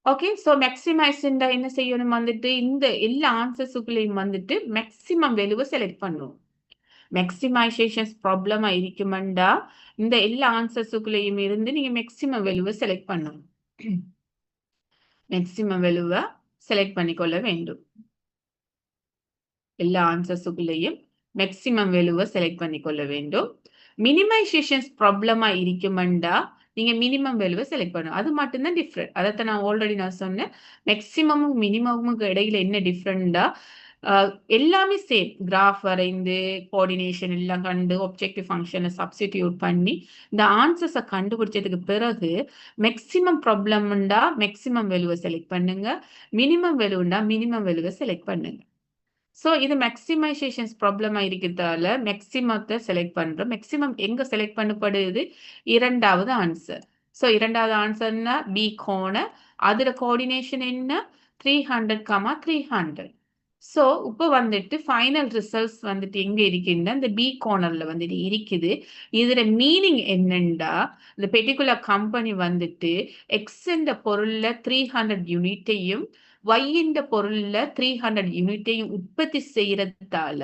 [SPEAKER 1] ஓகே, ஸோ மேக்ஸிமைஸ் என்ன செய்யணும் வந்துட்டு இந்த எல்லா ஆன்சர்ஸுக்குள்ளேயும் வந்துட்டு மேக்ஸிமம் வேல்யூவை செலக்ட் பண்ணும். மேக்ஸிமைசேஷன்ஸ் ப்ராப்ளமா இருக்குமெண்டா இந்த எல்லா ஆன்சர்ஸுக்குள்ளேயும் இருந்து நீங்க மேக்ஸிமம் வேல்யூவை செலக்ட் பண்ணணும். மேக்ஸிமம் வேல்யூவை செலக்ட் பண்ணிக்கொள்ள வேண்டும். எல்லா ஆன்சர்ஸுக்குள்ளேயும் மேக்ஸிமம் வேல்யூவை செலக்ட் பண்ணிக்கொள்ள வேண்டும். மினிமைசேஷன்ஸ் ப்ராப்ளமா இருக்குமெண்டா நீங்க மினிமம் வேல்யூவை செலக்ட் பண்ணணும். அது மட்டும்தான் டிஃப்ரெண்ட். அதைத்தான் நான் ஆல்ரெடி சொன்னேன். மேக்ஸிமமும் மினிமமுக்கு இடையில என்ன டிஃப்ரெண்டா எல்லாமே சேம். கிராஃப் வரைந்து கோஆர்டினேஷன் எல்லாம் கண்டு ஆப்ஜெக்டிவ் ஃபங்க்ஷனை சப்ஸ்டிடியூட் பண்ணி இந்த ஆன்சர்ஸை கண்டுபிடிச்சதுக்கு பிறகு மேக்ஸிமம் ப்ராப்ளம்ண்டா மேக்ஸிமம் வேல்யூவை செலக்ட் பண்ணுங்க, மினிமம் வேல்யூண்டா மினிமம் வேல்யூவை செலக்ட் பண்ணுங்க. ஸோ இது மேக்ஸிமைசேஷன்ஸ் ப்ராப்ளமா இருக்கிறதால மேக்ஸிமத்தை செலக்ட் பண்றோம். மேக்ஸிமம் எங்க செலக்ட் பண்ணப்படுது? இரண்டாவது ஆன்சர். ஸோ இரண்டாவது ஆன்சர்னா பி கோர்னர். அதுல கோஆர்டினேஷன் என்ன? 300, 300. ஸோ இப்போ வந்துட்டு ஃபைனல் ரிசல்ட்ஸ் வந்துட்டு எங்க இருக்குன்னா இந்த பி கார்னர்ல வந்துட்டு இருக்குது. இதுல மீனிங் என்னண்டா இந்த பெர்டிகுலர் கம்பெனி வந்துட்டு எக்ஸ் என்ற பொருள்ல 300 யூனிட்டையும் வையின் பொருள்ல 300 யூனிட்டையும் உற்பத்தி செய்யறதால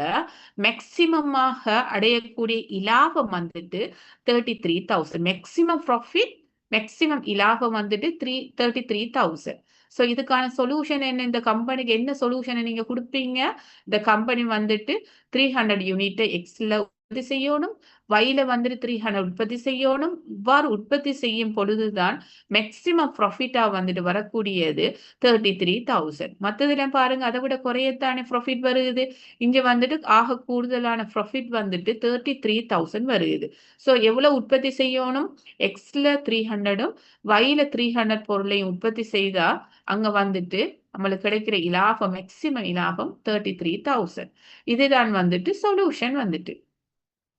[SPEAKER 1] மேக்சிமமாக அடையக்கூடிய இலாபம் வந்துட்டு 33,000. மேக்சிமம் ப்ராஃபிட், மேக்சிமம் இலாபம் வந்துட்டு 33,000. ஸோ இதுக்கான சொல்யூஷன் என்ன? இந்த கம்பெனிக்கு என்ன சொல்யூஷனை நீங்க கொடுப்பீங்க? இந்த கம்பெனி வந்துட்டு 300 யூனிட்டை எக்ஸ்ல உற்பத்தி செய்யணும், வைல வந்துட்டு 300 உற்பத்தி செய்யணும். இவ்வாறு உற்பத்தி செய்யும் பொழுதுதான் மேக்சிமம் ப்ராஃபிட்டா வந்துட்டு வரக்கூடியது 33,000. மற்றதுல பாருங்க, அதை விட குறையத்தானே ப்ராஃபிட் வருது. இங்க வந்துட்டு ஆக கூடுதலான ப்ராஃபிட் வந்துட்டு 33,000 வருது. ஸோ எவ்வளவு உற்பத்தி செய்யணும்? எக்ஸ்ல 300ம் வைல 300 பொருளையும் உற்பத்தி செய்தா அங்க வந்துட்டு நம்மளுக்கு கிடைக்கிற இலாபம், மேக்சிமம் இலாபம் 33,000. இதுதான் வந்துட்டு சொல்யூஷன், வந்துட்டு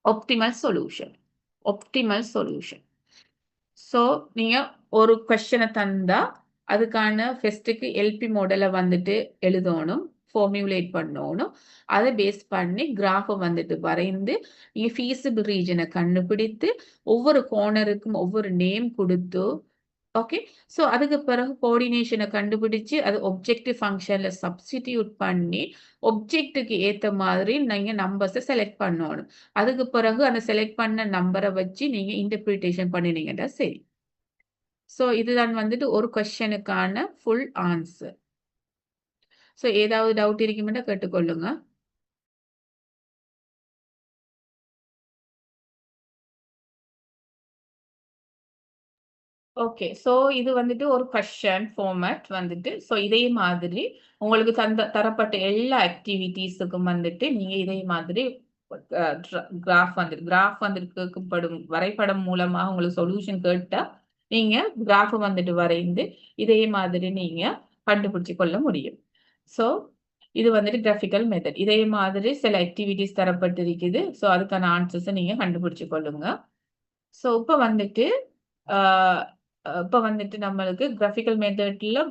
[SPEAKER 1] optimal solution. Optimal solution. So நீங்க ஒரு கொஸ்டினை தந்தா அதுக்கான ஃபெஸ்ட்டுக்கு எல்பி மாடலை வந்துட்டு எழுதணும், ஃபார்முலேட் பண்ணணும். அதை பேஸ் பண்ணி கிராஃபை வந்துட்டு வரைந்து நீங்க ஃபீஸிபிள் ரீஜனை கண்டுபிடித்து ஒவ்வொரு கார்னருக்கும் ஒவ்வொரு நேம் கொடுத்து, ஓகே. ஸோ அதுக்கு பிறகு கோஆர்டினேஷனை கண்டுபிடிச்சு அது ஒப்ஜெக்டிவ் ஃபங்க்ஷன்ல சப்ஸ்டிடியூட் பண்ணி ஒப்ஜெக்ட்டுக்கு ஏற்ற மாதிரி நீங்க நம்பர்ஸை செலக்ட் பண்ணணும். அதுக்கு பிறகு அந்த செலக்ட் பண்ண நம்பரை வச்சு நீங்க இன்டர்பிரிட்டேஷன் பண்ணினீங்கன்னா சரி. ஸோ இதுதான் வந்துட்டு ஒரு கொஸ்டினுக்கான ஃபுல் ஆன்சர். ஸோ ஏதாவது டவுட் இருக்குமென்னா கேட்டுக்கொள்ளுங்க. ஓகே. ஸோ இது வந்துட்டு ஒரு கொஸ்டின் ஃபார்மேட் வந்துட்டு. ஸோ இதே மாதிரி உங்களுக்கு தரப்பட்ட எல்லா ஆக்டிவிட்டீஸுக்கும் வந்துட்டு நீங்க இதே மாதிரி கிராஃப் வந்துட்டு கேட்கப்படும் வரைபடம் மூலமா உங்களுக்கு சொல்யூஷன் கேட்டா நீங்க கிராஃப் வந்துட்டு வரைந்து இதே மாதிரி நீங்க கண்டுபிடிச்சு கொள்ள முடியும். ஸோ இது வந்துட்டு கிராஃபிக்கல் மெத்தட். இதே மாதிரி சில ஆக்டிவிட்டீஸ் தரப்பட்டிருக்குது. ஸோ அதுக்கான ஆன்சர்ஸை நீங்க கண்டுபிடிச்சு கொள்ளுங்க. ஸோ இப்போ வந்துட்டு நம்மளுக்கு கிராஃபிக்கல் மெத்தட்ல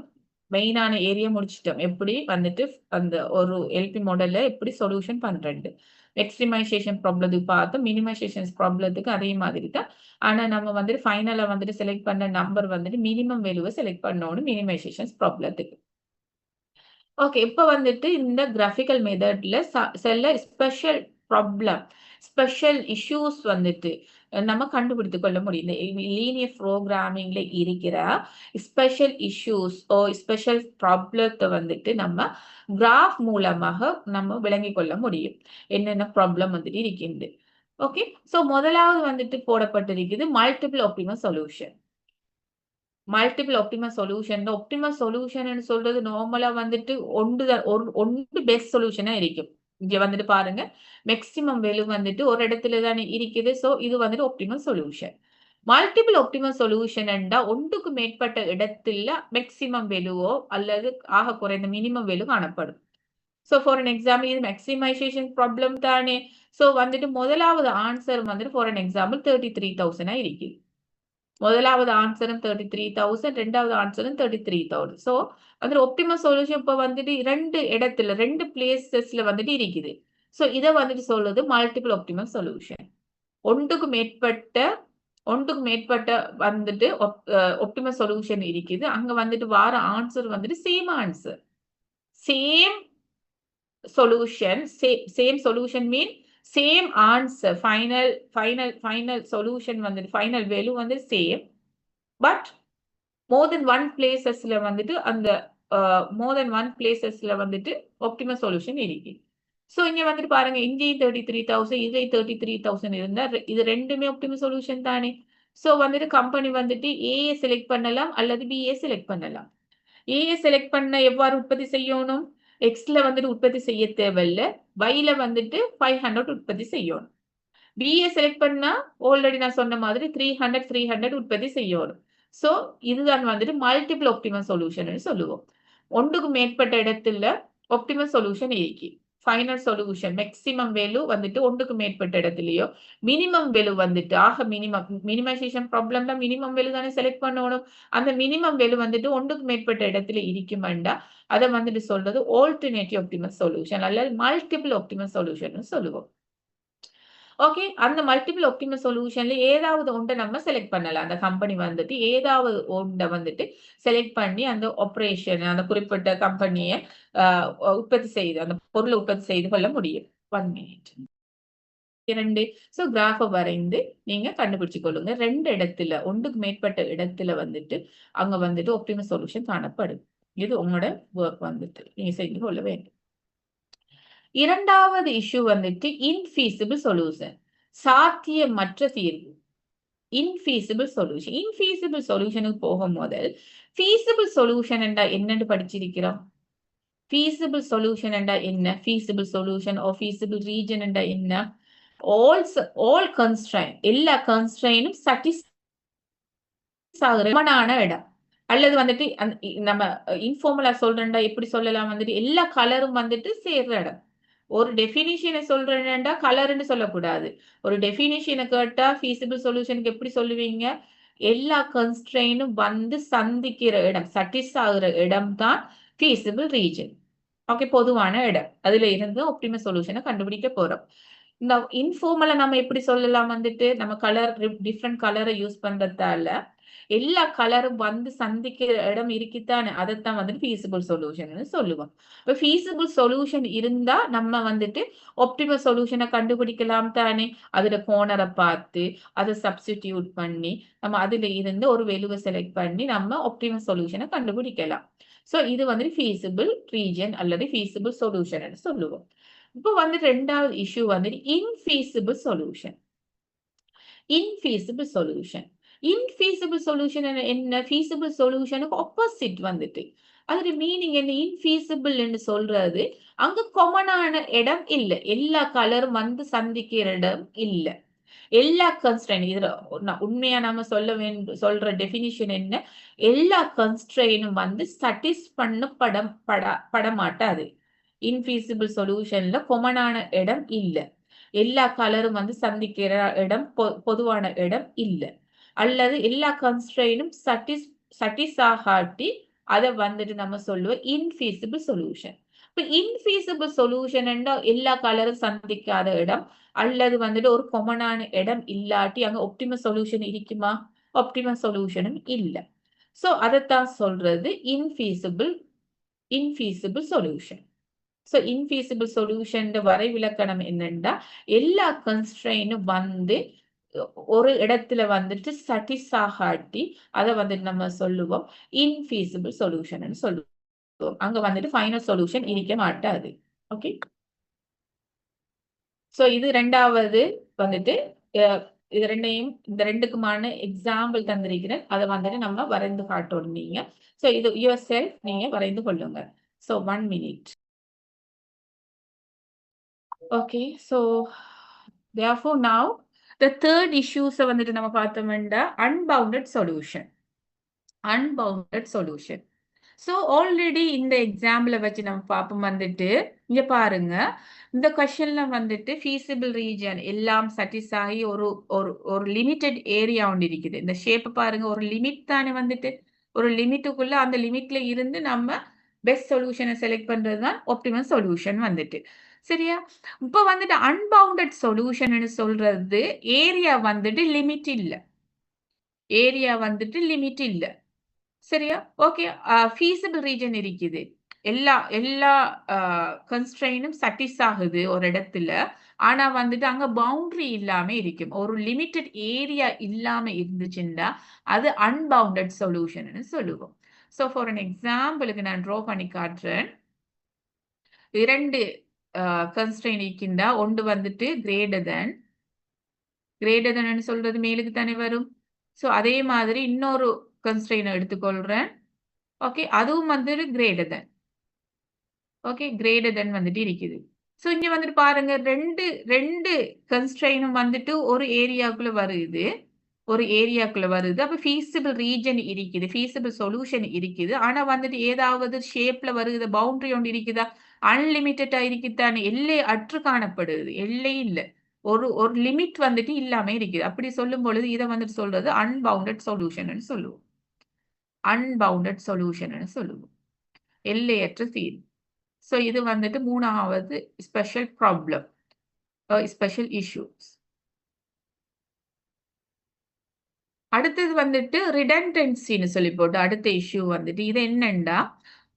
[SPEAKER 1] மெயினான ஏரியா முடிச்சிட்டோம். எப்படி வந்துட்டு அந்த ஒரு எல்பி மாடல்ல எப்படி சொல்யூஷன் பண்றது. எக்ஸ்ட்ரீமைசேஷன் ப்ராப்ளத்துக்கு பார்த்தோம், மினிமைசேஷன் ப்ராப்ளத்துக்கு அதே மாதிரி தான். ஆனா நம்ம வந்துட்டு ஃபைனலா வந்துட்டு செலக்ட் பண்ண நம்பர் வந்துட்டு மினிமம் வேல்யூவை செலக்ட் பண்ணணும் மினிமைசேஷன் ப்ராப்ளத்துக்கு. ஓகே. இப்போ வந்துட்டு இந்த கிராஃபிக்கல் மெத்தட்ல சில ஸ்பெஷல் ப்ராப்ளம், ஸ்பெஷல் இஷ்யூஸ் வந்துட்டு நம்ம கண்டுபிடித்து கொள்ள முடியும். இந்த லீனியர் ப்ரோக்ராமிங்ல இருக்கிற ஸ்பெஷல் இஷ்யூஸ் ஓ ஸ்பெஷல் ப்ராப்ளத்தை வந்துட்டு நம்ம கிராஃப் மூலமாக நம்ம விளங்கி கொள்ள முடியும். என்னென்ன ப்ராப்ளம் வந்துட்டு இருக்கின்றது. ஓகே. ஸோ முதலாவது வந்துட்டு போடப்பட்டிருக்குது multiple optimal solution. Multiple optimal solution. Optimal solution சொல்றது நார்மலா வந்துட்டு ஒன்று பெஸ்ட் சொல்யூஷனா இருக்கும். இங்க வந்துட்டு பாருங்க, மேக்ஸிமம் வேல்யூ வந்துட்டு ஒரு இடத்துல தானே இருக்குது. ஸோ இது வந்துட்டு optimal solution. Multiple optimal solution என்றா ஒன்றுக்கு மேற்பட்ட இடத்துல மேக்ஸிமம் வேல்யூவோ அல்லது ஆக குறைந்த மினிமம் வேல்யூ காணப்படும். ஸோ ஃபார் அன் எக்ஸாம்பிள் இது மேக்ஸிமைசேஷன் ப்ராப்ளம் தானே. ஸோ வந்துட்டு முதலாவது ஆன்சர் வந்துட்டு ஃபார் அன் எக்ஸாம்பிள் 33,000 இருக்குது. முதலாவது ஆன்சரும் 33,000, ரெண்டாவது ஆன்சரும் 33,000. ஸோ வந்து ஒப்டிமல் சொல்யூஷன் இப்போ வந்துட்டு ரெண்டு பிளேசஸ்ல வந்துட்டு இருக்குது. ஸோ இதை வந்துட்டு சொல்லுது மல்டிபிள் ஒப்டிமல் சொல்யூஷன். ஒன்றுக்கு மேற்பட்ட வந்துட்டு ஒப்டிமல் சொல்யூஷன் இருக்குது. அங்க வந்துட்டு வார ஆன்சர் வந்துட்டு same answer. Same solution mean same answer. Final solution வந்துட்டு ஃபைனல் வேல்யூ வந்து same. But more than one பிளேசஸ்ல வந்துட்டு அந்த ஆப்டிமல் சொல்யூஷன் இருக்கு. ஸோ இங்க வந்துட்டு பாருங்க, இங்கேயும் 33,000, இங்கேயும் 33,000 இருந்தா இது ரெண்டுமே ஆப்டிமல் சொல்யூஷன் தானே. ஸோ வந்துட்டு கம்பெனி வந்துட்டு ஏஏ செலக்ட் பண்ணலாம் அல்லது பிஏ செலக்ட் பண்ணலாம். ஏஏ செலக்ட் பண்ண எவ்வாறு உற்பத்தி செய்யணும்? எக்ஸ்ல வந்துட்டு உற்பத்தி செய்ய தேவையில்ல, வைல வந்துட்டு 500 உற்பத்தி செய்யணும். பிஏ செலக்ட் பண்ணா ஆல்ரெடி நான் சொன்ன மாதிரி 300 உற்பத்தி செய்யணும். ஸோ இதுதான் வந்துட்டு மல்டிபிள் ஆப்டிமல் சொல்யூஷன் சொல்லுவோம். ஒன்றுக்கு மேற்பட்ட இடத்துல ஆப்டிமல் சொல்யூஷன் இருக்கு. ஃபைனல் சொல்யூஷன் மேக்ஸிமம் வேல்யூ வந்துட்டு ஒன்றுக்கு மேற்பட்ட இடத்துலயோ, மினிமம் வேல்யூ வந்துட்டு மினிமைசேஷன் ப்ராப்ளம்ல மினிமம் வேல்யூ தானே செலக்ட் பண்ணணும். அந்த மினிமம் வேல்யூ வந்துட்டு ஒன்றுக்கு மேற்பட்ட இடத்துல இருக்குமெண்டா அதை வந்துட்டு சொல்றது ஆல்டர்னேட்டிவ் ஆப்டிமல் சொல்யூஷன் அல்லது மல்டிபிள் ஆப்டிமல் சொல்யூஷன் சொல்லுவோம். ஓகே, அந்த மல்டிபிள் ஆப்டிமல் சொல்யூஷன்ல ஏதாவது ஒன்றை நம்ம செலக்ட் பண்ணலாம். அந்த கம்பெனி வந்துட்டு ஏதாவது ஒன்றை வந்துட்டு செலக்ட் பண்ணி அந்த ஆப்பரேஷன் அந்த குறிப்பிட்ட கம்பெனியை உற்பத்தி செய்து அந்த பொருளை உற்பத்தி செய்து கொள்ள முடியும். 1 மினிட். 2 ஸோ கிராஃப வரைந்து நீங்க கண்டுபிடிச்சு கொள்ளுங்க. 2 இடத்துல ஒன்றுக்கு மேற்பட்ட இடத்துல வந்துட்டு அங்க வந்துட்டு ஆப்டிமல் சொல்யூஷன் காணப்படும். இது உங்களோட வொர்க் வந்துட்டு நீங்க செய்து கொள்ள வேண்டும். இரண்டாவது இஷ்யூ வந்துட்டு இன்ஃபீசிபிள் சொல்யூஷன், சாத்தியமற்ற தீர்வு. இன்ஃபீசிபிள் சொல்யூஷன். இன்ஃபீசிபிள் சொல்யூஷனுக்கு போகும் முதல் ஃபீசிபிள் சொல்யூஷன் என்றா என்னன்னு படிச்சிருக்கிறோம். feasible solution என்றா என்ன? feasible solution or feasible region என்றா என்ன? all constraint, எல்லா constraintம் satisfy ஆகுற இடம். அல்லது வந்துட்டு நம்ம இன்ஃபார்மலா சொல்றேன்டா எப்படி சொல்லலாம் வந்துட்டு எல்லா கலரும் வந்துட்டு சேர்ற இடம். ஒரு டெஃபினிஷனை சொல்றேன்டா கலர்ன்னு சொல்லக்கூடாது. ஒரு டெஃபினிஷனை கேட்டா feasible solutionக்கு எப்படி சொல்லுவீங்க? எல்லா கன்ஸ்ட்ரெயினும் வந்து சந்திக்கிற இடம், satisfy ஆகுற இடம் தான் feasible region. ஓகே, பொதுவான இடம். அதுல இருந்து ஆப்டிமல் சொல்யூஷனை கண்டுபிடிக்க போறோம். இந்த இன்ஃபார்மலா நம்ம எப்படி சொல்லலாம் வந்துட்டு நம்ம கலர் டிஃப்ரெண்ட் கலரை யூஸ் பண்றதால எல்லா கலரும் வந்து சந்திக்கிற இடம் இருக்குத்தானே, அதைத்தான் வந்துட்டு feasible solution சொல்லுவோம். இப்ப feasible solution இருந்தா நம்ம வந்துட்டு ஆப்டிமல் சொல்யூஷனை கண்டுபிடிக்கலாம் தானே. அதுல கோணரை பார்த்து அதை சப்ஸ்டிடியூட் பண்ணி நம்ம அதுல இருந்து ஒரு வேல்யூவை செலக்ட் பண்ணி நம்ம ஆப்டிமல் சொல்யூஷனை கண்டுபிடிக்கலாம். சோ இது வந்து feasible region அல்லது feasible solution ன்னு சொல்லுவோம். இப்போ வந்து ரெண்டாவது இஷ்யூ வந்து infeasible solution. infeasible solution. infeasible solution என்ன? feasible solutionக்கு ஆப்போசிட் வந்துட்டு அதோட மீனிங் என்ன? infeasible ன்னு சொல்றது அங்க காமனான இடம் இல்ல, எல்லா கலரும் வந்து சந்திக்கிற இடம் இல்ல, எல்லா கன்ஸ்ட்ரெயின் இதுல உண்மையா நாம சொல்ற டெபினிஷன் என்ன? எல்லா கன்ஸ்ட்ரெயினும் வந்து சட்டிஸ் பட மாட்டாது. இன்ஃபீசிபிள் சொல்யூஷன்ல காமனான இடம் இல்ல, எல்லா கலரும் வந்து சந்திக்கிற இடம் பொதுவான இடம் இல்ல, அல்லது எல்லா கன்ஸ்ட்ரெயினும் சட்டிஸ் ஆகாட்டி அதை வந்துட்டு நம்ம சொல்லுவோம் இன்ஃபீசிபிள் சொல்யூஷன். இப்ப இன்ஃபீசிபிள் சொல்யூஷன் எல்லா கலரும் சந்திக்காத இடம் அல்லது வந்துட்டு ஒரு காமனான இடம் இல்லாட்டி அங்க ஆப்டிமல் சொல்யூஷன் இருக்குமா? ஆப்டிமல் சொல்யூஷனும் இல்ல. சோ அதைத்தான் சொல்றது இன்ஃபீசிபிள் சொல்யூஷன். சோ இன்ஃபீசிபிள் சொல்யூஷன் வரைவிலக்கணம் என்னன்னா எல்லா கன்ஸ்ட்ரெயினும் வந்து ஒரு இடத்துல வந்துட்டு சட்டிஸ் ஆகாட்டி அதை வந்துட்டு நம்ம சொல்லுவோம் இன்ஃபீசிபிள் சொல்யூஷன் சொல்லுவோம். அங்க வந்துட்டு ஃபைனல் சொல்யூஷன் இருக்க மாட்டாது. ஓகே, சோ இது ரெண்டாவது வந்துட்டு இது ரெண்டையும் இந்த ரெண்டுக்குமான எக்ஸாம்பிள் தந்திருக்கிறேன். அதை வந்துட்டு நம்ம வரைந்து காட்டணும் நீங்க. சோ இது யுவர் செல்ஃப் நீங்க வரைந்து கொள்ளுங்க. So 1 minute. Okay, so therefore now the third issues வந்துட்டு நம்ம பார்த்தோம்னா unbounded solution. unbounded solution. So already இந்த எக்ஸாம்பிள வச்சு நம்ம பார்ப்போம் வந்துட்டு இங்க பாருங்க, இந்த கொஸ்டின்ல வந்துட்டு feasible region எல்லாம் satisfy ஆகி ஒரு லிமிட்டட் ஏரியா ஒன்று இருக்குது. இந்த ஷேப் பாருங்க, ஒரு லிமிட் தானே வந்துட்டு ஒரு லிமிட்டுக்குள்ள அந்த லிமிட்ல இருந்து நம்ம பெஸ்ட் சொல்யூஷனை செலக்ட் பண்றது தான் ஆப்டிமல் சொல்யூஷன் வந்துட்டு. சரியா? இப்ப வந்துட்டு அன்பவுண்டட் சொல்யூஷன் சொல்றது ஏரியா வந்துட்டு லிமிட் இல்ல, ஏரியா வந்துட்டு லிமிட் இல்ல. சரியா? ஓகே, feasible region இருக்குது, எல்லா கன்ஸ்ட்ரெயினும் சட்டிஸ் ஆகுது ஒரு இடத்துல, ஆனா வந்துட்டு அங்க பவுண்டரி இல்லாம இருக்கும், ஒரு லிமிட்டட் ஏரியா இல்லாம இருந்துச்சுன்னா அது அன்பவுண்டட் சொல்யூஷன் சொல்லுவோம். சோ ஃபார் an எக்ஸாம்பிளுக்கு நான் ட்ரா பண்ணி காட்டுறேன். 2 கன்ஸ்ட்ரெயின் இருக்கின்றா, ஒன்று வந்துட்டு கிரேட்டர் தென் சொல்றது மேலுக்கு தானே வரும். சோ அதே மாதிரி இன்னொரு கன்ஸ்ட்ரெயின் எடுத்துக்கொள்றேன். ஓகே, அதுவும் வந்துட்டு greater than. Okay, greater than வந்துட்டு இருக்குது. சோ இங்க வந்துட்டு பாருங்க, ரெண்டு கன்ஸ்ட்ரெயினும் வந்துட்டு ஒரு ஏரியாக்குள்ள வருது, அப்ப feasible region இருக்குது, feasible solution இருக்குது. ஆனா வந்துட்டு ஏதாவது ஷேப்ல வருது, பவுண்டரி ஒன்று இருக்குதா? அன்லிமிட்டடா இருக்குதானே, எல்லை அற்று காணப்படுது, எல்லை இல்ல, ஒரு லிமிட் வந்துட்டு இல்லாம இருக்குது. அப்படி சொல்லும் பொழுது இதை வந்துட்டு சொல்றது அன்பவுண்டட் சொல்யூஷன் சொல்லுவோம். அன்பவுண்டட் சொல்யூஷன் சொல்லுவோம், எல்லையற்ற தீர்வு. சோ இது வந்துட்டு மூணாவது ஸ்பெஷல் ப்ராப்ளம், ஸ்பெஷல் இஷ்யூஸ். அடுத்தது வந்துட்டு ரிடண்டன்சின்னு சொல்லி போட்டு அடுத்த இஷ்யூ வந்துட்டு இது என்னன்னா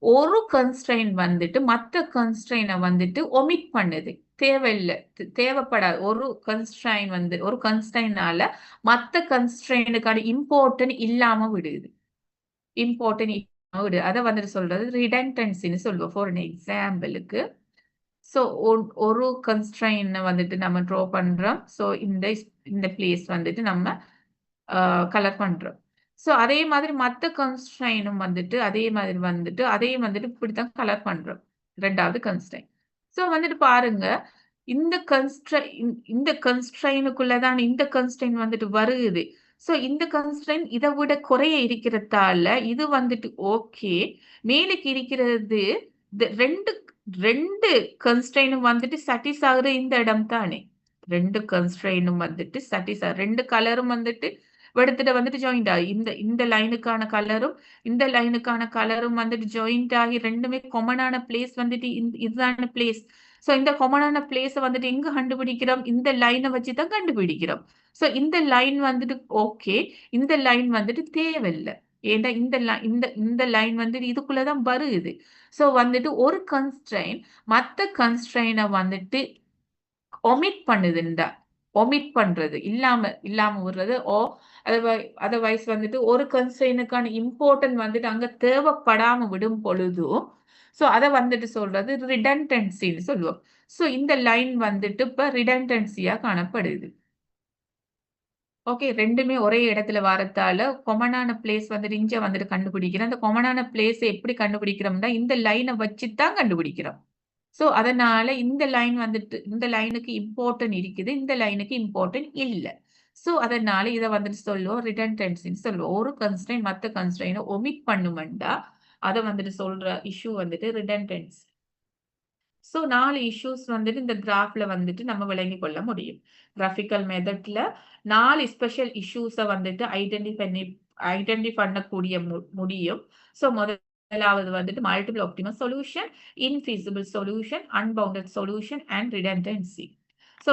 [SPEAKER 1] ஒரு கன்ஸ்ட்ரெயின் வந்துட்டு மற்ற கன்ஸ்ட்ரெயினை வந்துட்டு ஒமிட் பண்ணுது. தேவையில்லை, தேவைப்படாது. ஒரு கன்ஸ்ட்ரெயின் வந்து ஒரு கன்ஸ்ட்ரெயினால மற்ற கன்ஸ்ட்ரெயினுக்கான இம்பார்ட்டன்ட் இல்லாம விடுது. இம்பார்ட்டன்ட் இல்லாம விடுது. அதை வந்துட்டு சொல்றது ரிடண்டன்சின்னு சொல்லுவோம். ஃபார் an எக்ஸாம்பிளுக்கு ஸோ ஒரு கன்ஸ்ட்ரெயின் வந்துட்டு நம்ம ட்ரா பண்றோம். ஸோ இந்த பிளேஸ் வந்துட்டு நம்ம கலர் பண்றோம். ஸோ அதே மாதிரி மத்த கன்ஸ்ட்ரெயினும் வந்துட்டு அதே வந்துட்டு இப்படித்தான் கலர் பண்றோம். 2வது கன்ஸ்ட்ரெயின். ஸோ வந்துட்டு பாருங்க, இந்த கன்ஸ்ட்ரெயினுக்குள்ள தான் இந்த கன்ஸ்ட்ரெயின் வந்துட்டு வருகுது. ஸோ இந்த கன்ஸ்ட்ரெயின் இதை விட குறைய இருக்கிறதால இது வந்துட்டு ஓகே. மேலுக்கு இருக்கிறது ரெண்டு ரெண்டு கன்ஸ்ட்ரெயினும் வந்துட்டு சாட்டிஸ் ஆகுற இந்த இடம் தானே. 2 கன்ஸ்ட்ரெயினும் வந்துட்டு சாட்டிஸ் 2 கலரும் வந்துட்டு எடுத்துட்டு வந்துட்டு ஜாயிண்ட் ஆகி இந்த லைனுக்கான கலரும் இந்த லைனுக்கான கலரும் வந்துட்டு ஜாயிண்ட் ஆகி ரெண்டுமே காமனான பிளேஸ் வந்துட்டு இதுதான பிளேஸ். ஸோ இந்த காமனான பிளேஸை வந்துட்டு எங்க கண்டுபிடிக்கிறோம்? இந்த லைனை வச்சு தான் கண்டுபிடிக்கிறோம். ஸோ இந்த லைன் வந்துட்டு ஓகே, இந்த லைன் வந்துட்டு தேவையில்லை. ஏன்னா இந்த லைன் வந்துட்டு இதுக்குள்ளதான் வருது. ஸோ வந்துட்டு ஒரு கன்ஸ்ட்ரெயின் மற்ற கன்ஸ்ட்ரெயினை வந்துட்டு ஒமிட் பண்ணுதுண்டா, ஒமிட் பண்றது இல்லாம விடுறது. அதர்வைஸ் வந்துட்டு ஒரு கன்ஸ்ட்ரெயினுக்கான இம்பார்ட்டன்ட் வந்துட்டு அங்க தேவைப்படாம விடும் பொழுதும் ஸோ அதை வந்துட்டு சொல்றது ரிடண்டன்சின்னு சொல்லுவோம். ஸோ இந்த லைன் வந்துட்டு இப்ப ரிடண்டன்சியா காணப்படுது. ஓகே, ரெண்டுமே ஒரே இடத்துல வரத்தால கொமனான பிளேஸ் வந்துட்டு இங்க வந்துட்டு கண்டுபிடிக்கிறோம். அந்த கொமனான பிளேஸ் எப்படி கண்டுபிடிக்கிறோம்னா இந்த லைனை வச்சு தான் கண்டுபிடிக்கிறோம். ஸோ அதனால இந்த லைன் வந்துட்டு இந்த லைனுக்கு இம்பார்ட்டன்ட் இருக்குது, இந்த லைனுக்கு இம்பார்ட்டன்ட் இல்ல. ஸோ அதனால இதை வந்துட்டு சொல்லுவோம் ரிடண்டன்சின்னு சொல்லுவோம். ஒரு கன்ஸ்ட்ரெயின் மற்ற கன்ஸ்ட்ரெயினை ஒமிட் பண்ணுமெண்டா அதை வந்துட்டு சொல்ற இஷ்யூ வந்துட்டு ரிடண்டன்சி. ஸோ 4 இஷ்யூஸ் வந்துட்டு இந்த கிராஃப்ல வந்துட்டு நம்ம விளங்கிக் கொள்ள முடியும். கிராஃபிக்கல் மெத்தட்ல 4 ஸ்பெஷல் இஷ்யூஸை வந்துட்டு ஐடென்டி பண்ணக்கூடிய முடியும். ஸோ முதலாவது வந்துட்டு multiple optimal solution, infeasible solution, unbounded solution and redundancy. So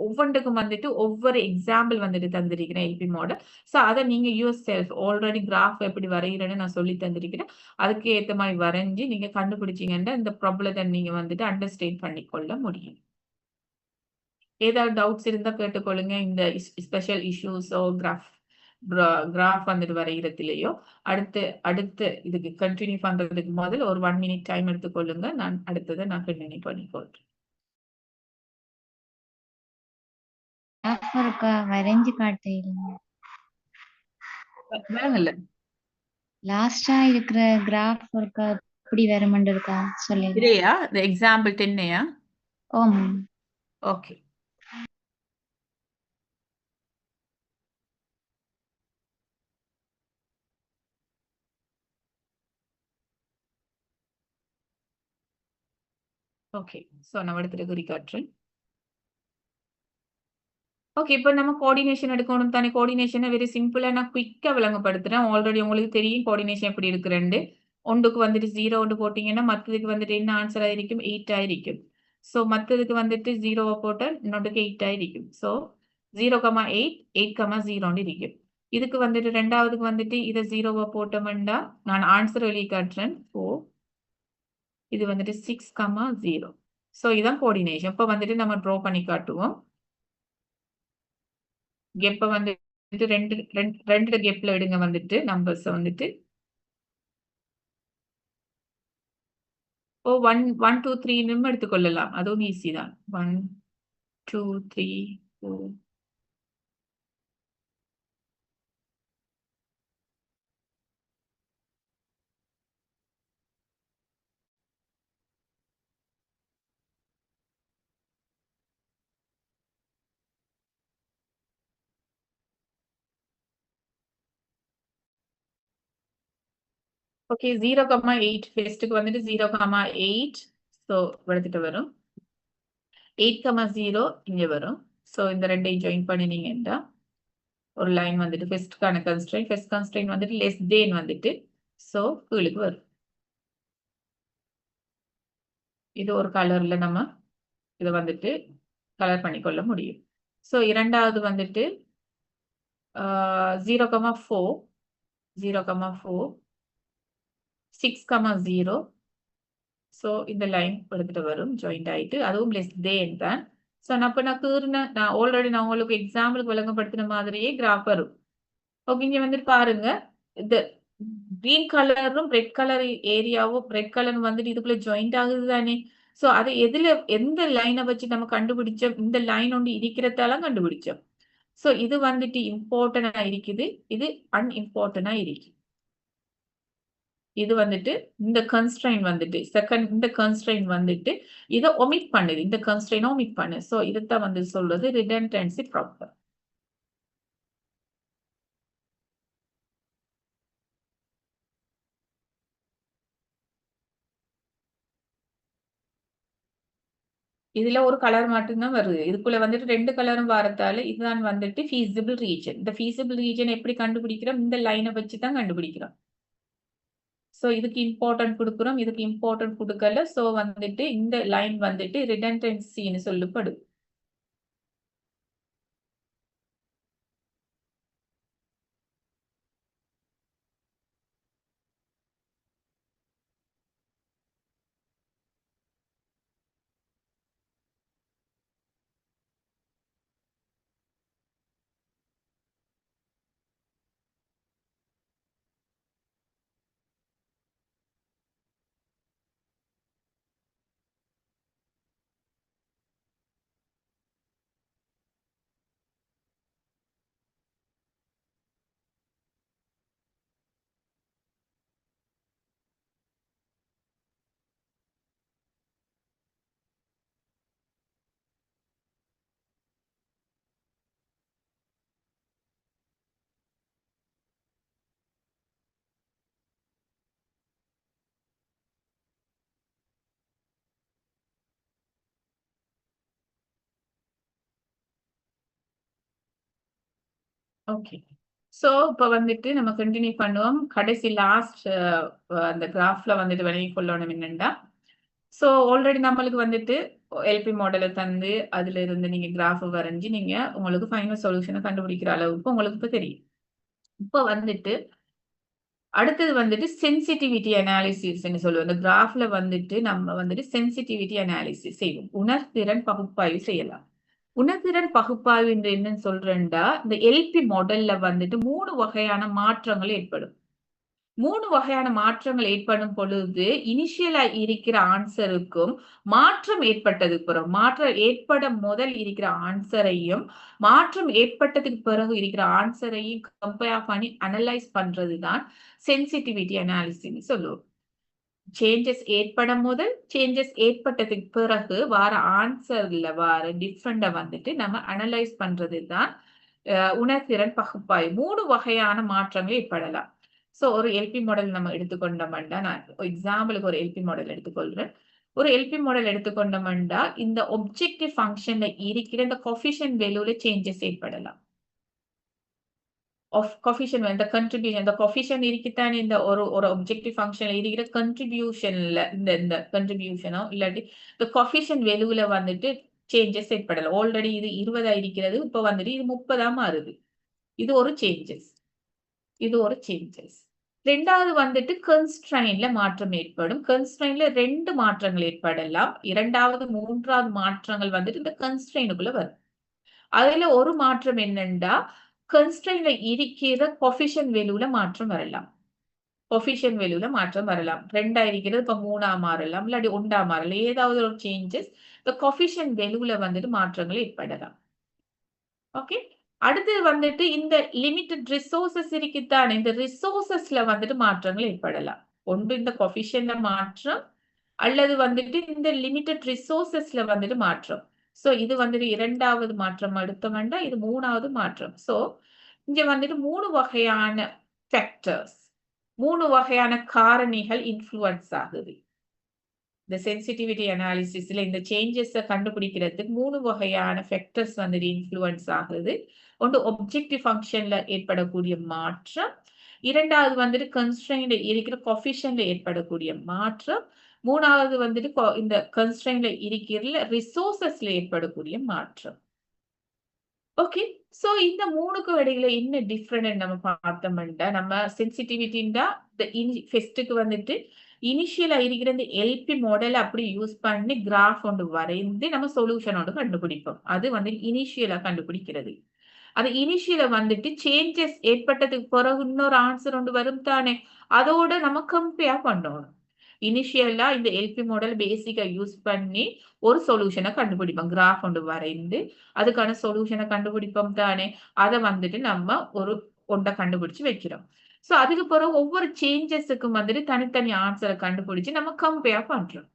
[SPEAKER 1] ஒவ்வொன்றுக்கும் வந்துட்டு ஒவ்வொரு எக்ஸாம்பிள் வந்துட்டு தந்திருக்கிறேன் எல்பி மாடல். ஸோ அதை நீங்க யூர் செல்ஃப் ஆல்ரெடி கிராஃப் எப்படி வரைகிறேன்னு நான் சொல்லி தந்திருக்கிறேன். அதுக்கு ஏத்த மாதிரி வரைஞ்சு நீங்க கண்டுபிடிச்சீங்கன்னா இந்த ப்ராப்ளத்தை நீங்க வந்துட்டு அண்டர்ஸ்டாண்ட் பண்ணிக்கொள்ள முடியும். ஏதாவது டவுட்ஸ் இருந்தா கேட்டுக்கொள்ளுங்க. இந்த ஸ்பெஷல் இஷ்யூஸோ கிராஃப் வந்துட்டு வரைகிறதுலயோ அடுத்து இதுக்கு கண்டினியூ பண்றதுக்கு முதல் ஒரு 1 minute டைம் எடுத்துக்கொள்ளுங்க. நான் அடுத்ததை நான் கண்டினியூ பண்ணிக்கொள்றேன்.
[SPEAKER 3] வரைஞ்சு காட்டுறீங்க.
[SPEAKER 1] வேணுங்கல்ல
[SPEAKER 3] லாஸ்டா இருக்கிற கிராஃப் ஒர்க்கா எப்படி வருமென்று இருக்கா சொல்லுங்க.
[SPEAKER 1] இதேயா இந்த எக்ஸாம்பிள் 10யா?
[SPEAKER 3] ஆமா.
[SPEAKER 1] ஓகே. ஓகே, ஸோ நான் எடுத்துட்டு குறி காட்டுறேன். ஓகே, இப்போ நம்ம கோஆர்டினேஷன் எடுக்கணும் தானே. கோஆர்டினேஷனை வெரி சிம்பிளா நான் குயிக்கா விளங்கப்படுத்துறேன். ஆல்ரெடி உங்களுக்கு தெரியும் கோஆர்டினேஷன் எப்படி இருக்குன்னு. ஒன்றுக்கு வந்துட்டு 0 ஒன்று போட்டீங்கன்னா மற்றதுக்கு வந்துட்டு என்ன ஆன்சர் ஆயிருக்கும்? 8 ஆயிருக்கும். ஸோ மற்றதுக்கு வந்துட்டு 0 போட்டால் இன்னொன்றுக்கு 8 ஆயிருக்கும். ஸோ 0,8 8,0 இருக்கும். இதுக்கு வந்துட்டு ரெண்டாவதுக்கு வந்துட்டு இதை 0 போட்டோம்னா நான் ஆன்சர் வெளியே காட்டுறேன். 4 இது வந்துட்டு 6,0. ஸோ இதுதான் கோஆர்டினேஷன். இப்போ வந்துட்டு நம்ம ட்ரா பண்ணி காட்டுவோம். கெப்ப வந்துட்டு ரெண்டு கெப்ல எடுங்க வந்துட்டு நம்பர்ஸ் வந்துட்டு 1 1 2 3 எடுத்துக்கொள்ளலாம். அதுவும் ஈஸி தான். 1 2 3 4 ஓகே. 0,8 ஃபர்ஸ்ட்டுக்கு வந்துட்டு 0,8 ஸோ எடுத்துட்டு வரும். 8,0 இங்க வரும். ஸோ இந்த ரெண்டையும் ஜாயின் பண்ணினீங்கன்னா ஒரு லைன் வந்துட்டு ஃபர்ஸ்ட்கான கன்ஸ்ட்ரெயின், ஃபர்ஸ்ட் கன்ஸ்ட்ரெயின் வந்துட்டு லெஸ் தேன் வந்துட்டு ஸோ கீழுக்கு வரும். இது ஒரு கலர்ல நம்ம இதை வந்துட்டு கலர் பண்ணிக்கொள்ள முடியும். ஸோ இரண்டாவது வந்துட்டு 0,4 0,4 6,0 ஸோ இந்த லைன் எடுத்துட்டு வரும் ஜாயிண்ட் ஆயிட்டு அதுவும் லெஸ் தேன் தான். ஸோ நான் ஆல்ரெடி நான் உங்களுக்கு எக்ஸாம்பிளுக்கு விளங்கப்படுத்தின மாதிரியே கிராஃப் வரும். ஓகே, இங்க வந்துட்டு பாருங்க, இந்த கிரீன் கலரும் ரெட் கலர் ஏரியாவும் ரெட் கலர் வந்துட்டு இதுக்குள்ள ஜாயிண்ட் ஆகுது தானே. ஸோ அது எந்த லைனை வச்சு நம்ம கண்டுபிடிச்சோம்? இந்த லைன் ஒன்று இருக்கிறதால கண்டுபிடிச்சோம். ஸோ இது வந்துட்டு இம்பார்ட்டன்டா இருக்குது, இது அன்இம்பார்ட்டன்டா இருக்கு. இது வந்துட்டு இந்த கன்ஸ்ட்ரைன் வந்துட்டு இந்த கன்ஸ்ட்ரைன் வந்துட்டு இதை ஒமிட் பண்ணுது, இந்த கன்ஸ்ட்ரைன் ஒமிட் பண்ணு. ஸோ இதைத்தான் வந்து சொல்றது ரிடண்டன்சி ப்ராப்பர். இதுல ஒரு கலர் மட்டும்தான் வருது. இதுக்குள்ள வந்துட்டு 2 கலரும் வரத்தால இதுதான் வந்துட்டு feasible region. இந்த feasible region எப்படி கண்டுபிடிக்கிறோம்? இந்த லைனை வச்சு தான் கண்டுபிடிக்கிறோம். சோ இதுக்கு இம்பார்ட்டன்ட் கொடுக்கிறோம், இதுக்கு இம்பார்ட்டன்ட் கொடுக்கல. சோ வந்துட்டு இந்த லைன் வந்துட்டு ரிடண்டன்சின்னு சொல்லப்படும். ஓகே, சோ இப்ப வந்துட்டு நம்ம கண்டினியூ பண்ணுவோம். கடைசி லாஸ்ட் அந்த கிராஃப்ல வந்துட்டு விளங்கி கொள்ளணும் என்னன்னா, சோ ஆல்ரெடி நம்மளுக்கு வந்துட்டு எல்பி மாடலை தந்து அதுல இருந்து நீங்க கிராஃப் வரைஞ்சி நீங்க உங்களுக்கு ஃபைனல் சொல்யூஷனை கண்டுபிடிக்கிற அளவுக்கு உங்களுக்கு இப்ப தெரியும். இப்ப வந்துட்டு அடுத்தது வந்துட்டு சென்சிட்டிவிட்டி அனாலிசிஸ்ன்னு சொல்லுவோம். இந்த கிராஃப்ல வந்துட்டு நம்ம வந்துட்டு சென்சிட்டிவிட்டி அனாலிசிஸ் செய்வோம். உணர்திறன் பகுப்பாய்வு செய்யலாம். உணர்திறன் பகுப்பாய்வு என்று என்னன்னு சொல்றேன்டா, இந்த எல்பி மாடல்ல வந்துட்டு 3 வகையான மாற்றங்கள் ஏற்படும். 3 வகையான மாற்றங்கள் ஏற்படும் பொழுது இனிஷியலா இருக்கிற ஆன்சருக்கும் மாற்றம் ஏற்பட்டதுக்கு பிறகு மாற்றம் ஏற்பட முதல் இருக்கிற ஆன்சரையும் மாற்றம் ஏற்பட்டதுக்கு பிறகு இருக்கிற ஆன்சரையும் கம்பேர் பண்ணி அனலைஸ் பண்றதுதான் சென்சிட்டிவிட்டி அனாலிசிஸ் சொல்லுவோம். சேஞ்சஸ் ஏற்படும் முதல் சேஞ்சஸ் ஏற்பட்டதுக்கு பிறகு வார ஆன்சர்ல வார டிஃபரெண்ட வந்துட்டு நம்ம அனலைஸ் பண்றதுதான் உணர்திறன் பகுப்பாய்வு. 3 வகையான மாற்றங்கள் ஏற்படலாம். சோ ஒரு எல்பி மாடல் நம்ம எடுத்துக்கொண்டோம்டா, நான் எக்ஸாம்பிளுக்கு ஒரு எல்பி மாடல் எடுத்துக்கொள்றேன். ஒரு எல்பி மாடல் எடுத்துக்கொண்டோம்டா, இந்த ஒப்ஜெக்டிவ் ஃபங்க்ஷன்ல இருக்கிற இந்த கோஎஃபிஷியன்ட் வேல்யூல சேஞ்சஸ் ஏற்படலாம். கோஎஃபிஷியன்ட் இந்த கன்ட்ரிபியூஷன் இந்த கோஎஃபிஷியன்ட் இருக்குத்தானே, இந்த ஒரு ஆப்ஜெக்டிவ் ஃபங்க்ஷன்ல இருக்கிற கன்ட்ரிபியூஷன்ல இந்த கன்ட்ரிபியூஷனோ இல்லாட்டி இந்த கோஎஃபிஷியன்ட் வேல்யூல வந்துட்டு சேஞ்சஸ் ஏற்படலாம். ஆல்ரெடி இது 20 இருக்கிறது, இப்ப வந்துட்டு இது 30 மாறுது. இது ஒரு சேஞ்சஸ். ரெண்டாவது வந்துட்டு கன்ஸ்ட்ரைன்ல மாற்றம் ஏற்படும். கன்ஸ்ட்ரைன்ல 2 மாற்றங்கள் ஏற்படலாம். இரண்டாவது மூன்றாவது மாற்றங்கள் வந்துட்டு இந்த கன்ஸ்ட்ரைனுக்குள்ள வரும். அதுல ஒரு மாற்றம் என்னன்னா, கன்ஸ்ட்ரைன்ல இருக்கிற கோஎஃபிஷியன்ட் வேல்யூல மாற்றம் வரலாம். 2 இருக்கிறது இப்ப 3 மாறலாம், இல்லாட்டி 1 மாறலாம். ஏதாவது ஒரு சேஞ்சஸ் இந்த கோஎஃபிஷியன்ட் வேல்யூல வந்துட்டு மாற்றங்கள் ஏற்படலாம். ஓகே, அடுத்தது வந்துட்டு இந்த லிமிட்டட் ரிசோர்சஸ் இருக்குத்தானே, இந்த ரிசோர்சஸ்ல வந்துட்டு மாற்றங்கள் ஏற்படலாம். ஒன்று இந்த கோஎஃபிஷியன்ட்ல மாற்றம் அல்லது வந்துட்டு இந்த லிமிட்டட் ரிசோர்சஸ்ல வந்துட்டு மாற்றம். சோ இது வந்துட்டு இரண்டாவது மாற்றம் எடுத்தோம்னா, இது மூணாவது மாற்றம். சோ இங்க வந்துட்டு 3 வகையான ஃபேக்டர்ஸ், 3 வகையான காரணிகள் இன்ஃப்ளூயன்ஸ் ஆகுது. இந்த சென்சிட்டிவிட்டி அனாலிசிஸ்ல இந்த சேஞ்சஸ் கண்டுபிடிக்கிறதுக்கு 3 வகையான ஃபேக்டர்ஸ் வந்துட்டு இன்ஃப்ளூயன்ஸ் ஆகுது. ஒன்று ஆப்ஜெக்டிவ் ஃபங்க்ஷன்ல ஏற்படக்கூடிய மாற்றம், இரண்டாவது வந்துட்டு கன்ஸ்ட்ரைன்ட்ல இருக்கிற கோஎஃபிஷியன்ட்ல ஏற்படக்கூடிய மாற்றம், மூணாவது வந்துட்டு இந்த கன்ஸ்ட்ரைன்ட்ல இருக்கிற ரிசோர்சஸ்ல ஏற்படக்கூடிய மாற்றம். ஓகே. சோ இந்த 3க்கும் இடையில என்ன டிஃபரெண்ட் நம்ம பார்த்தோம்னா, நம்ம சென்சிட்டிவிட்டின்டா இந்த ஃபர்ஸ்ட்டுக்கு வந்துட்டு இனிஷியலா இருக்கிற இந்த எல்பி மாடல் அப்படி யூஸ் பண்ணி கிராஃப் ஒன்று வரைந்து நம்ம சொல்யூஷன் ஒன்று கண்டுபிடிப்போம். அது வந்து இனிஷியலா கண்டுபிடிக்கிறது. அது இனிஷியலா வந்துட்டு சேஞ்சஸ் ஏற்பட்டதுக்கு பிறகு இன்னொரு ஆன்சர் ஒன்று வரும் தானே! அதோட நம்ம கம்பேர் பண்ணணும். இனிஷியலா இந்த எல்பி மாடல் பேசிக்கா யூஸ் பண்ணி ஒரு சொல்யூஷன கண்டுபிடிப்போம். கிராஃப் ஒன்று வரைந்து, அதுக்கான சொல்யூஷன கண்டுபிடிப்போம் தானே! அத வந்துட்டு நம்ம ஒரு ஒண்ட கண்டுபிடிச்சு வைக்கிறோம். சோ அதுக்கு பிறகு ஒவ்வொரு சேஞ்சஸ்க்கும் வந்துட்டு தனித்தனி ஆன்ஸர கண்டுபிடிச்சு நம்ம கம்பேர் பண்றோம்.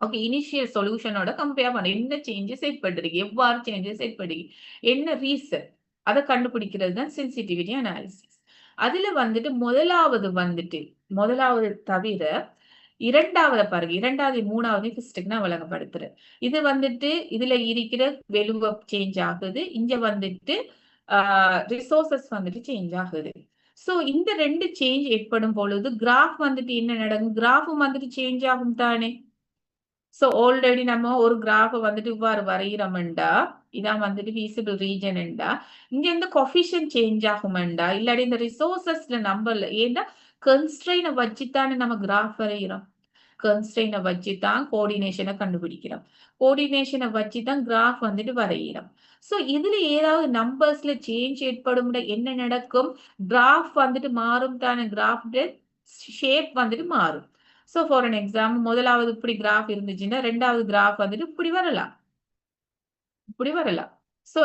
[SPEAKER 1] ஓகே. இனிஷியல் சொல்யூஷனோட கம்பேர் பண்ண என்ன சேஞ்சஸ் ஏற்பட்டிருக்கு? எவ்வாறு சேஞ்சஸ் ஏற்பட்டிருக்கு? என்ன ரீசன்? அத கண்டுபிடிக்கிறது தான் சென்சிட்டிவிட்டி அனாலிசிஸ். அதுல வந்துட்டு முதலாவது தவிர 2வது பாருங்க. 2வது, 3வது ஃபர்ஸ்ட்டுக்கு நான் விளங்கப்படுத்துறேன். இது வந்துட்டு இதுல இருக்கிற வெலுவ சேஞ்ச் ஆகுது. இங்க வந்துட்டு ஆ ரிசோர்ஸஸ் வந்துட்டு சேஞ்ச் ஆகுது. சோ இந்த 2 சேஞ்ச் ஏற்படும் பொழுது கிராஃப் வந்துட்டு என்ன நடக்கும்? கிராஃப்பும் வந்துட்டு சேஞ்ச் ஆகும் தானே! சோ ஆல்ரெடி நம்ம ஒரு கிராஃப் வந்துட்டு இவ்வாறு வரையிறோம்டா, இதான் வந்துட்டு விசிபிள் ரீஜன்டா, இங்க இந்த கோஎஃபிஷியன்ட் சேஞ்ச் ஆகும்டா, இல்லாட்டி இந்த ரிசோர்ஸஸ்ல நம்பர்ல ஏன்டா கன்ஸ்ட்ரெயின வச்சு தானே நம்ம கிராஃப் வரையிறோம். கன்ஸ்ட்ரெயின வச்சு தான் கோஆர்டினேஷன கண்டுபிடிக்கிறோம். கோஆர்டினேஷன வச்சு தான் கிராஃப் வந்துட்டு வரையிறோம். சோ இதுல ஏதாவது நம்பர்ஸ்ல சேஞ்ச் ஏற்படும்டா என்ன நடக்கும்? கிராஃப் வந்துட்டு மாறும் தானே, கிராஃப்ட ஷேப் வந்துட்டு மாறும். சோ ஃபார் அன் எக்ஸாம்பிள் முதலாவது இப்படி கிராஃப் இருந்துச்சுன்னா, 2வது கிராஃப் வந்துட்டு இப்படி வரலாம். இப்படி வரலாம். சோ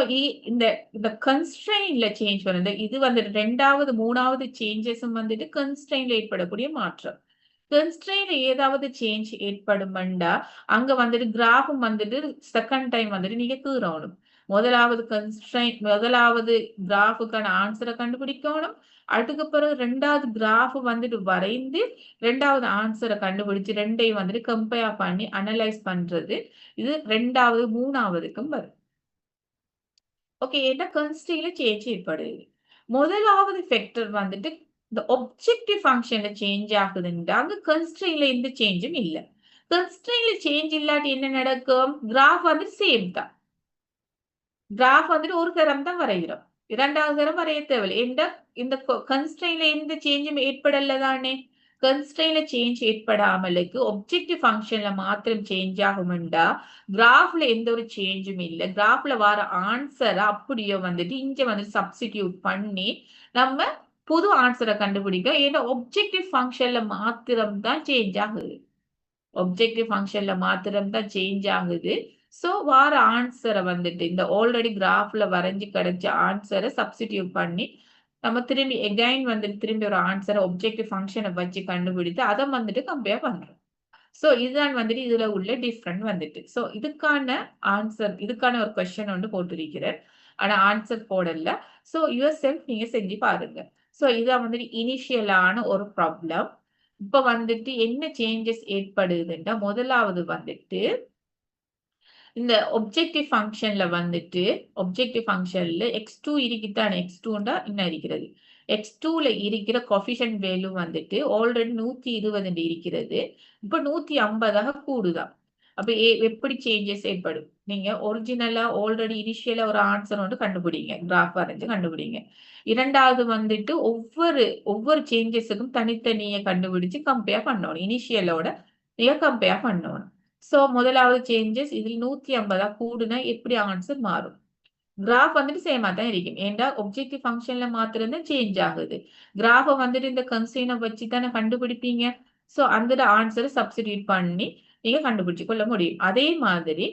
[SPEAKER 1] இந்த இந்த கன்ஸ்ட்ரெயின்ட்ல சேஞ்ச் வருது. இது வந்துட்டு 2வது, 3வது சேஞ்சஸும் வந்துட்டு கன்ஸ்ட்ரெயின்ட்ல ஏற்படக்கூடிய மாற்றம். கன்ஸ்ட்ரெயின்ட்ல ஏதாவது சேஞ்ச் ஏற்படுமெண்டா, அங்க வந்துட்டு கிராஃப்பும் வந்துட்டு செகண்ட் டைம் வந்துட்டு நீங்க கீறணும். முதலாவது கிராஃப்க்கான ஆன்ஸர கண்டுபிடிக்கணும். அதுக்கு பிறகு 2வது கிராஃப் வந்துட்டு வரைந்து 2வது ஆன்ஸர கண்டுபிடிச்சு 2யும் வந்துட்டு கம்பேர் பண்ணி அனலைஸ் பண்றது. இது 2வது, 3வதுக்கும் வரும். ஓகே. ஏன்னா கன்ஸ்ட்ரெயின்ட்ல சேஞ்ச் ஏற்படுது. முதலாவது ஃபேக்டர் வந்துட்டு இந்த ஆப்ஜெக்டிவ் ஃபங்ஷன்ல சேஞ்ச் ஆகுதுன்டா, அங்க கன்ஸ்ட்ரெயின்ட்ல எந்த சேஞ்சும் இல்ல. கன்ஸ்ட்ரெயின்ட்ல சேஞ்ச் இல்லாட்டி என்ன நடக்கும்? கிராஃப் வந்து சேம் தான். கிராஃப் வந்துட்டு ஒரு தரம் தான் வரைகிறோம். 2வது தரம் வரைய தேவையில்ல. ஏன்டா இந்த கன்ஸ்ட்ரெயின்ட்ல எந்த சேஞ்சும் ஏற்படல தானே! கன்ஸ்ட்ரெயின்ட்ல சேஞ்ச் ஏற்படாமலுக்கு ஆப்ஜெக்டிவ் ஃபங்ஷன்ல மாத்திரம் சேஞ்ச் ஆகும்டா, கிராஃப்ல எந்த ஒரு சேஞ்சும் இல்ல. கிராஃப்ல வர ஆன்ஸர அப்படியே வந்துட்டு இங்க வந்து சப்ஸ்டிடியூட் பண்ணி நம்ம புது ஆன்ஸர கண்டுபிடிக்க. ஏன்னா ஆப்ஜெக்டிவ் ஃபங்ஷன்ல மாத்திரம் தான் சேஞ்ச் ஆகுது. ஆப்ஜெக்டிவ் ஃபங்ஷன்ல மாத்திரம் தான் சேஞ்ச் ஆகுது. சோ வார ஆன்ஸர வந்துட்டு இந்த ஆல்ரெடி கிராஃப்ல வரைஞ்சு கிடைச்ச ஆன்ஸர சப்ஸ்டிடியூட் பண்ணி நம்ம திரும்பி எகைன் வந்துட்டு திரும்பி ஒரு ஆன்ஸர ஆப்ஜெக்டிவ் ஃபங்ஷன வச்சு கண்டுபிடித்து அத வந்துட்டு கம்பேர் பண்றோம். சோ இதுதான் வந்துட்டு இதுல உள்ள டிஃபரண்ட் வந்துட்டு. சோ இதுக்கான ஒரு கொஸ்டின் வந்து போட்டிருக்கிறேன். ஆனா ஆன்சர் போடல. சோ யுவர் செல்ஃப் நீங்க செஞ்சு பாருங்க. சோ இதான் வந்துட்டு இனிஷியலான ஒரு ப்ராப்ளம். இப்ப வந்துட்டு என்ன சேஞ்சஸ் ஏற்படுதுன்னா, முதலாவது வந்துட்டு இந்த ஆப்ஜெக்டிவ் ஃபங்ஷன்ல வந்துட்டு ஆப்ஜெக்டிவ் ஃபங்ஷன்ல x2 இருக்குதானே, x2ண்டா என்ன இருக்கிறது? x2ல இருக்கிற கோஎஃபிஷியன்ட் வேல்யூ வந்துட்டு ஆல்ரெடி 120 இருக்கிறது. இப்ப 150ஆக கூடுதாம். அப்ப எப்படி சேஞ்சஸ் ஏற்படும்? நீங்க ஒரிஜினலா ஆல்ரெடி இனிஷியலா ஒரு ஆன்ஸர் வந்து கண்டுபிடிங்க. கிராஃப் வரைஞ்சு கண்டுபிடிங்க. 2வது வந்துட்டு ஒவ்வொரு சேஞ்சஸுக்கும் தனித்தனியா கண்டுபிடிச்சு கம்பேர் பண்ணணும். இனிஷியலோட நீங்க கம்பேர் பண்ணணும். சோ முதலாவது சேஞ்சஸ் இதில் 150 கூடுனா எப்படி ஆன்சர் மாறும்? கிராஃப் வந்துட்டு சேமா தான் இருக்கும். ஏன்டா ஆப்ஜெக்டிவ் ஃபங்ஷன்ல மாத்திரம் தான் சேஞ்ச் ஆகுது. கிராஃப வந்துட்டு இந்த கன்ஸ்ட்ரெயின வச்சு தானே கண்டுபிடிப்பீங்க. சோ அந்த ஆன்சர சப்ஸ்டிடியூட் பண்ணி நீங்க கண்டுபிடிச்சு கொள்ள முடியும். அதே மாதிரி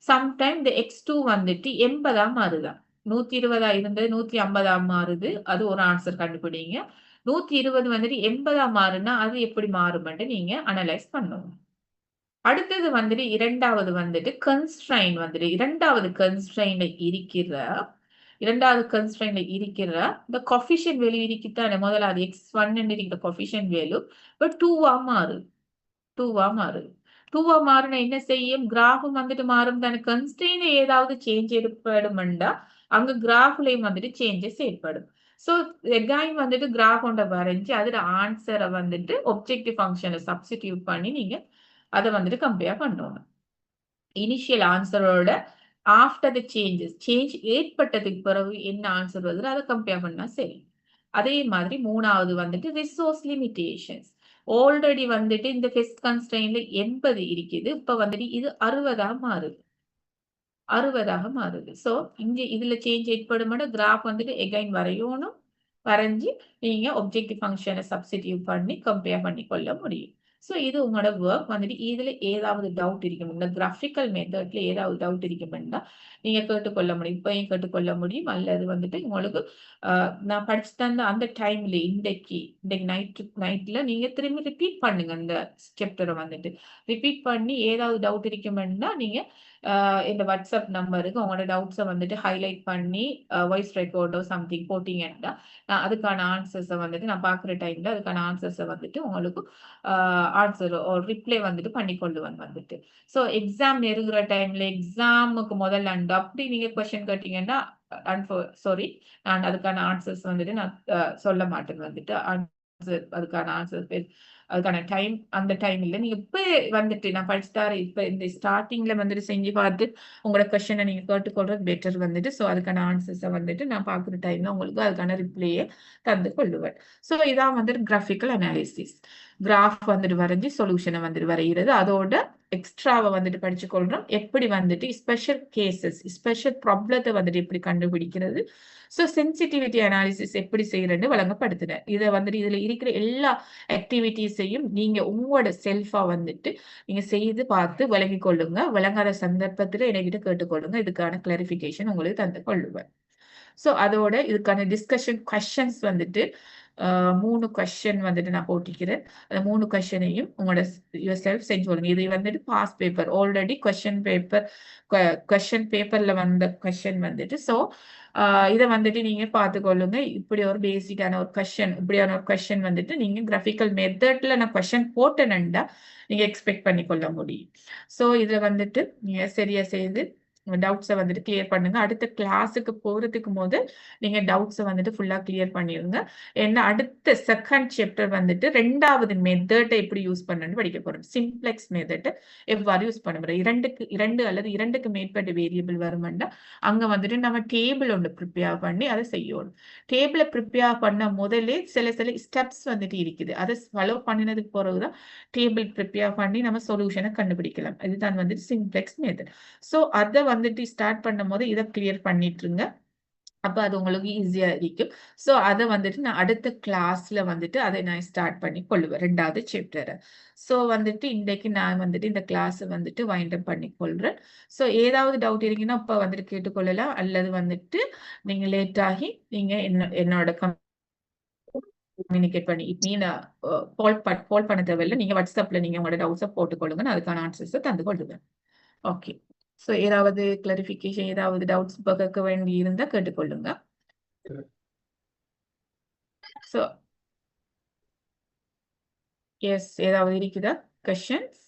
[SPEAKER 1] சம்டைம் இந்த x2 வந்துட்டு 80ஆ மாறுதாம். 120ஆ இருந்தது 150ஆ மாறுது. அது ஒரு ஆன்சர் கண்டுபிடிங்க. 120 வந்துட்டு 80ஆ மாறுனா அது எப்படி மாறும்ன்னு நீங்க அனலைஸ் பண்ணணும். அடுத்தது வந்துட்டு 2வது வந்துட்டு கன்ஸ்ட்ரெயின் வந்துட்டு 2வது கன்ஸ்ட்ரெயின்ட்ல இருக்கிற இந்த கோஎஃபிஷியன்ட் வேல்யூ இருக்குதானே, முதலாவது x1 இருக்கிற கோஎஃபிஷியன்ட் வேல்யூ இப்ப 2ஆ மாறுது. 2ஆ மாறுது. 2ஆ மாறுனா என்ன செய்யும்? கிராஃப்பும் வந்துட்டு மாறும் தானே. கன்ஸ்ட்ரெயின்ட்ல ஏதாவது சேஞ்ச் ஏற்படுமெண்டா, அங்க கிராஃப்லயும் வந்துட்டு சேஞ்சஸ் ஏற்படும். சோ எகைன் வந்துட்டு கிராஃப் ஒண்ட வரைஞ்சு அதுல ஆன்ஸர வந்துட்டு ஆப்ஜெக்டிவ் ஃபங்ஷன்ல சப்ஸ்டிடியூட் பண்ணி நீங்க அத வந்துட்டு கம்பேர் பண்ணணும். இனிஷியல் ஆன்ஸரோட ஆஃப்டர் த சேஞ்ச் ஏற்பட்டதுக்கு பிறகு என்ன ஆன்சர் வருது அதை கம்பேர் பண்ணா சரி. அதே மாதிரி 3வது வந்துட்டு ரிசோர்ஸ் லிமிடேஷன்ஸ். ஆல்ரெடி வந்துட்டு இந்த ஃபெஸ்ட் கன்ஸ்ட்ரெயின்ல 80 இருக்குது. இப்ப வந்துட்டு இது 60ஆ மாறுது. 60ஆக மாறுது. ஸோ, இங்க இதுல சேஞ்ச் ஏற்படுமானா கிராஃப் வந்துட்டு எகைன் வரையணும். வரைஞ்சு நீங்க ஆப்ஜெக்டிவ் ஃபங்ஷன சப்ஸ்டிட்யூட் பண்ணி கம்பேர் பண்ணி கொள்ள முடியும். ஸோ, இது உங்களோட வொர்க் வந்துட்டு இதுல ஏதாவது டவுட் இருக்கும். இந்த கிராஃபிக்கல் மெத்தட்ல ஏதாவது டவுட் இருக்குமெண்டா நீங்க கேட்டுக்கொள்ள முடியும். இப்பயும் கேட்டுக்கொள்ள முடியும். அல்லது வந்துட்டு உங்களுக்கு நான் படிச்சு தந்த அந்த டைம்ல இன்றைக்கு நைட்ல நீங்க திரும்பி ரிப்பீட் பண்ணுங்க அந்த சாப்டர வந்துட்டு. ரிப்பீட் பண்ணி ஏதாவது டவுட் இருக்குமெண்டா நீங்க இந்த வாட்ஸ்அப் நம்பருக்கு உங்களோட டவுட்ஸ வந்துட்டு ஹைலைட் பண்ணி வாய்ஸ் ரெக்கார்டோ சம்திங் போட்டீங்கன்னா, நான் அதுக்கான ஆன்சர்ஸ வந்துட்டு நான் பார்க்குற டைம்ல அதுக்கான ஆன்சர்ஸ வந்துட்டு உங்களுக்கு ஆன்சர் ரிப்ளை வந்துட்டு பண்ணி கொள்ளுவேன் வந்துட்டு. ஸோ எக்ஸாம் நெருங்குற டைம்ல எக்ஸாமுக்கு முதல் அண்ட் அப்படி நீங்க கொஸ்டின் கேட்டீங்கன்னா, சாரி நான் அதுக்கான ஆன்சர்ஸ் வந்துட்டு நான் சொல்ல மாட்டேன் வந்துட்டு. அதுக்கான ஆன்சர் அதுக்கான டைம் அந்த டைம் இல்ல. நீங்க இப்ப வந்துட்டு நான் படிச்சு தரேன். இப்ப இந்த ஸ்டார்ட்டிங்ல வந்துட்டு செஞ்சு பார்த்து உங்களோட கொஸ்டின நீங்க கேட்டுக்கொள்றது பெட்டர் வந்துட்டு. ஸோ அதுக்கான ஆன்சர்ஸ வந்துட்டு நான் பார்க்குற டைம்ல உங்களுக்கு அதுக்கான ரிப்ளைய தந்து கொள்ளுவேன். ஸோ இதான் வந்துட்டு கிராஃபிக்கல் அனாலிசிஸ். கிராஃப் வந்துட்டு வரைஞ்சு சொல்யூஷன வந்துட்டு வரைகிறது. அதோட எக்ஸ்ட்ராவ வந்துட்டு படிச்சு கொள்றோம். எப்படி வந்துட்டு ஸ்பெஷல் கேஸஸ், ஸ்பெஷல் ப்ராப்ளத்த வந்துட்டு எப்படி கண்டுபிடிக்கிறது. ஸோ சென்சிட்டிவிட்டி அனாலிசிஸ் எப்படி செய்யறதுன்னு வழங்கப்படுத்தினேன். இத வந்துட்டு இதுல இருக்கிற எல்லா ஆக்டிவிட்டீஸையும் நீங்க உங்களோட செல்ஃபா வந்துட்டு நீங்க செய்து பார்த்து விளங்கிக் கொள்ளுங்க. விளங்காத சந்தர்ப்பத்துல என்கிட்ட கேட்டுக்கொள்ளுங்க. இதுக்கான கிளாரிஃபிகேஷன் உங்களுக்கு தந்து கொள்ளுவேன். ஸோ அதோட இதுக்கான டிஸ்கஷன் கொஸ்டின்ஸ் வந்துட்டு 3 கொஸ்டின் வந்துட்டு நான் போட்டிக்கிறேன். அந்த 3 கொஸ்டினையும் உங்களோட யுவர் செல்ஃப் செஞ்சு கொள்ளுங்க. இது வந்துட்டு பாஸ் பேப்பர் ஆல்ரெடி கொஸ்டின் பேப்பர்ல வந்த கொஸ்டின் வந்துட்டு. ஸோ இத வந்துட்டு நீங்க பார்த்துக்கொள்ளுங்க. இப்படி ஒரு பேசிக்கான ஒரு கொஸ்டின் இப்படியான ஒரு கொஸ்டின் வந்துட்டு நீங்க கிராஃபிக்கல் மெத்தட்ல நான் கொஸ்டின் போட்டேன்டா நீங்க எக்ஸ்பெக்ட் பண்ணி கொள்ள முடியும். ஸோ இதுல வந்துட்டு நீங்க சரியா செய்து டவுட்ஸ வந்துட்டு கிளியர் பண்ணுங்க. அடுத்த கிளாஸுக்கு போறதுக்கு போது நீங்க டவுட்ஸ வந்துட்டு ஃபுல்லா கிளியர் பண்ணிருங்க. ஏன்னா அடுத்த செகண்ட் சாப்டர் வந்துட்டு 2வது மெத்தட எப்படி யூஸ் பண்ணணும்னு படிக்க போறோம். சிம்ப்ளெக்ஸ் மெத்தட எவ்வாறு யூஸ் பண்ண போறோம். 2 அல்லது 2க்கு மேற்பட்ட வேரியபிள் வருமெண்டா அங்க வந்துட்டு நம்ம டேபிள் ஒன்று ப்ரிப்பேர் பண்ணி அதை செய்யணும். டேபிள ப்ரிப்பேர் பண்ண முதலே சில ஸ்டெப்ஸ் வந்துட்டு இருக்குது. அதை ஃபாலோ பண்ணினதுக்கு பிறகுதான் டேபிள் ப்ரிப்பேர் பண்ணி நம்ம சொல்யூஷனை கண்டுபிடிக்கலாம். இதுதான் வந்துட்டு சிம்ப்ளெக்ஸ் மெத்தட். ஸோ அத வந்துட்டு ஸ்டார்ட் பண்ணும்போது இத கிளியர் பண்ணிட்டுருங்க. அப்ப அது உங்களுக்கு ஈஸியா இருக்கும். ஸோ அத வந்துட்டு நான் அடுத்த கிளாஸ்ல வந்துட்டு அதை நான் ஸ்டார்ட் பண்ணி கொள்ளுவேன் 2வது சாப்டர. ஸோ வந்துட்டு இன்றைக்கு நான் வந்துட்டு இந்த கிளாஸ வந்துட்டு வைண்ட் அப் பண்ணி கொள்றேன். ஸோ ஏதாவது டவுட் இருக்குன்னா இப்ப வந்துட்டு கேட்டுக்கொள்ளலாம். அல்லது வந்துட்டு நீங்க லேட் ஆகி நீங்க என்னோட கம்யூனிகேட் பண்ணி மீன் கால் பண்ண தேவையில்ல. நீங்க வாட்ஸ்அப்ல நீங்க உங்களோட டவுட்ஸ போட்டுக்கொள்ளுங்க. நான் அதுக்கான ஆன்சர்ஸ தந்து கொள்ளுவேன். ஓகே. ஸோ ஏதாவது கிளாரிஃபிகேஷன் ஏதாவது டவுட்ஸ் இப்ப கேட்க வேண்டி இருந்தா கேட்டுக்கொள்ளுங்க. ஸோ எஸ் ஏதாவது இருக்குதா கொஸ்டின்ஸ்?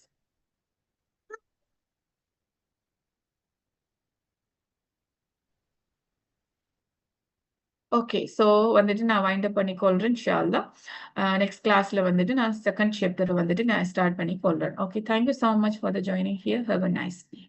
[SPEAKER 1] ஓகே. ஸோ வந்துட்டு நான் வைண்ட் அப் பண்ணி கொள்றேன் இன்ஷா அல்லாஹ். நெக்ஸ்ட் கிளாஸ்ல வந்துட்டு நான் செகண்ட் சாப்டர் வந்துட்டு நான் ஸ்டார்ட் பண்ணி கொள்றேன். Okay. Thank you so much for the joining here. Have a nice day.